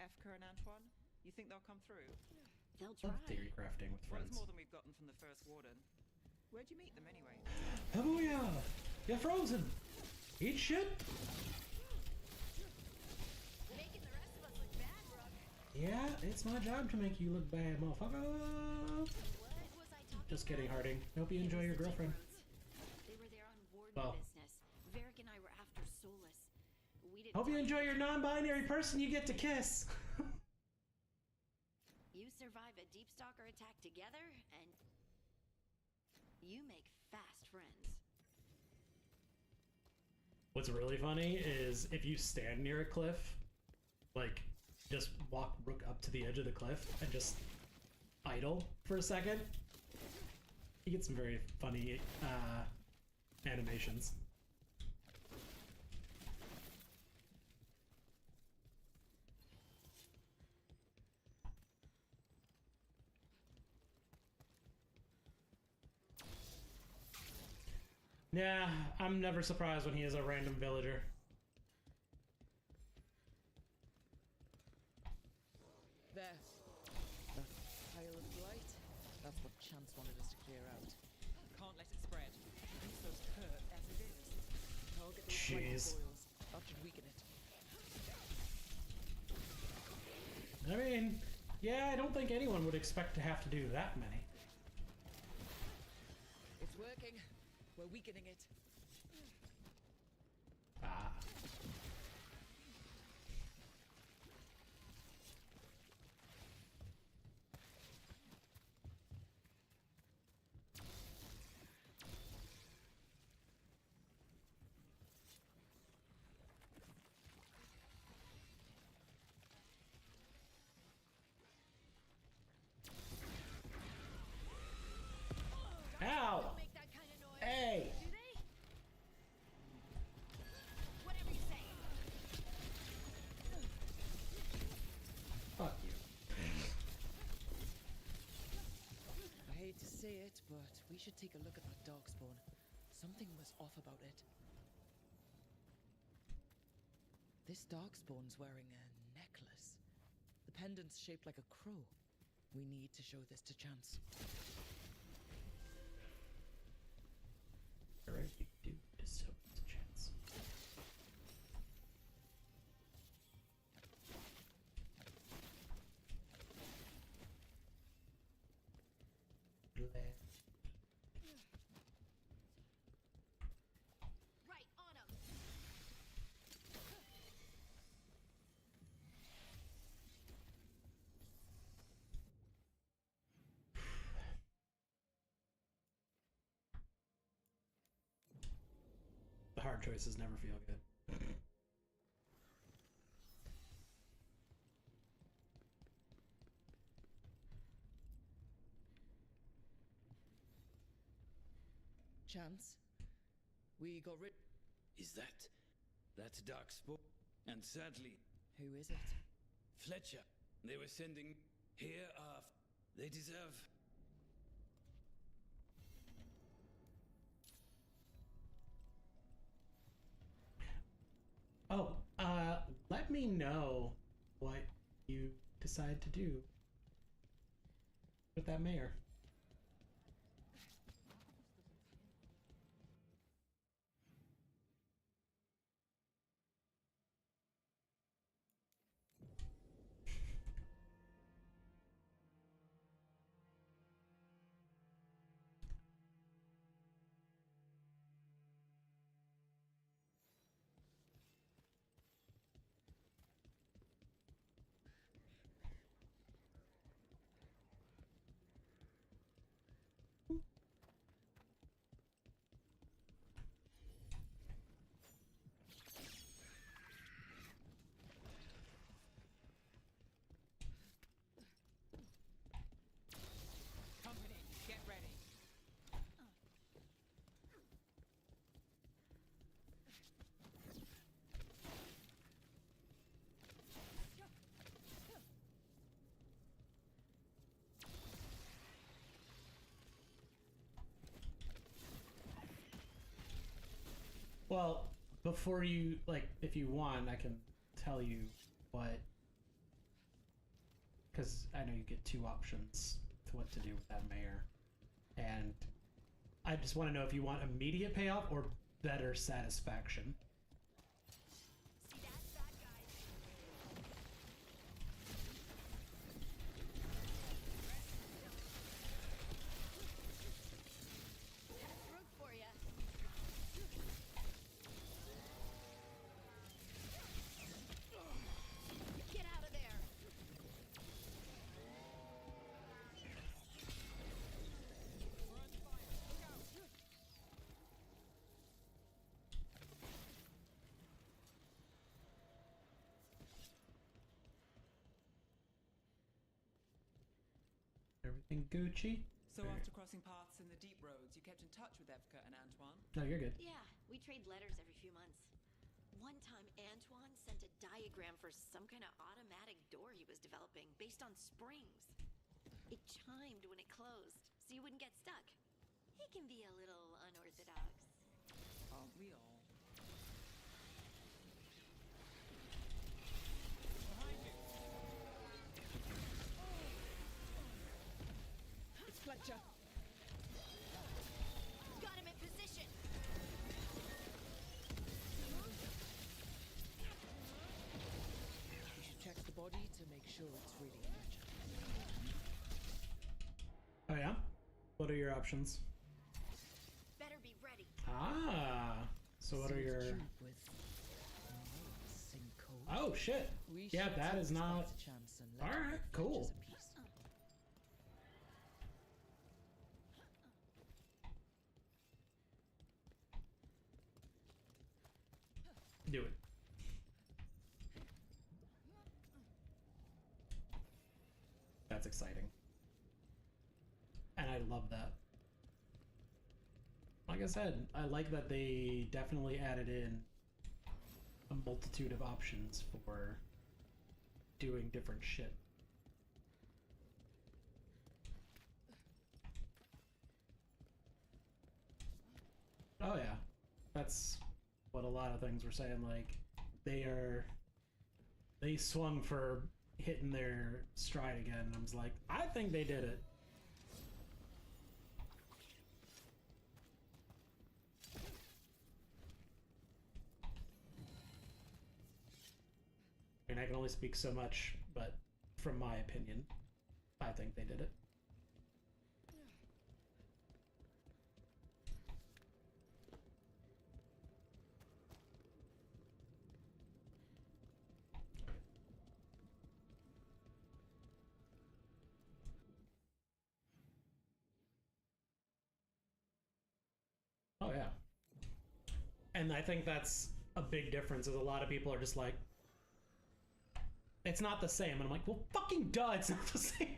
Efka and Antoine. You think they'll come through? They'll try. Love theory crafting with Well, friends. it's more than we've gotten from the first warden. Where'd you meet them anyway? Oh yeah, you're frozen. Eat shit. Making the rest of us look bad, Brooke. Yeah, it's my job to make you look bad, motherfucker. What was I talking Just kidding, Harding. Hope you enjoy your girlfriend. They were there on warden Well. business. Varric and I were after Solus. We didn't Hope you enjoy your non-binary person you get to kiss. You survive a deep stalker attack together, and you make fast friends. What's really funny is if you stand near a cliff, like, just walk Rook up to the edge of the cliff and just idle for a second, you get some very funny animations. Yeah, I'm never surprised when he is a random villager. There. That pile of blight. That's what Chance wanted us to clear out. Can't let it spread. It's so hurt as it is. Target those blight Jeez. boils. That should weaken it. I mean, yeah, I don't think anyone would expect to have to do that many. It's working. We're weakening it. Ah. Ow! Don't make that kind of noise. Hey! Do they? Whatever you say. Fuck you. I hate to say it, but we should take a look at that darkspawn. Something was off about it. This darkspawn's wearing a necklace. The pendant's shaped like a crow. We need to show this to Chance. Alright, you do just hope it's a chance. Right on him. The hard choices never feel good. chance. We got rid. Is that? That's Darkspawn. And sadly. Who is it? Fletcher. They were sending. Here are. They deserve. Oh, let me know what you decide to do with that mayor. Company, get ready. Well, before you, like, if you want, I can tell you what, because I know you get two options to what to do with that mayor, and I just want to know if you want immediate payoff or better satisfaction. Root for ya. Get out of there. Everything Gucci? So after crossing paths in the deep roads, you kept in touch with Evka and Antoine? No, you're good. Yeah, we trade letters every few months. One time, Antoine sent a diagram for some kind of automatic door he was developing based on springs. It chimed when it closed, so you wouldn't get stuck. He can be a little unorthodox. Aren't we all? It's Fletcher. Got him in position. We should check the body to make sure it's really Fletcher. Oh yeah? What are your options? Better be ready. Ah, so what are Sealed your... tube with notes in code. Oh shit! We Yeah, should that take is this not... fight a chance and let Alright, it cool. Fletcher's a piece. Do it. That's exciting. And I love that. Like I said, I like that they definitely added in a multitude of options for doing different shit. Oh yeah. That's what a lot of things were saying, like they swung for hitting their stride again, and I was like, I think they did it. I mean, I can only speak so much, but from my opinion, I think they did it. Oh yeah. And I think that's a big difference, is a lot of people are just like, it's not the same. And I'm like, well, fucking duh, it's not the same.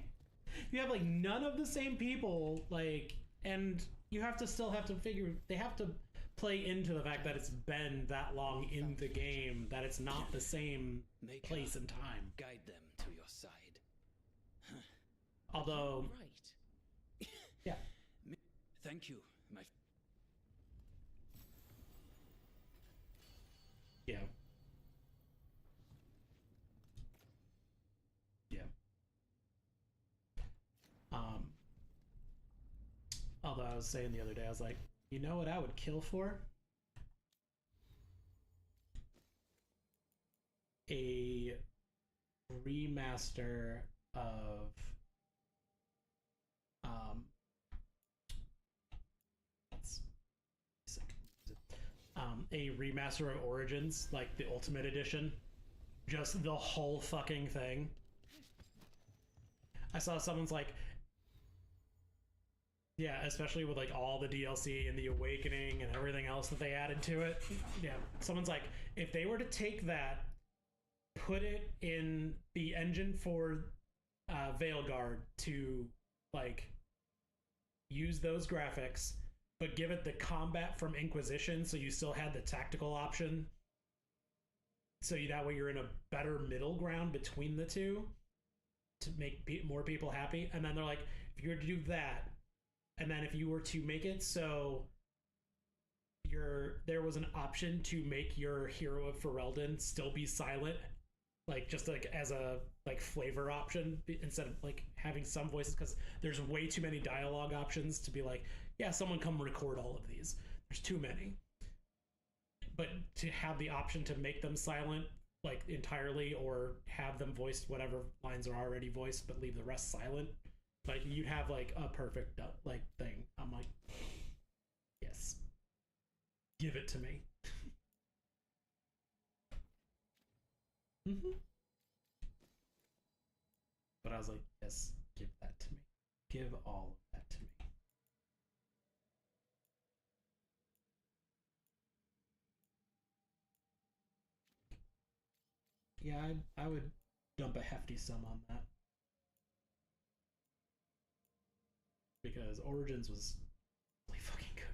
You have like none of the same people, like, and you have to still have to figure, they have to play into the fact that it's been that long in the game, that it's not the same place and time. Guide them to your side. Although, Right. yeah. Thank you, my. Yeah. Yeah. Although I was saying the other day, I was like, you know what I would kill for? A remaster of a remaster of Origins, like the Ultimate Edition. Just the whole fucking thing. I saw someone's like, yeah, especially with like all the DLC and the Awakening and everything else that they added to it. Yeah, someone's like, if they were to take that, put it in the engine for Veilguard to like use those graphics, but give it the combat from Inquisition, so you still had the tactical option. So that way you're in a better middle ground between the two to make more people happy. And then they're like, if you were to do that, and then if you were to make it so there was an option to make your hero of Ferelden still be silent, like just like as a like flavor option instead of like having some voices, because there's way too many dialogue options to be like, yeah, someone come record all of these. There's too many. But to have the option to make them silent like entirely, or have them voiced whatever lines are already voiced but leave the rest silent, like you'd have like a perfect like thing. I'm like, yes, give it to me. But I was like, yes, give that to me. Give all of that to me. Yeah, I would dump a hefty sum on that. Because Origins was really fucking good.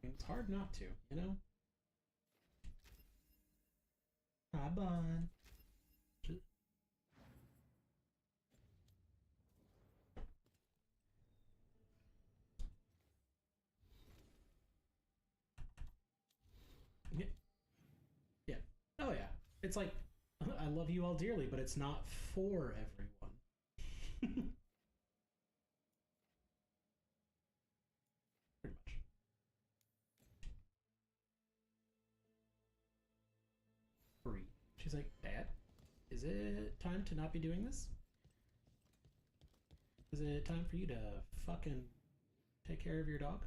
It's hard not to, you know? Hi, Bon. Yeah. Yeah. Oh, yeah. It's like, I love you all dearly, but it's not for everyone. Pretty much. Free. She's like, Dad, is it time to not be doing this? Is it time for you to fucking take care of your dog?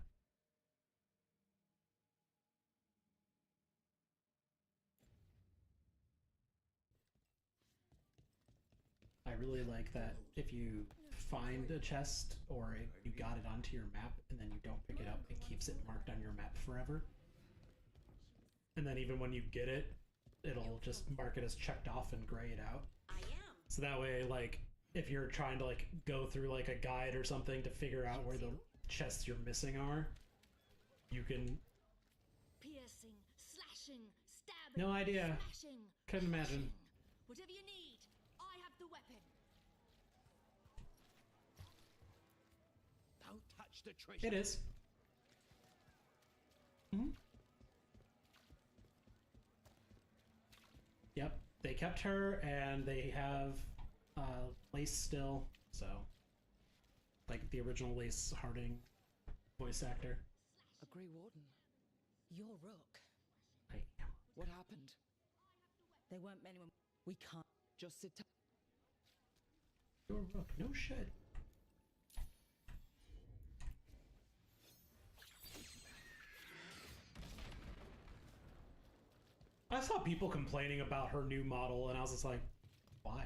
I really like that if you find a chest or you got it onto your map and then you don't pick it up, it keeps it marked on your map forever. And then even when you get it, it'll just mark it as checked off and gray it out. So that way, like, if you're trying to like go through like a guide or something to figure out where the chests you're missing are, you can. Piercing, slashing, stabbing. No idea. Smashing, Couldn't imagine. whatever you need, I have the weapon. Don't touch the treasure. It is. Mm-hmm. Yep, they kept her, and they have Lace still, so like the original Lace Harding voice actor. A Grey Warden. You're Rook. I am. What happened? They weren't many. We can't just sit. You're Rook. No shit. I saw people complaining about her new model, and I was just like, why?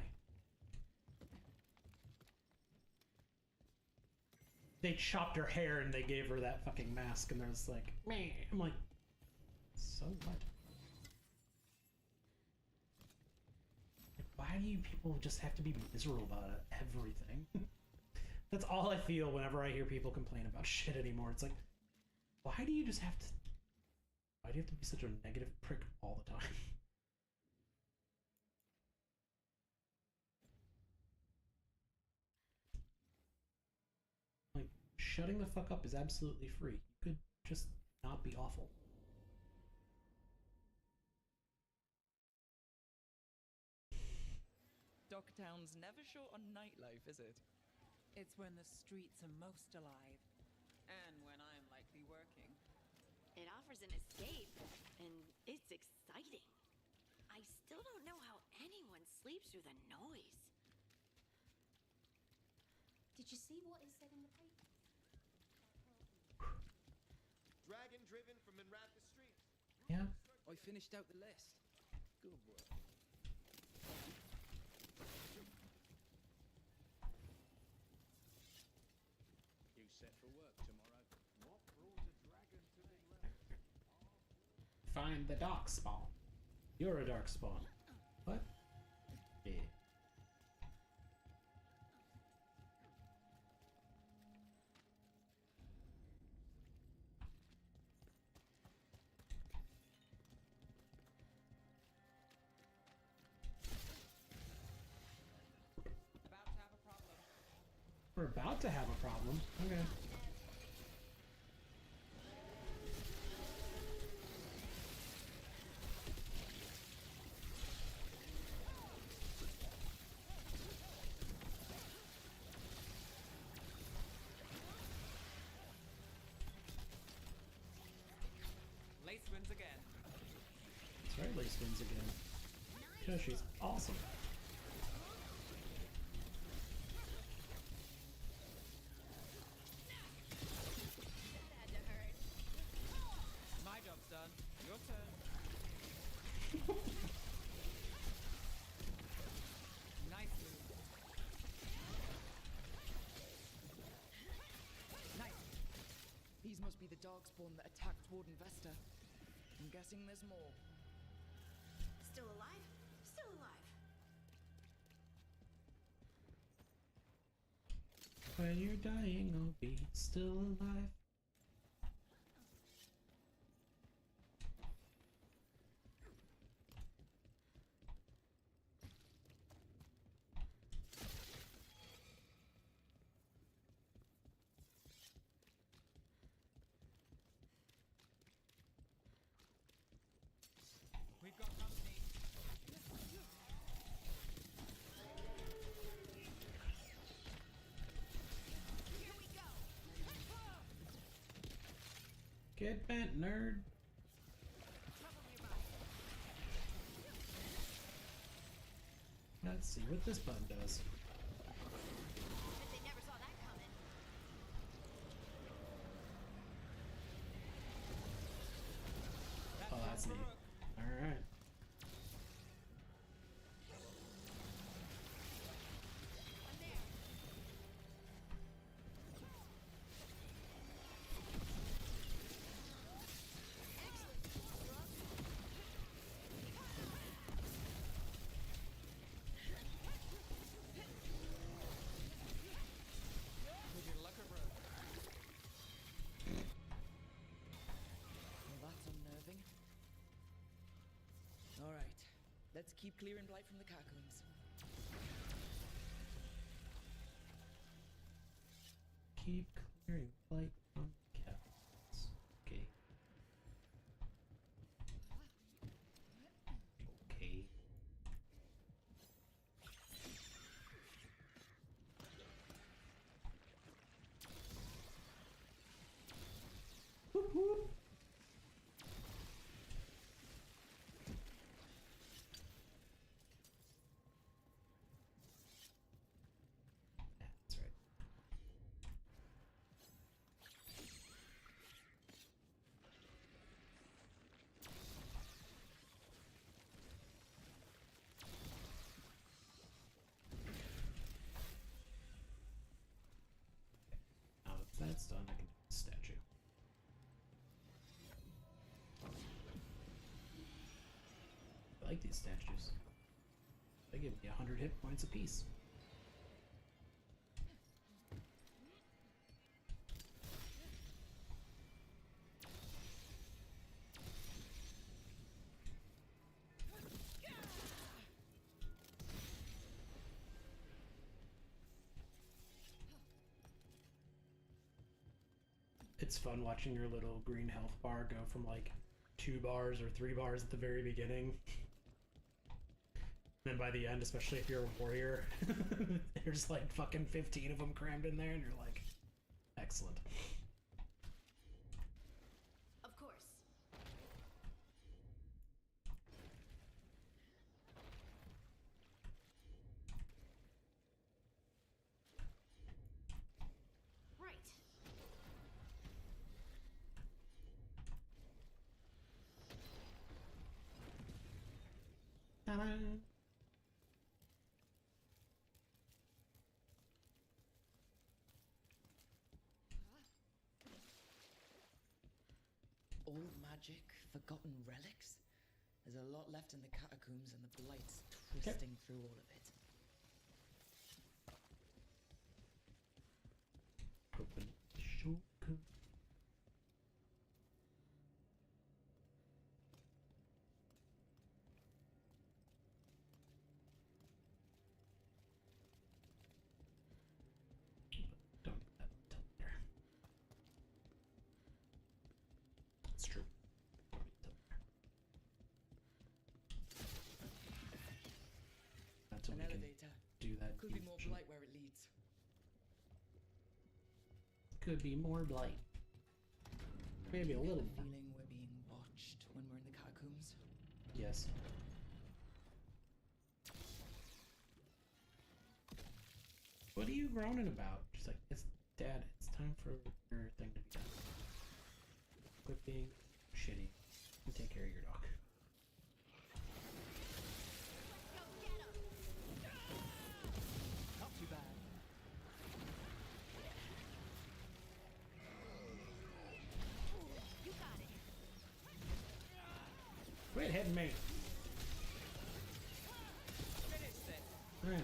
They chopped her hair and they gave her that fucking mask, and there's like, meh. I'm like, so what? why do you people just have to be miserable about everything? That's all I feel whenever I hear people complain about shit anymore. It's like, why do you just have to... Why do you have to be such a negative prick all the time? Like, shutting the fuck up is absolutely free. You could just not be awful. Dogtown's never short on nightlife, is it? It's when the streets are most alive, and when I'm likely working. It offers an escape, and it's exciting. I still don't know how anyone sleeps through the noise. Did you see what it said in the paper? Dragon driven from Minrathous streets. Yeah. I finished out the list. Good work. You set for work tomorrow? What brought a dragon to Minrathous? Find the dark spawn. You're a dark spawn. What? Yeah. We're about to have a problem. Okay. Lace wins again. That's right, Lace wins again. Because she's awesome. My job's done. Your turn. Nice move. Nice. These must be the Darkspawn that attacked Warden Vesta. I'm guessing there's more. Still alive? Still alive. When you're dying, I'll be still alive. We've got company. Here we go. Get bent, nerd. Let's see what this button does. Bet they never saw that coming. Oh, that's neat. Alright. With your luck or road. Well, that's unnerving. Alright, let's keep clearing blight from the catacombs. Keep clearing light from cats. Okay. Okay. Whoop whoop. That's right. Now that that's done, I can do the statue. I like these statues. They give me 100 hit points apiece. It's fun watching your little green health bar go from like 2 bars or 3 bars at the very beginning. Then by the end, especially if you're a warrior, there's like fucking 15 of them crammed in there and you're like, excellent. Of course. Right. Ta-da! Old magic, forgotten relics? There's a lot left in the catacombs and the blight's twisting through all of it. Open shortcut. Don't put that until later. It's true. That's when An we can elevator. do that. Could be more blight where it leads. Could be more blight. Maybe a little. Feeling we're being watched when we're in the catacombs. Yes. What are you groaning about? She's like, it's Dad, it's time for your thing to be done. Quit being shitty and take care of your dog. Not too bad. You got it. Quit hitting me. Finish this. I know.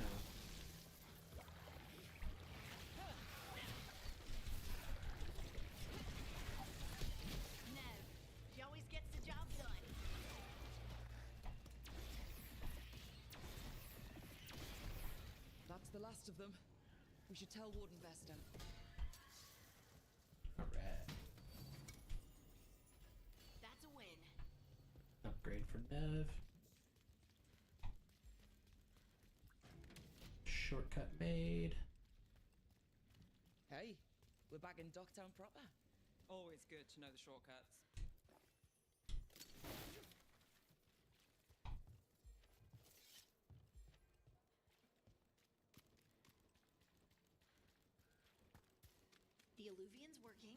Nev, she always gets the job done. That's the last of them. We should tell Warden Vesta. Alright. That's a win. Upgrade for Nev. Shortcut made. Hey, we're back in Docktown proper. Always good to know the shortcuts. The alluvian's working.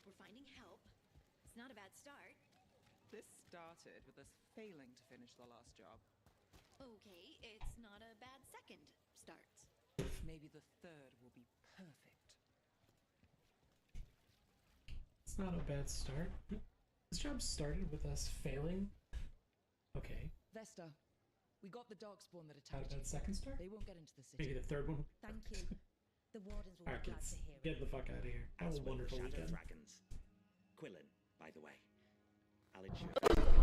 We're finding help. It's not a bad start. This started with us failing to finish the last job. Okay, it's not a bad second start. Maybe the third will be perfect. It's not a bad start. This job started with us failing. Okay. Vesta, we got the darkspawn that Not attacked a you. bad second start? They won't get into the city. Maybe the third one. Thank you. The wardens will Alright, be glad kids. to hear it. Get the fuck out of here. Have a That's where the wonderful Shadow weekend. Dragons. Quillen, by the way. I'll ensure.